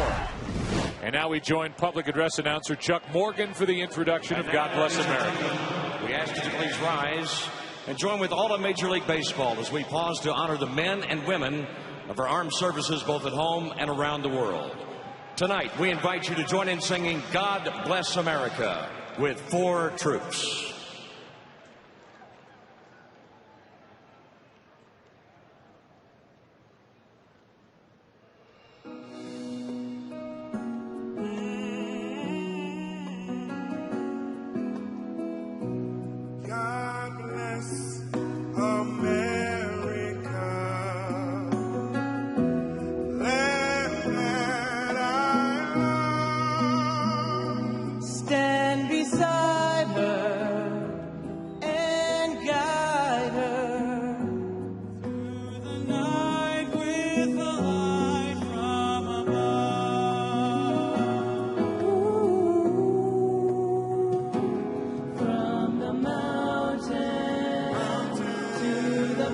And now we join public address announcer Chuck Morgan for the introduction of God Bless America. We ask you to please rise and join with all of Major League Baseball as we pause to honor the men and women of our armed services both at home and around the world. Tonight, we invite you to join in singing God Bless America with 4 Troops.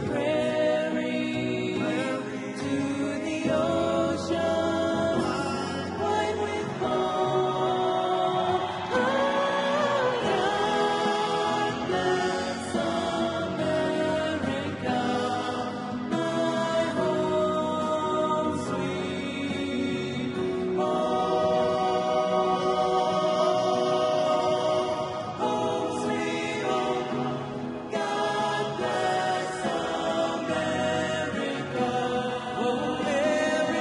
prairie to the ocean, white with foam. Oh, God bless America, my home sweet home, sweet home. God bless America, oh America,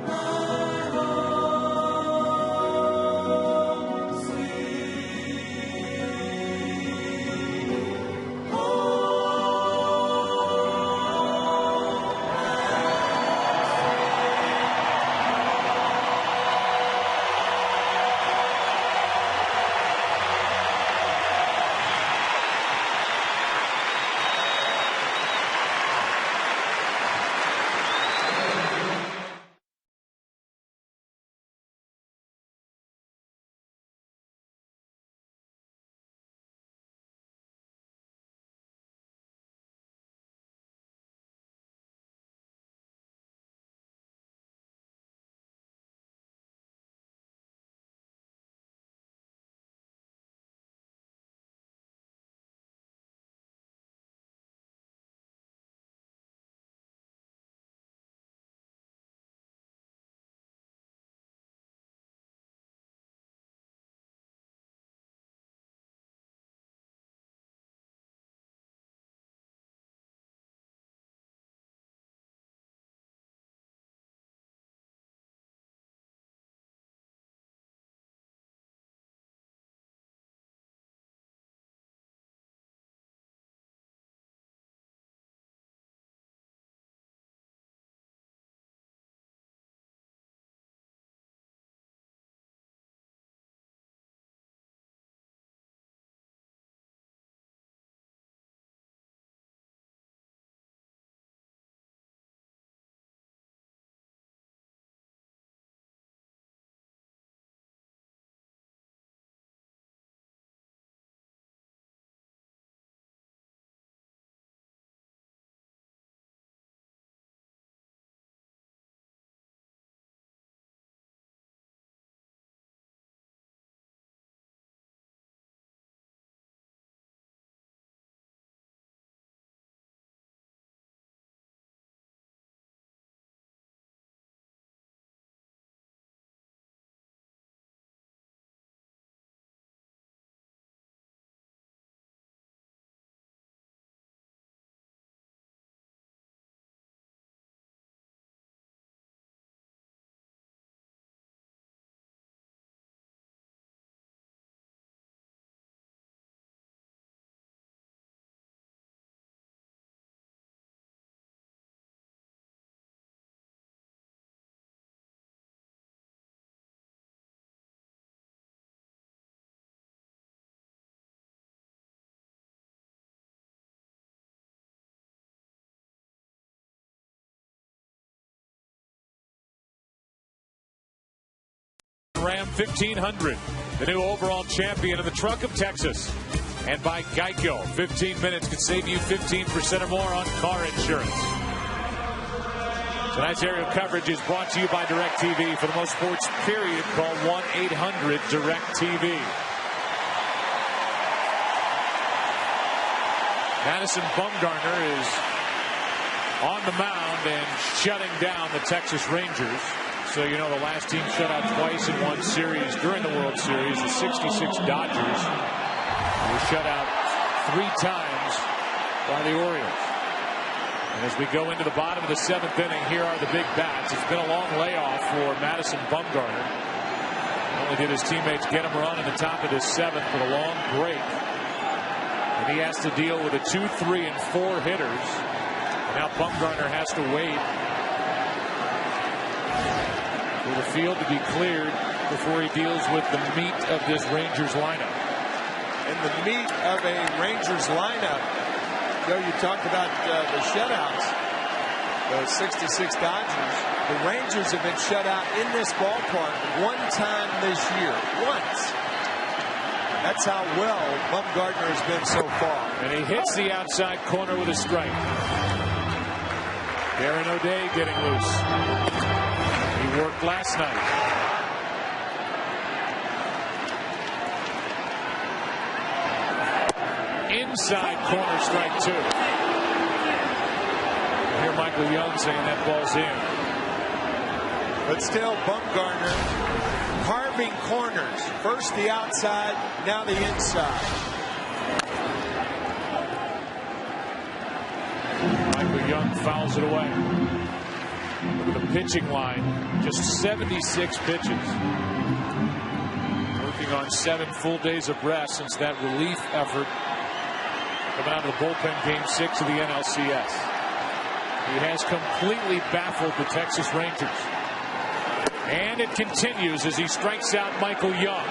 my home sweet Ram 1500, the new overall champion of the Truck of Texas. And by Geico, 15 minutes could save you 15% or more on car insurance. Tonight's aerial coverage is brought to you by DirecTV. For the most sports, period, call 1-800-DirecTV. Madison Bumgarner is on the mound and shutting down the Texas Rangers. So you know the last team shut out twice in one series during the World Series. The 66 Dodgers were shut out 3 times by the Orioles. And as we go into the bottom of the 7th inning, here are the big bats. It's been a long layoff for Madison Bumgarner. Not only did his teammates get him run in the top of the 7th with a long break, and he has to deal with a 2, 3, and 4 hitters. And now Bumgarner has to wait for the field to be cleared before he deals with the meat of this Rangers lineup. And the meat of a Rangers lineup, Joe, you talked about the shutouts, the 66 Dodgers. The Rangers have been shut out in this ballpark one time this year. Once. That's how well Bumgarner has been so far. And he hits the outside corner with a strike. Darren O'Day getting loose. He worked last night. Inside corner, strike 2. I hear Michael Young saying that ball's in. But still, Bumgarner carving corners. First the outside, now the inside. Michael Young fouls it away. Look at the pitching line. Just 76 pitches. Working on 7 full days of rest since that relief effort coming out of the bullpen game 6 of the NLCS. He has completely baffled the Texas Rangers. And it continues as he strikes out Michael Young.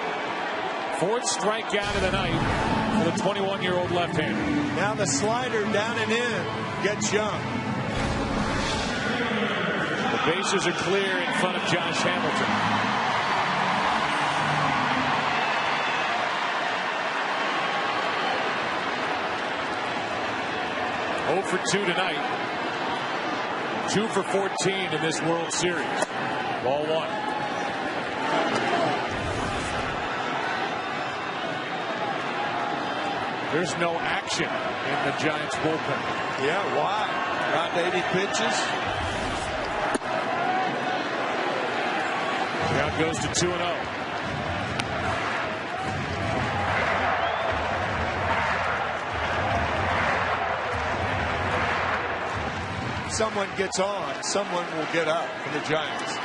4th strikeout of the night for the 21-year-old left-hander. Now the slider down and in gets Young. The bases are clear in front of Josh Hamilton. Oh for 2 tonight. 2 for 14 in this World Series. Ball 1. There's no action in the Giants bullpen. Yeah, why? Around 80 pitches. Now goes to 2-0. Someone gets on, someone will get up for the Giants.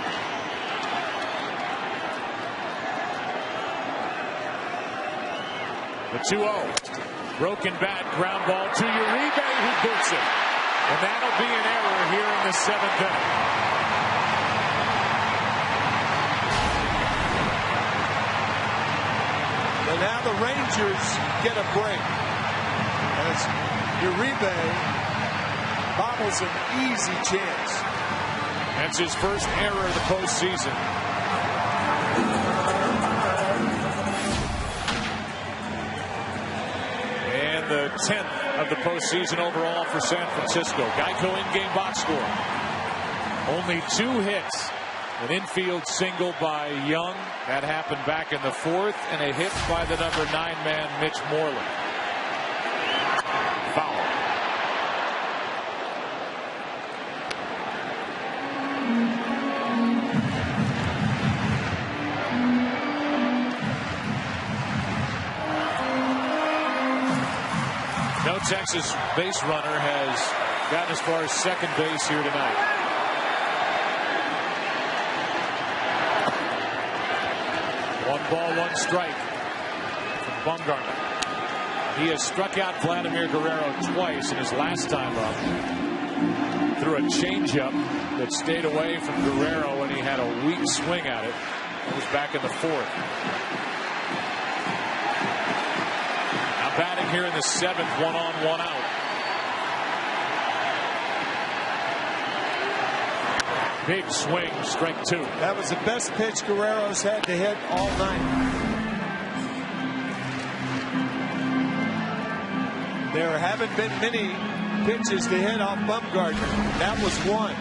The 2-0. Broken bat, ground ball to Uribe, who boots it. And that'll be an error here in the 7th inning. And now the Rangers get a break. As Uribe bobbles an easy chance. That's his first error of the postseason. And the 10th of the postseason overall for San Francisco. Geico in-game box score. Only 2 hits. An infield single by Young. That happened back in the 4th. And a hit by the number 9-man Mitch Moreland. Foul. No Texas base runner has gotten as far as second base here tonight. One ball, 1 strike from Bumgarner. He has struck out Vladimir Guerrero twice in his last time up. Threw a changeup that stayed away from Guerrero when he had a weak swing at it. It was back in the 4th. Batting here in the 7th, 1 on, 1 out. Big swing, strike 2. That was the best pitch Guerrero's had to hit all night. There haven't been many pitches to hit off Bumgarner. That was one.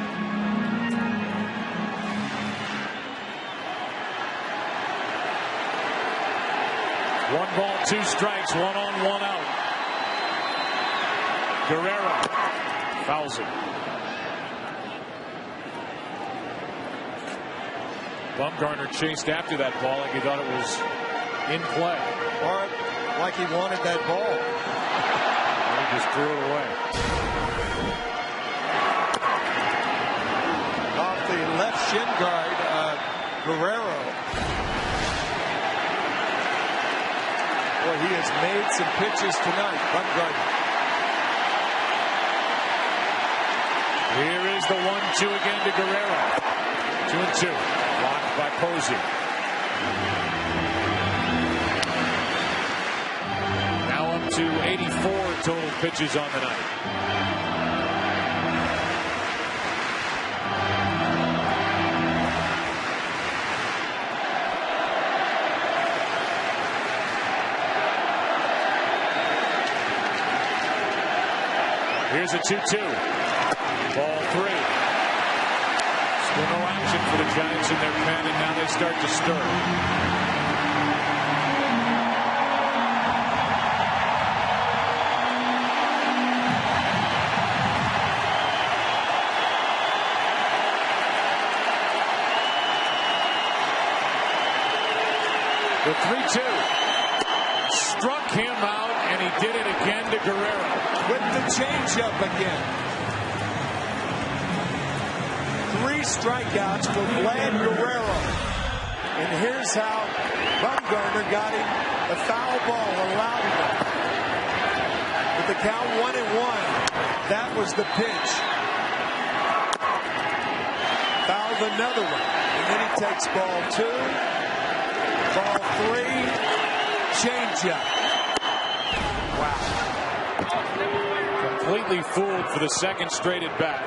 One ball, 2 strikes, 1 on, 1 out. Guerrero fouls it. Bumgarner chased after that ball like he thought it was in play. Or like he wanted that ball. And he just threw it away. Off the left shin guard, Guerrero. Boy, he has made some pitches tonight, Bumgarner. Here is the 1-2 again to Guerrero. 2-2. Blocked by Posey. Now up to 84 total pitches on the night. Here's a 2-2. Ball 3. Still no action for the Giants in their pen, and now they start to stir. The 3-2 struck him out, and he did it again to Guerrero. With the changeup again. 3 strikeouts for Vlad Guerrero. And here's how Bumgarner got him. The foul ball allowed him. With the count 1-1, that was the pitch. Fouled another one. And then he takes ball 2. Ball 3, changeup. Wow. Completely fooled for the second straight at bat.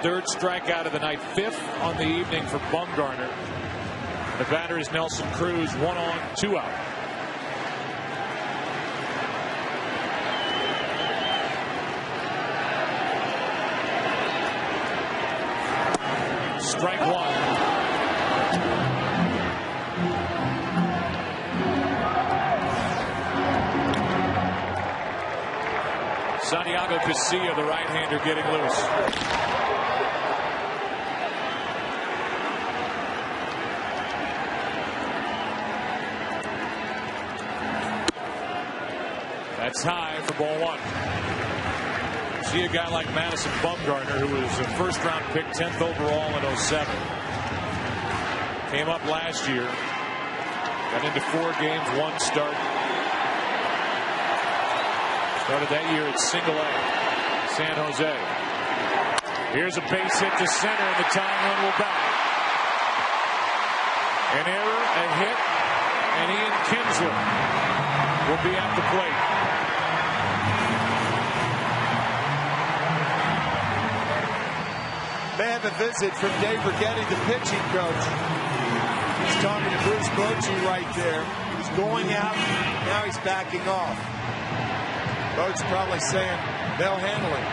3rd strikeout of the night, 5th on the evening for Bumgarner. The batter is Nelson Cruz, 1 on, 2 out. Strike 1. Santiago Casilla, the right-hander, getting loose. That's high for ball 1. See a guy like Madison Bumgarner, who was a first-round pick, 10th overall in 07. Came up last year. Got into 4 games, 1 start. Started that year at single A, San Jose. Here's a base hit to center, and the tying run will back. An error, a hit, and Ian Kinsler will be at the plate. May have a visit from Dave Righetti, the pitching coach. He's talking to Bruce Bochy right there. He's going out, now he's backing off. Boat's probably saying they'll handle it.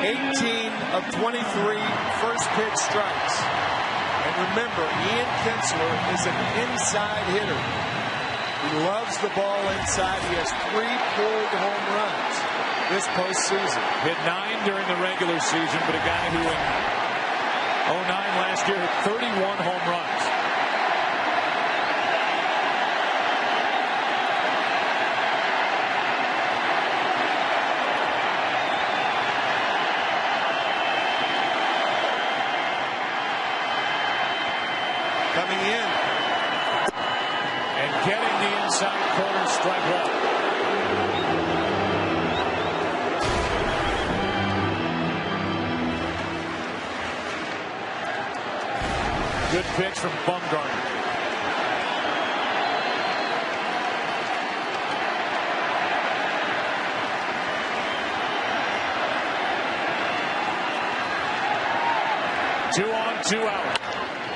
18 of 23 first pitch strikes. And remember, Ian Kinsler is an inside hitter. He loves the ball inside. He has 3 pulled home runs this postseason. Hit 9 during the regular season, but a guy who in 09 last year hit 31 home runs. Coming in. And getting the inside corner, strike 1. Good pitch from Bumgarner. Two on, 2 out.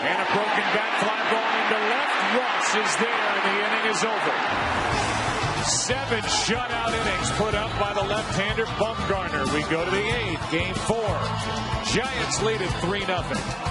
And a broken bat fly ball into left. Ross is there, and the inning is over. 7 shutout innings put up by the left-hander Bumgarner. We go to the 8th, game 4. Giants lead at 3-0.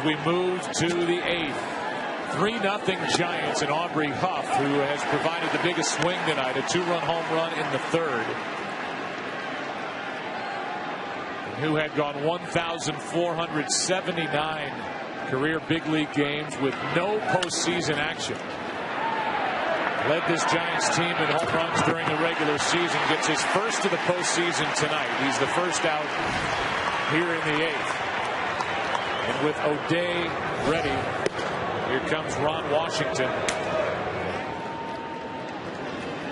We move to the 8th. 3-0 Giants, and Aubrey Huff, who has provided the biggest swing tonight, a 2-run home run in the 3rd. And who had gone 1,479 career big league games with no postseason action. Led this Giants team in home runs during the regular season. Gets his first of the postseason tonight. He's the first out here in the 8th. And with O'Day ready, here comes Ron Washington.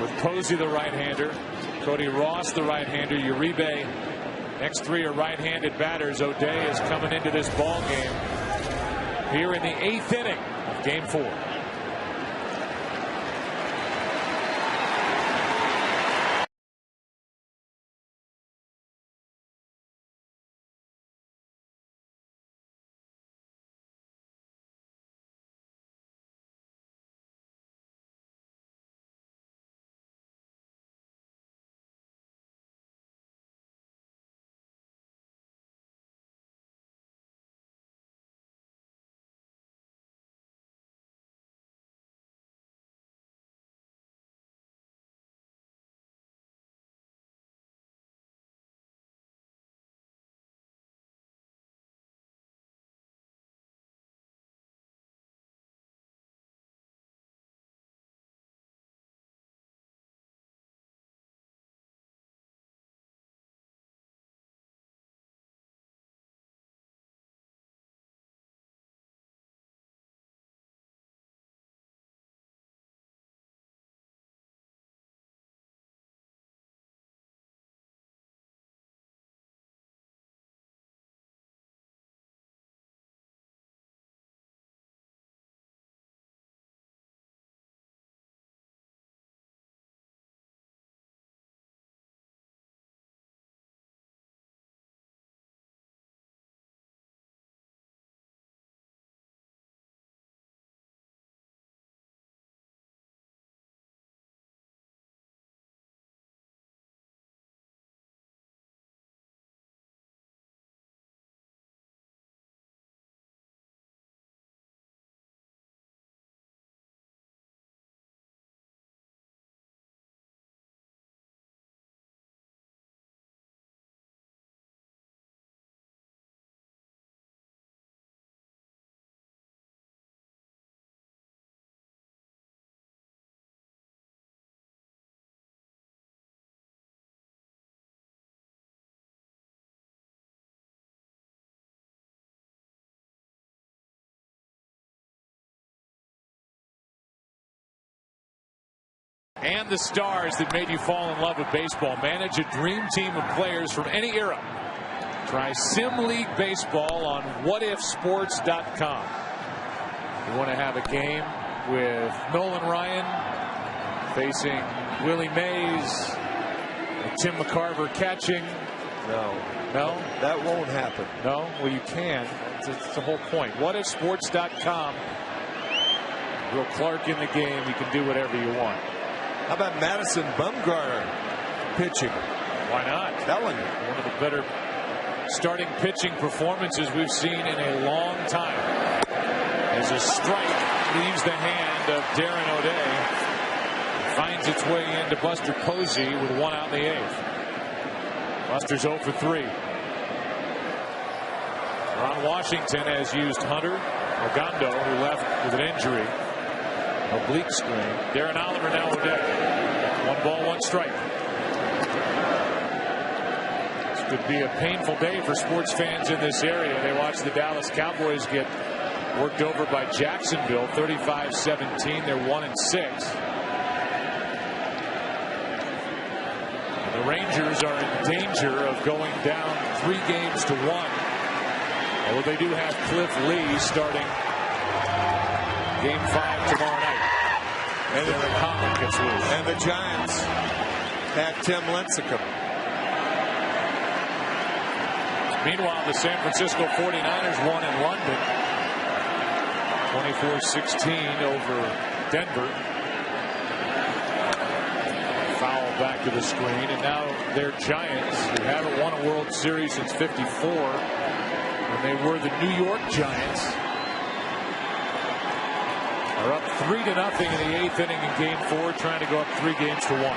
With Posey the right-hander, Cody Ross the right-hander, Uribe. Next 3 are right-handed batters. O'Day is coming into this ball game here in the 8th inning of Game 4. And the stars that made you fall in love with baseball. Manage a dream team of players from any era. Try Sim League Baseball on whatifsports.com. You want to have a game with Nolan Ryan facing Willie Mays, Tim McCarver catching. No. That won't happen. No? Well, you can. It's the whole point. Whatifsports.com. Will Clark in the game. You can do whatever you want. How about Madison Bumgarner pitching? Why not? That one of the better starting pitching performances we've seen in a long time. As a strike leaves the hand of Darren O'Day, finds its way into Buster Posey with 1 out in the 8th. Buster's 0 for 3. Ron Washington has used Hunter Ogando, who left with an injury. Oblique sprain. Darren Oliver, now O'Day. 1 ball, 1 strike. This could be a painful day for sports fans in this area. They watch the Dallas Cowboys get worked over by Jacksonville 35-17. They're 1-6. The Rangers are in danger of going down 3 games to 1. Although they do have Cliff Lee starting Game 5 tomorrow night. And the Giants have Tim Lincecum. Meanwhile, the San Francisco 49ers won in London 24-16 over Denver. Foul back to the screen, and now their Giants, who haven't won a World Series since '54, when they were the New York Giants. Are up 3-0 in the 8th inning in Game 4, trying to go up 3-1.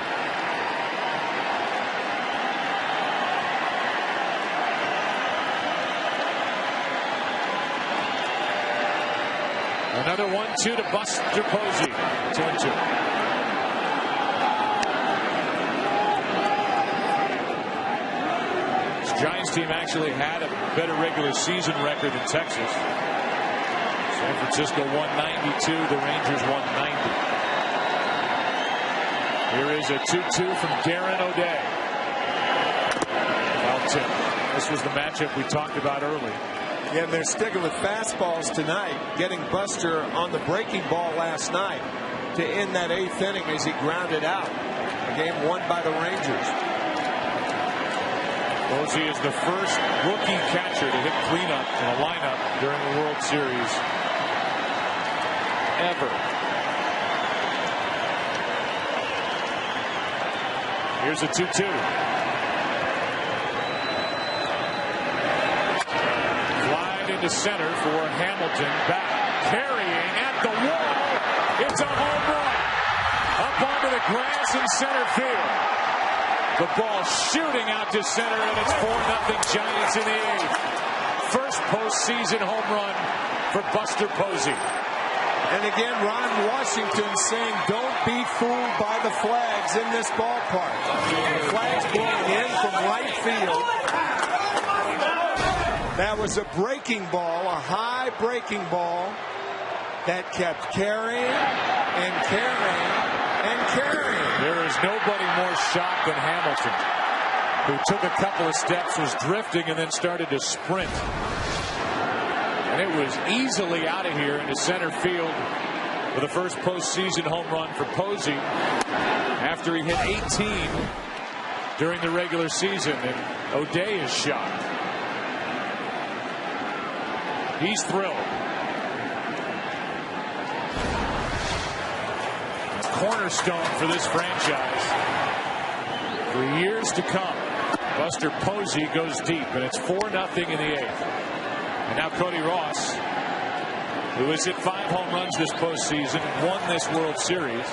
Another 1-2 to Buster Posey. 2-2. This Giants team actually had a better regular season record than Texas. San Francisco 192, the Rangers 190. Here is a 2-2 from Darren O'Day. Foul tip. This was the matchup we talked about early. Yeah, and they're sticking with fastballs tonight, getting Buster on the breaking ball last night to end that 8th inning as he grounded out. A game won by the Rangers. Posey is the first rookie catcher to hit cleanup in a lineup during the World Series ever. Here's a 2-2. To center for Hamilton, back carrying at the wall. It's a home run up onto the grass in center field. The ball shooting out to center, and it's 4-0 Giants in the 8th. First postseason home run for Buster Posey. And again, Ron Washington saying, don't be fooled by the flags in this ballpark. The flags blowing in from right field. That was a breaking ball, a high breaking ball that kept carrying and carrying and carrying. There is nobody more shocked than Hamilton, who took a couple of steps, was drifting, and then started to sprint. And it was easily out of here into center field with the first postseason home run for Posey after he hit 18 during the regular season. And O'Day is shocked. He's thrilled. Cornerstone for this franchise for years to come. Buster Posey goes deep, and it's 4-0 in the 8th. And now Cody Ross, who has hit 5 home runs this postseason and won this World Series,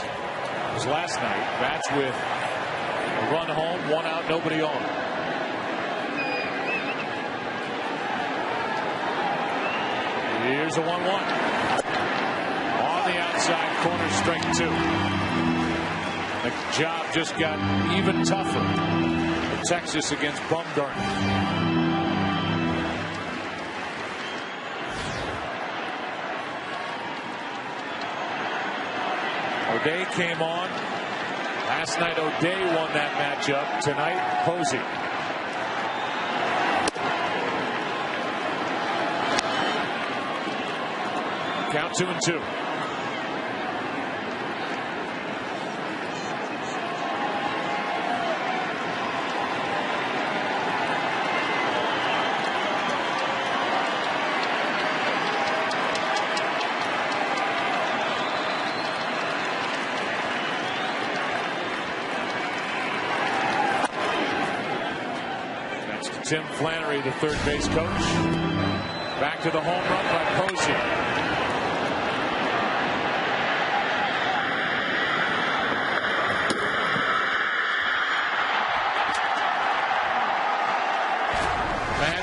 was last night. Bats with a run home, 1 out, nobody on. Here's a 1-1. On the outside corner, strike 2. The job just got even tougher for Texas against Bumgarner. O'Day came on. Last night, O'Day won that matchup. Tonight, Posey. Count 2-2. That's Tim Flannery, the third base coach. Back to the home run by Posey.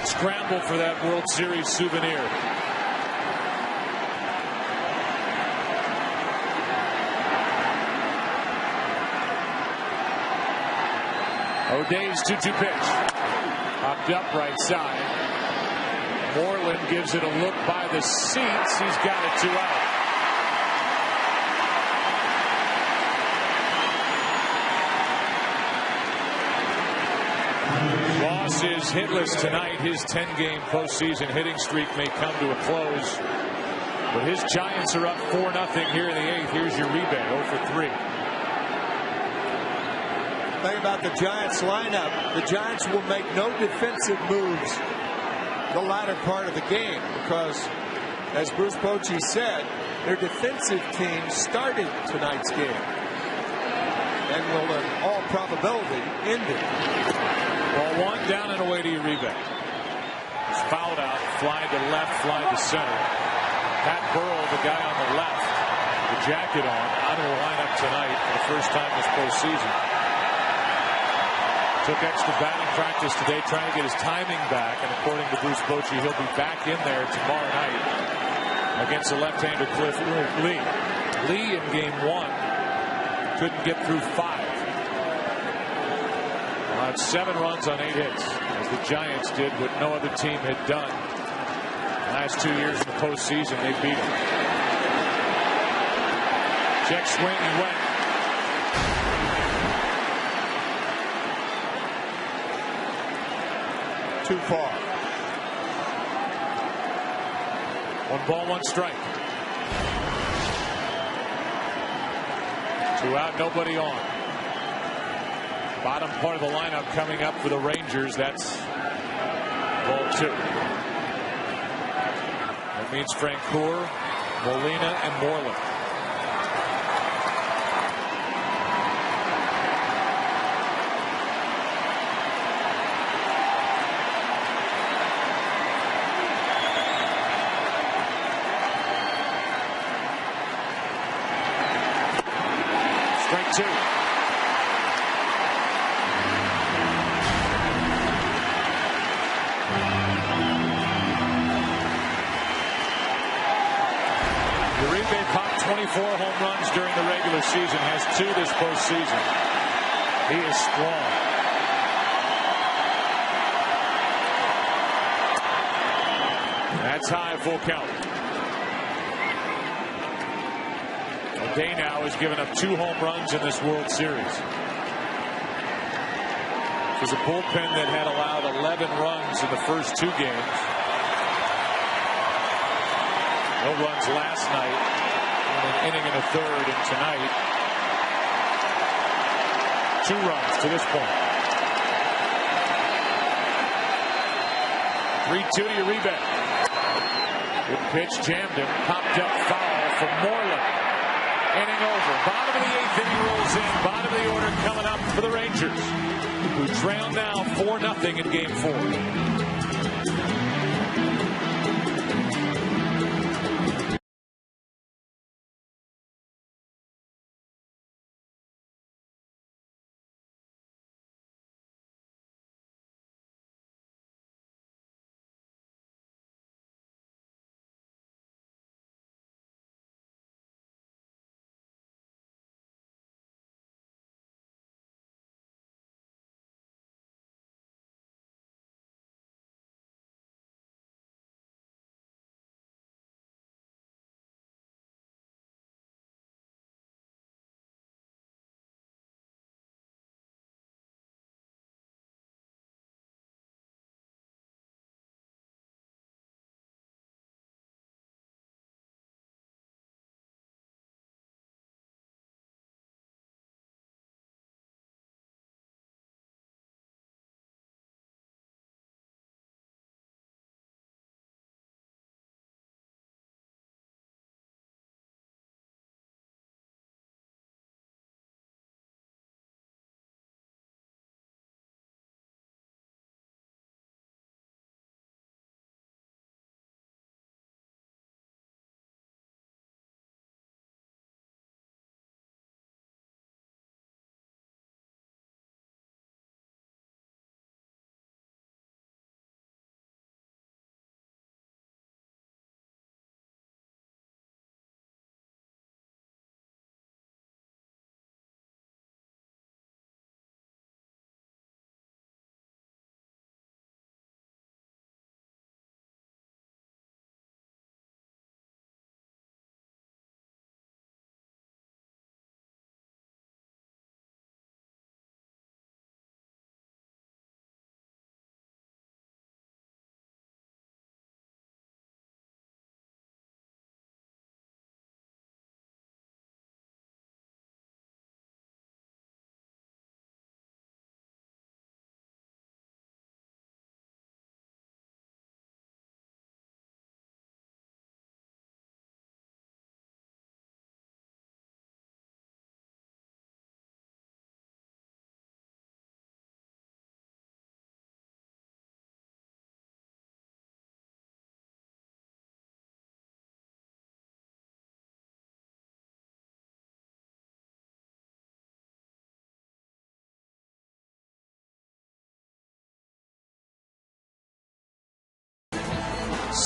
Scramble for that World Series souvenir. O'Day's 2-2 pitch. Popped up right side. Moreland gives it a look by the seats. He's got it 2 out. Ross is hitless tonight. His 10-game postseason hitting streak may come to a close. But his Giants are up 4-0 here in the 8th. Here's your Uribe, 0 for 3. Thing about the Giants lineup, the Giants will make no defensive moves the latter part of the game because, as Bruce Bochy said, their defensive team started tonight's game and will, in all probability, end it. Well, 1 down and away to Uribe. is fouled out, fly to left, fly to center. Pat Burrell, the guy on the left, the jacket on, out of the lineup tonight for the first time this postseason. Took extra batting practice today, trying to get his timing back, and according to Bruce Bochy, he'll be back in there tomorrow night against the left-hander Cliff Lee. Lee in game 1 couldn't get through 5. On 7 runs on 8 hits, as the Giants did what no other team had done last 2 years in the postseason. They beat them. Check swing, he went. Too far. 1 ball, 1 strike. 2 out, nobody on. Bottom part of the lineup coming up for the Rangers. That's ball 2. That means Francoeur, Molina, and Moreland. Strike 2. Uribe popped 24 home runs during the regular season, has 2 this postseason. He is strong. That's high, full count. Day now has given up 2 home runs in this World Series. It was a bullpen that had allowed 11 runs in the first 2 games. No runs last night, in an inning and a third, and tonight 2 runs to this point. 3-2 to Uribe. Good pitch, jammed him, popped up foul from Moreland. Inning over. Bottom of the 8th inning rolls in. Bottom of the order coming up for the Rangers, who trail now 4-0 in game 4.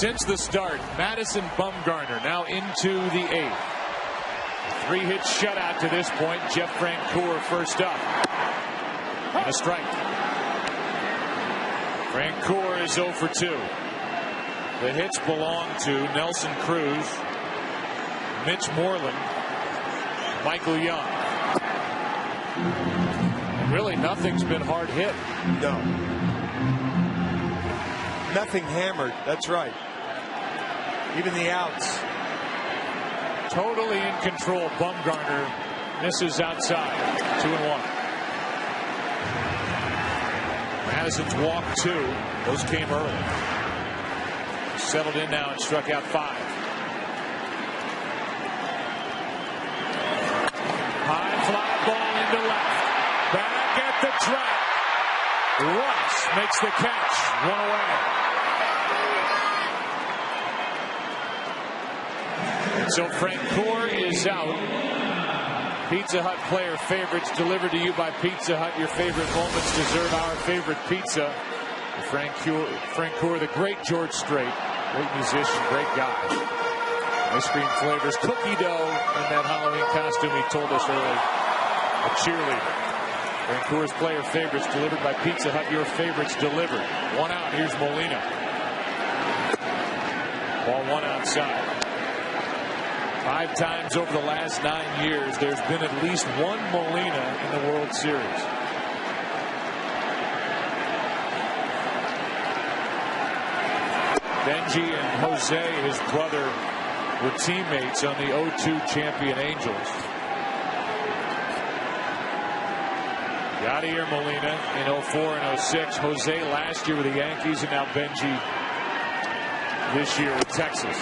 Since the start, Madison Bumgarner now into the 8th. 3-hit shutout to this point. Jeff Francoeur first up. And a strike. Francoeur is 0 for 2. The hits belong to Nelson Cruz, Mitch Moreland, Michael Young. Really, nothing's been hard hit. No. Nothing hammered. That's right. Even the outs. Totally in control. Bumgarner misses outside. 2-1. Madison's walked 2. Those came early. Settled in now and struck out 5. High fly ball into left. Back at the track. Ross makes the catch. 1 away. And so Francoeur is out. Pizza Hut player favorites delivered to you by Pizza Hut. Your favorite moments deserve our favorite pizza. Francoeur, the great George Strait. Great musician, great guy. Ice cream flavors, cookie dough in that Halloween costume he told us earlier. A cheerleader. Francoeur's player favorites delivered by Pizza Hut. Your favorites delivered. 1 out. Here's Molina. Ball 1 outside. 5 times over the last 9 years, there's been at least 1 Molina in the World Series. Benji and Jose, his brother, were teammates on the 0-2 champion Angels. Yadier Molina in 04 and 06. Jose last year with the Yankees, and now Benji this year with Texas.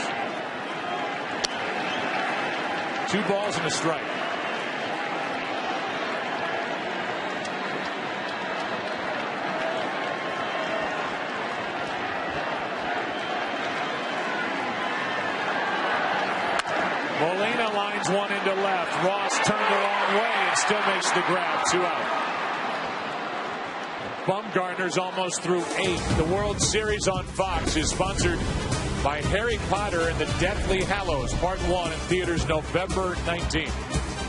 2 balls and a strike. Molina lines 1 into left. Ross turned the wrong way and still makes the grab. 2 out. Bumgarner's almost through 8. The World Series on Fox is sponsored by Harry Potter and the Deathly Hallows, Part 1 in theaters November 19th.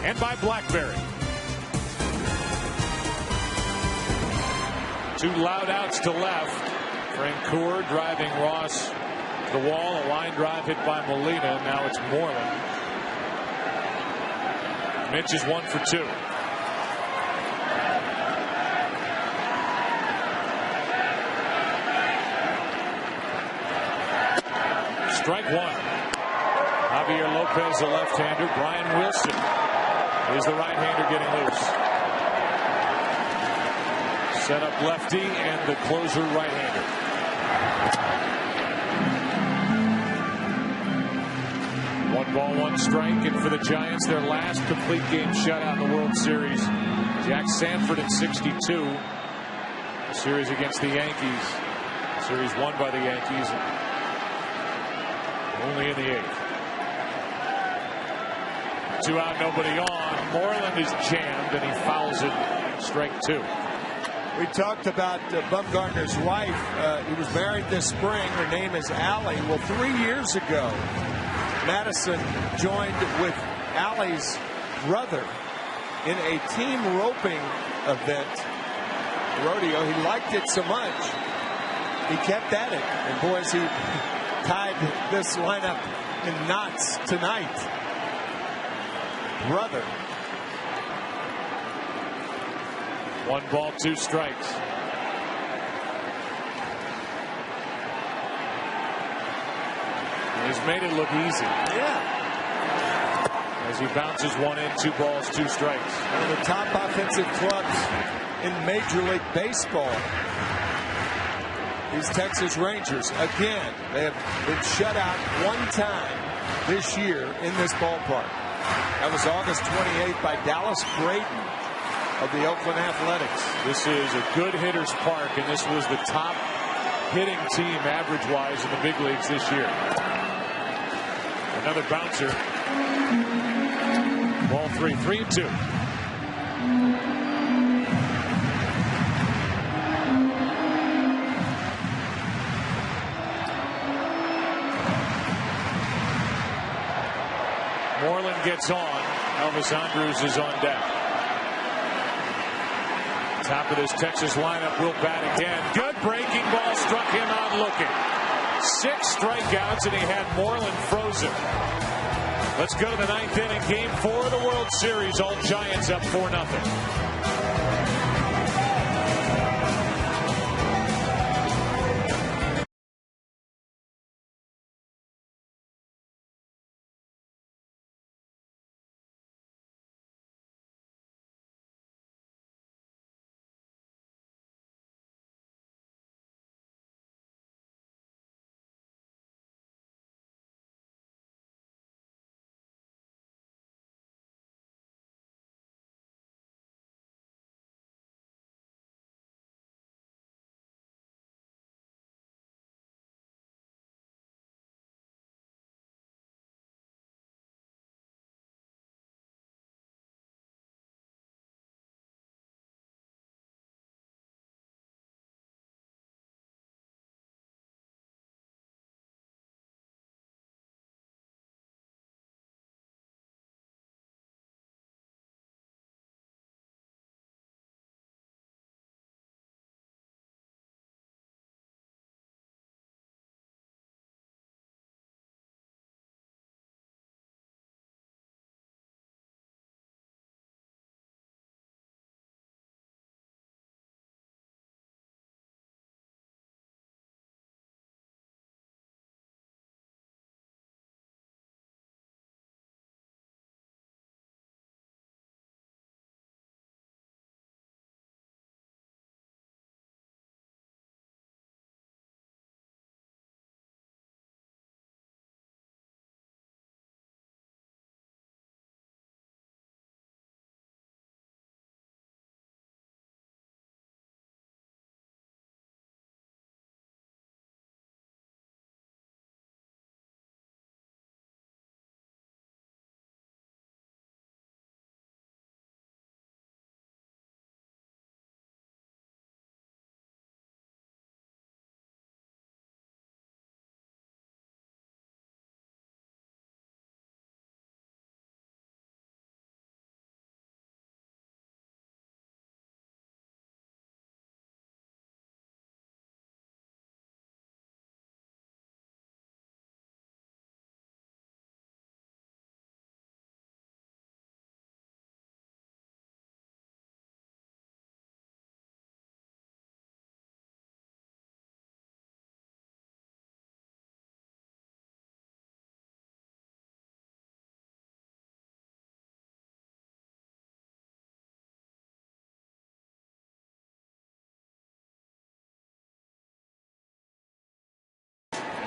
And by BlackBerry. 2 loud outs to left. Francoeur driving Ross to the wall. A line drive hit by Molina. Now it's Moreland. Mitch is 1 for 2. Strike 1. Javier Lopez, the left-hander. Brian Wilson is the right-hander getting loose. Set up lefty and the closer right-hander. One ball, 1 strike, and for the Giants, their last complete game shutout in the World Series. Jack Sanford in 62. The series against the Yankees. The series won by the Yankees. Only in the 8th. 2 out, nobody on. Moreland is jammed and he fouls it. Strike 2. We talked about Bumgarner's wife. He was married this spring. Her name is Allie. Well, 3 years ago, Madison joined with Allie's brother in a team roping event, rodeo. He liked it so much, he kept at it. And boys, he tied this lineup in knots tonight. Brother. 1 ball, 2 strikes. He's made it look easy. Yeah. As he bounces 1 in, 2 balls, 2 strikes. One of the top offensive clubs in Major League Baseball. These Texas Rangers, again, they have been shut out 1 time this year in this ballpark. That was August 28th by Dallas Braden of the Oakland Athletics. This is a good hitter's park, and this was the top hitting team average-wise in the big leagues this year. Another bouncer. Ball 3, 3-2. Moreland gets on. Elvis Andrus is on deck. Top of this Texas lineup will bat again. Good breaking ball, struck him out looking. 6 strikeouts, and he had Moreland frozen. Let's go to the 9th inning. Game 4 of the World Series. All Giants up 4-0.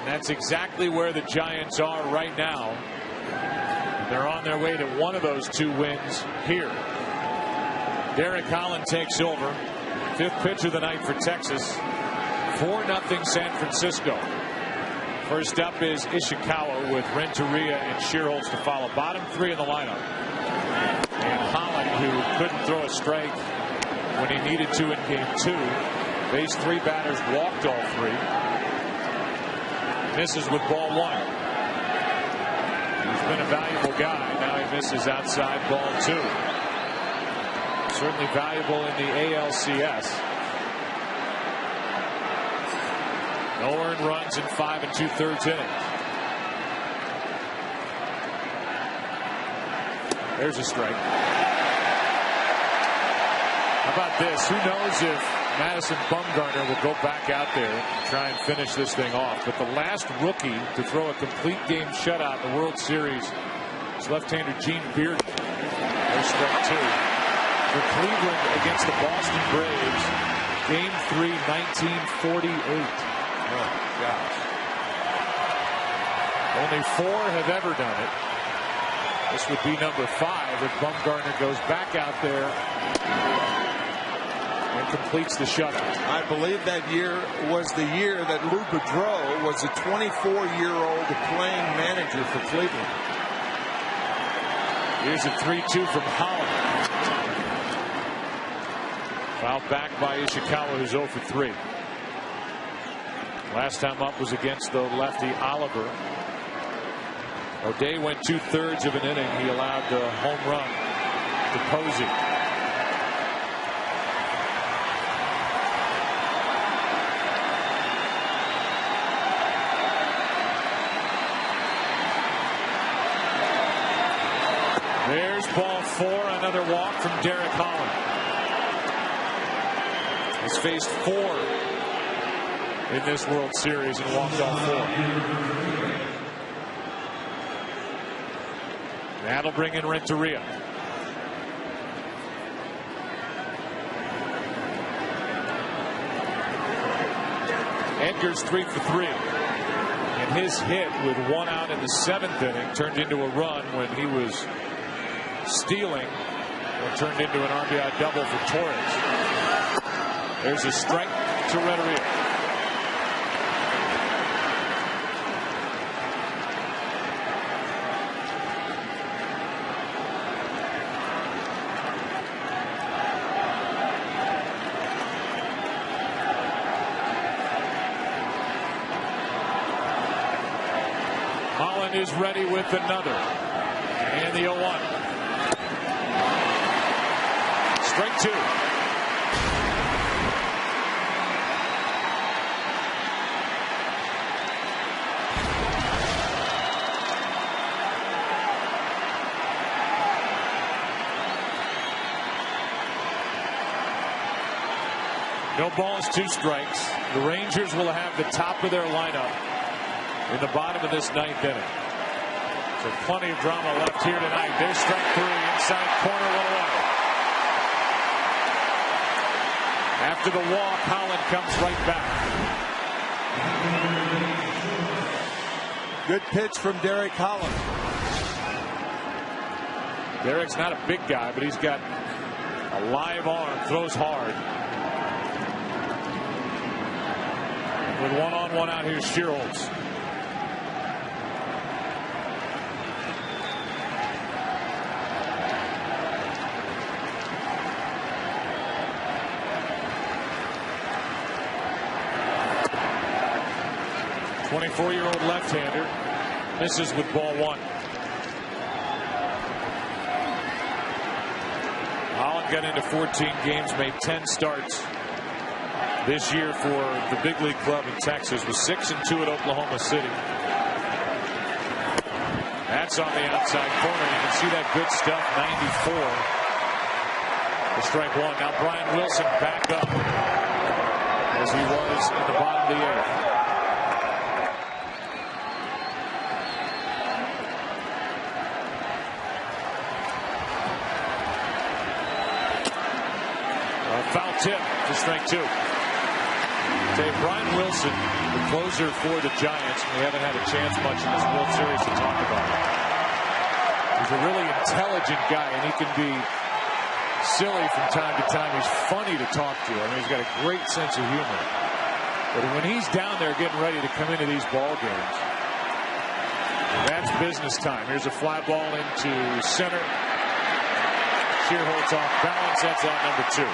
And that's exactly where the Giants are right now. They're on their way to one of those 2 wins here. Derek Holland takes over. 5th pitch of the night for Texas. 4-0 San Francisco. First up is Ishikawa with Renteria and Shearholtz to follow. Bottom 3 in the lineup. And Holland, who couldn't throw a strike when he needed to in game 2. Faced 3 batters, walked all 3. Misses with ball 1. He's been a valuable guy. Now he misses outside ball 2. Certainly valuable in the ALCS. No earned runs in 5 2/3 innings. There's a strike. How about this? Who knows if Madison Bumgarner will go back out there and try and finish this thing off. But the last rookie to throw a complete game shutout in the World Series is left-hander Gene Bearden. There's strike 2. For Cleveland against the Boston Braves, game 3, 1948. Oh, gosh. Only 4 have ever done it. This would be number 5 if Bumgarner goes back out there and completes the shutout. I believe that year was the year that Lou Boudreau was a 24-year-old playing manager for Cleveland. Here's a 3-2 from Holland. Fouled back by Ishikawa, who's 0 for 3. Last time up was against the lefty Oliver. O'Day went 2/3 of an inning. He allowed the home run to Posey. There's ball 4, another walk from Derek Holland. He's faced 4 in this World Series and walked all 4. That'll bring in Renteria. Edgar's 3 for 3. And his hit with 1 out in the 7th inning turned into a run when he was stealing and turned into an RBI double for Torres. There's a strike to Renteria. Holland is ready with another. And the 0-1. Strike 2. No balls, 2 strikes. The Rangers will have the top of their lineup in the bottom of this 9th inning. So plenty of drama left here tonight. There's strike 3, inside corner, 1-away. After the walk, Holland comes right back. Good pitch from Derek Holland. Derek's not a big guy, but he's got a live arm, throws hard. With 1 on, 1 out, here's Schierholtz. '24-year-old left-hander misses with ball 1. Holland got into 14 games, made 10 starts this year for the big league club in Texas. Was 6-2 at Oklahoma City. That's on the outside corner. You can see that good stuff. 94 for strike 1. Now Brian Wilson back up as he was in the bottom of the 8th. Foul tip to strike 2. Brian Wilson, the closer for the Giants. We haven't had a chance much in this World Series to talk about it. He's a really intelligent guy, and he can be silly from time to time. He's funny to talk to. I mean, he's got a great sense of humor. But when he's down there getting ready to come into these ball games, that's business time. Here's a fly ball into center. Schierholtz off balance. That's out number 2.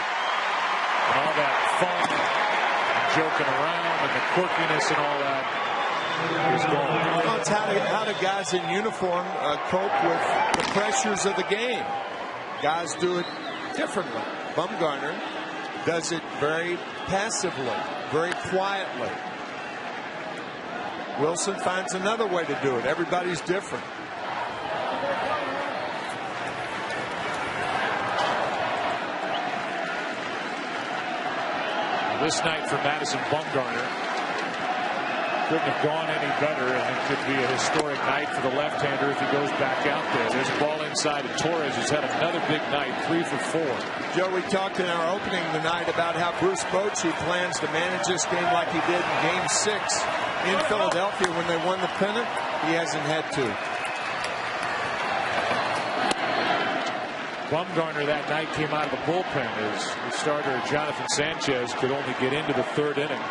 And all that fun, and joking around, and the quirkiness and all that is gone. Well, it's how do guys in uniform cope with the pressures of the game? Guys do it differently. Bumgarner does it very passively, very quietly. Wilson finds another way to do it. Everybody's different. This night for Madison Bumgarner couldn't have gone any better, and it could be a historic night for the left-hander if he goes back out there. There's a ball inside of Torres, who's had another big night, 3 for 4. Joe, we talked in our opening tonight about how Bruce Bochy plans to manage this game like he did in Game 6 in Philadelphia when they won the pennant. He hasn't had to. Bumgarner that night came out of the bullpen as the starter Jonathan Sanchez could only get into the 3rd inning.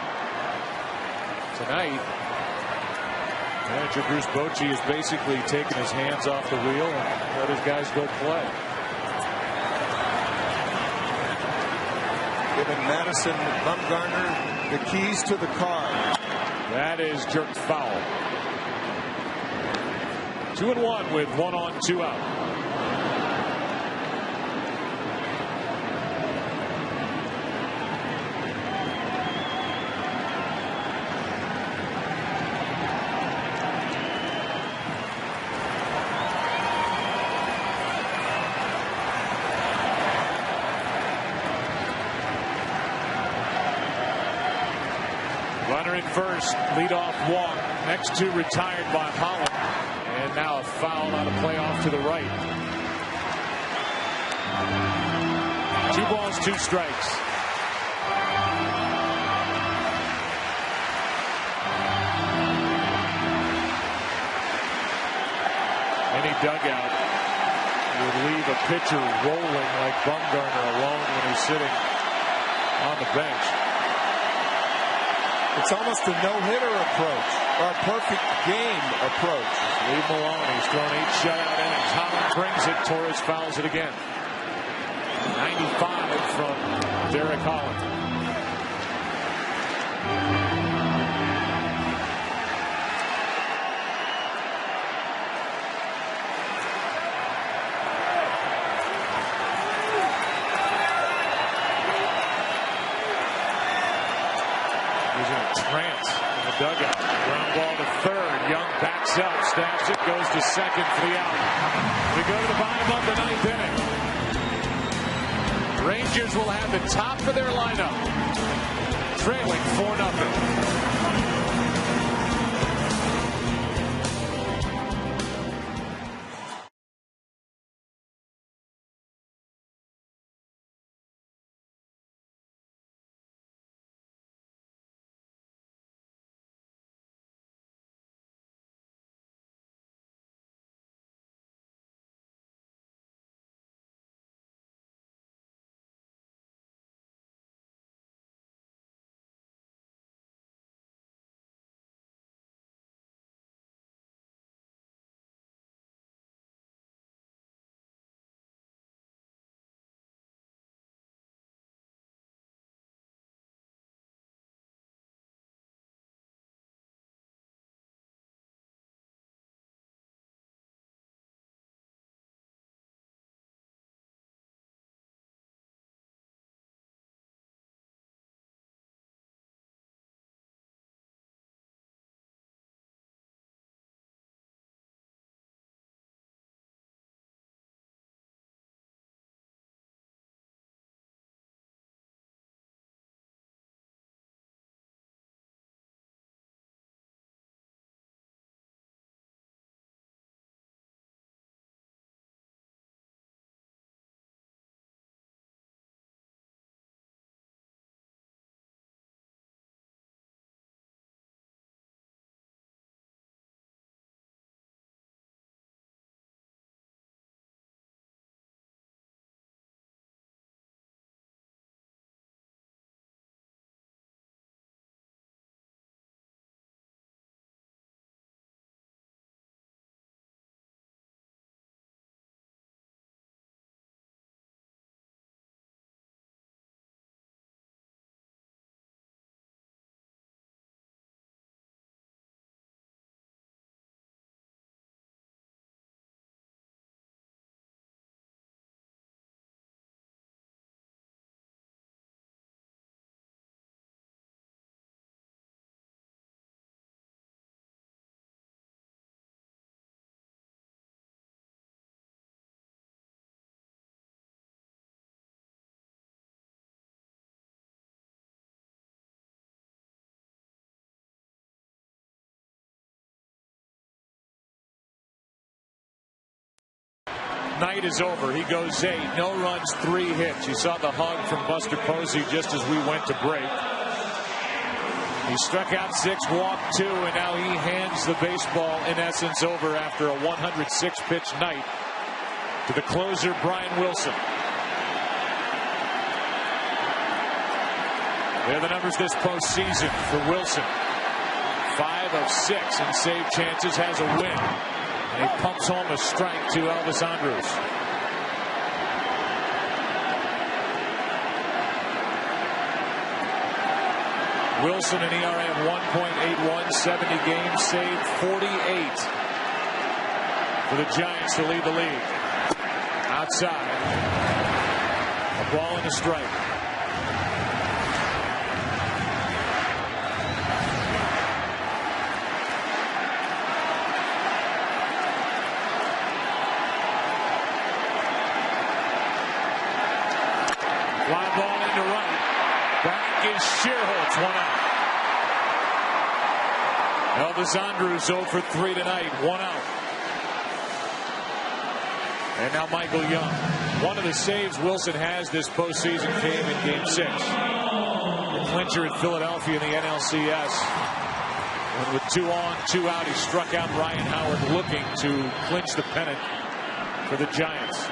Tonight, manager Bruce Bochy is basically taking his hands off the wheel and let his guys go play. Giving Madison Bumgarner the keys to the car. That is jerked foul. 2-1 with 1 on, 2 out. Runner at first, leadoff walk. Next two retired by Holland. And now a foul on a play off to the right. 2 balls, 2 strikes. Any dugout would leave a pitcher rolling like Bumgarner alone when he's sitting on the bench. It's almost a no-hitter approach, or a perfect game approach. Just leave him alone. He's thrown 8 shutout innings. Holland brings it. Torres fouls it again. 95 from Derek Holland. Trance in the dugout. Ground ball to third. Young backs up, stabs it, goes to second for the out. We go to the bottom of the 9th inning. Rangers will have the top of their lineup, trailing 4-0. Night is over. He goes 8. No runs, 3 hits. You saw the hug from Buster Posey just as we went to break. He struck out 6, walked 2, and now he hands the baseball, in essence, over after a 106-pitch night to the closer, Brian Wilson. They're the numbers this postseason for Wilson. 5 of 6 in save chances, has a win. And he pumps home a strike to Elvis Andrus. Wilson, an ERA of 1.81, 70 games, saved 48. for the Giants to lead the league. Outside. A ball and a strike. Fly ball into right. Back is Shearholtz, 1 out. Elvis Andrus 0 for 3 tonight, 1 out. And now Michael Young. One of the saves Wilson has this postseason came in Game 6. The clincher at Philadelphia in the NLCS. When with 2 on, 2 out, he struck out Ryan Howard looking to clinch the pennant for the Giants.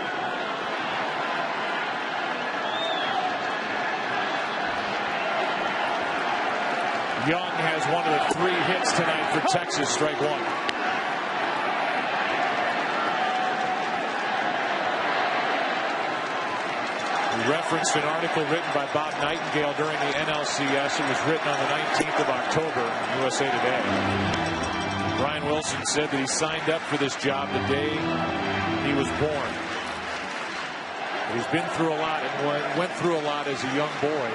Young has one of the 3 hits tonight for Texas, strike 1. We referenced an article written by Bob Nightingale during the NLCS. It was written on the 19th of October in USA Today. Brian Wilson said that he signed up for this job the day he was born. He's been through a lot and went through a lot as a young boy.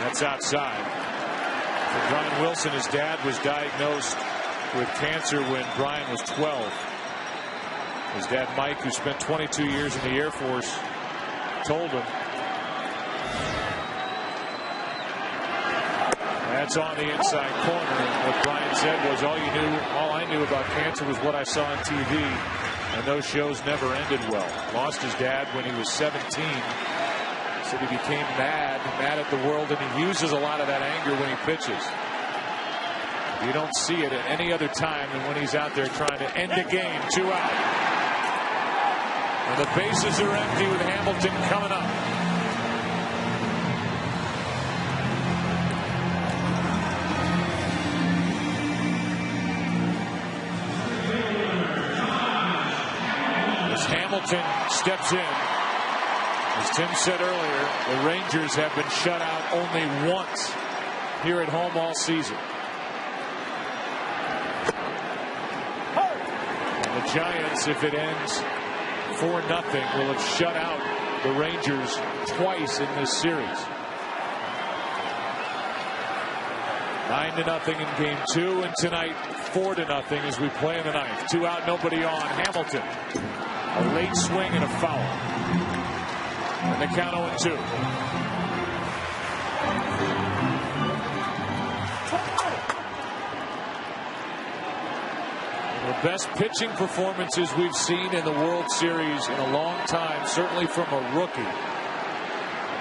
That's outside. For Brian Wilson, his dad was diagnosed with cancer when Brian was 12. His dad, Mike, who spent 22 years in the Air Force, told him. That's on the inside corner. And what Brian said was, all I knew about cancer was what I saw on TV. And those shows never ended well. Lost his dad when he was 17. Said he became mad at the world, and he uses a lot of that anger when he pitches. You don't see it at any other time than when he's out there trying to end a game. 2 out. And the bases are empty with Hamilton coming up. As Hamilton steps in, as Tim said earlier, the Rangers have been shut out only once here at home all season. And the Giants, if it ends 4-0, will have shut out the Rangers twice in this series. 9-0 in Game 2, and tonight 4-0 as we play in the 9th. 2 out, nobody on. Hamilton, a late swing and a foul. And the count 0-2. The best pitching performances we've seen in the World Series in a long time, certainly from a rookie.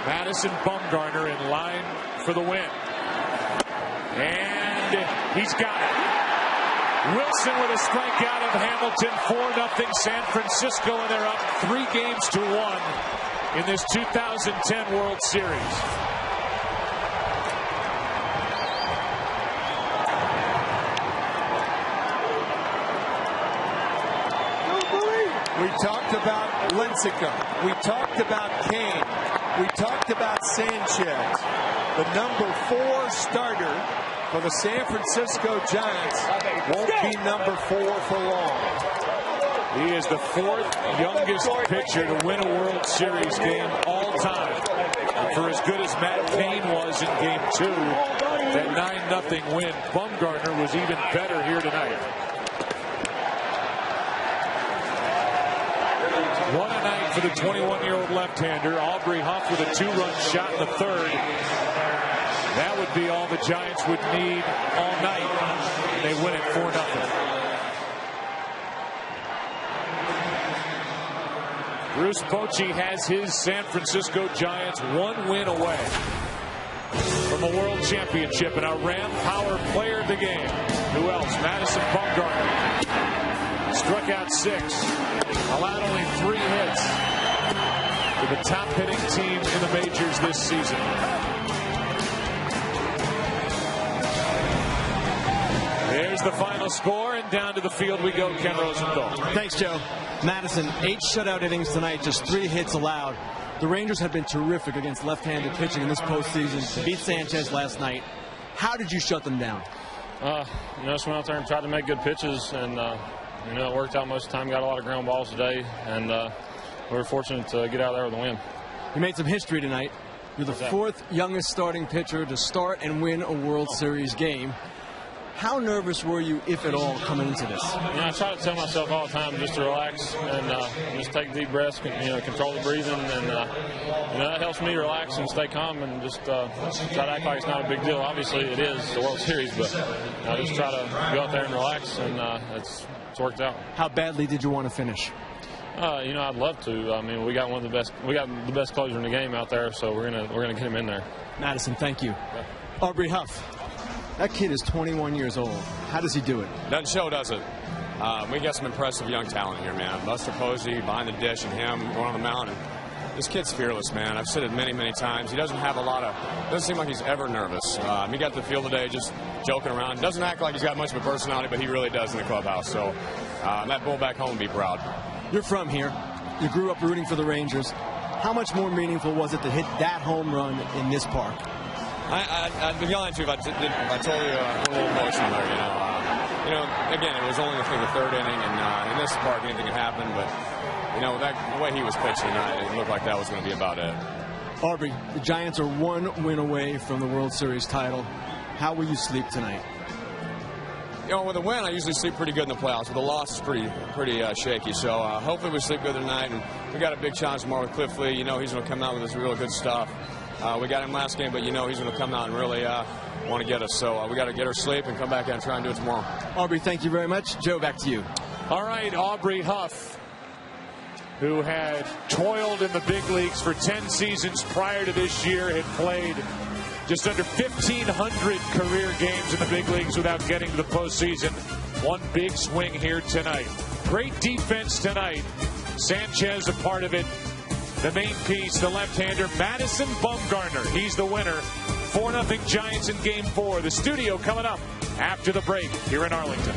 Madison Bumgarner in line for the win. And he's got it. Wilson with a strikeout of Hamilton. 4-0 San Francisco, and they're up 3-1 in this 2010 World Series. We talked about Lincecum. We talked about Kane. We talked about Sanchez. The number 4 starter for the San Francisco Giants won't be number 4 for long. He is the 4th youngest pitcher to win a World Series game all time. And for as good as Matt Cain was in Game 2, that 9-0 win, Bumgarner was even better here tonight. 1 a night for the 21-year-old left-hander. Aubrey Huff with a 2-run shot in the 3rd. That would be all the Giants would need all night. They win it 4-0. Bruce Bochy has his San Francisco Giants 1 win away from a world championship, and our Ram Power player of the game. Who else? Madison Bumgarner. Struck out 6. Allowed only 3 hits to the top hitting team in the majors this season. There's the final score, and down to the field we go. Ken Rosenthal. Thanks, Joe. Madison, 8 shutout innings tonight, just 3 hits allowed. The Rangers have been terrific against left-handed pitching in this postseason. Beat Sanchez last night. How did you shut them down? Just went out there and tried to make good pitches, and it worked out most of the time. Got a lot of ground balls today, and we were fortunate to get out there with a win. You made some history tonight. You're the fourth youngest starting pitcher to start and win a World Series game. How nervous were you, if at all, coming into this? I try to tell myself all the time just to relax and just take deep breaths, control the breathing, and that helps me relax and stay calm and just try to act like it's not a big deal. Obviously, it is the World Series, but I just try to go out there and relax, and it's worked out. How badly did you want to finish? I'd love to. I mean, we got the best closer in the game out there, so we're gonna get him in there. Madison, thank you. Aubrey Huff. That kid is 21 years old. How does he do it? Doesn't show, does it? We got some impressive young talent here, man. Buster Posey behind the dish and him going on the mound. And this kid's fearless, man. I've said it many, many times. He doesn't seem like he's ever nervous. He got to the field today just joking around. Doesn't act like he's got much of a personality, but he really does in the clubhouse. So that bull back home would be proud. You're from here. You grew up rooting for the Rangers. How much more meaningful was it to hit that home run in this park? I'd be lying to you if I told you a little emotional there, again, it was only the third inning, and in this park anything can happen, but, the way he was pitching tonight, it looked like that was going to be about it. Aubrey, the Giants are one win away from the World Series title. How will you sleep tonight? With a win, I usually sleep pretty good in the playoffs. With a loss, it's pretty shaky. So hopefully we sleep good tonight, and we got a big challenge tomorrow with Cliff Lee. He's going to come out with this real good stuff. We got him last game, but he's going to come out and really want to get us. So we got to get our sleep and come back out and try and do it tomorrow. Aubrey, thank you very much. Joe, back to you. All right, Aubrey Huff, who had toiled in the big leagues for 10 seasons prior to this year, had played just under 1,500 career games in the big leagues without getting to the postseason. One big swing here tonight. Great defense tonight. Sanchez a part of it. The main piece, the left-hander, Madison Bumgarner. He's the winner. 4-0 Giants in Game 4. The studio coming up after the break here in Arlington.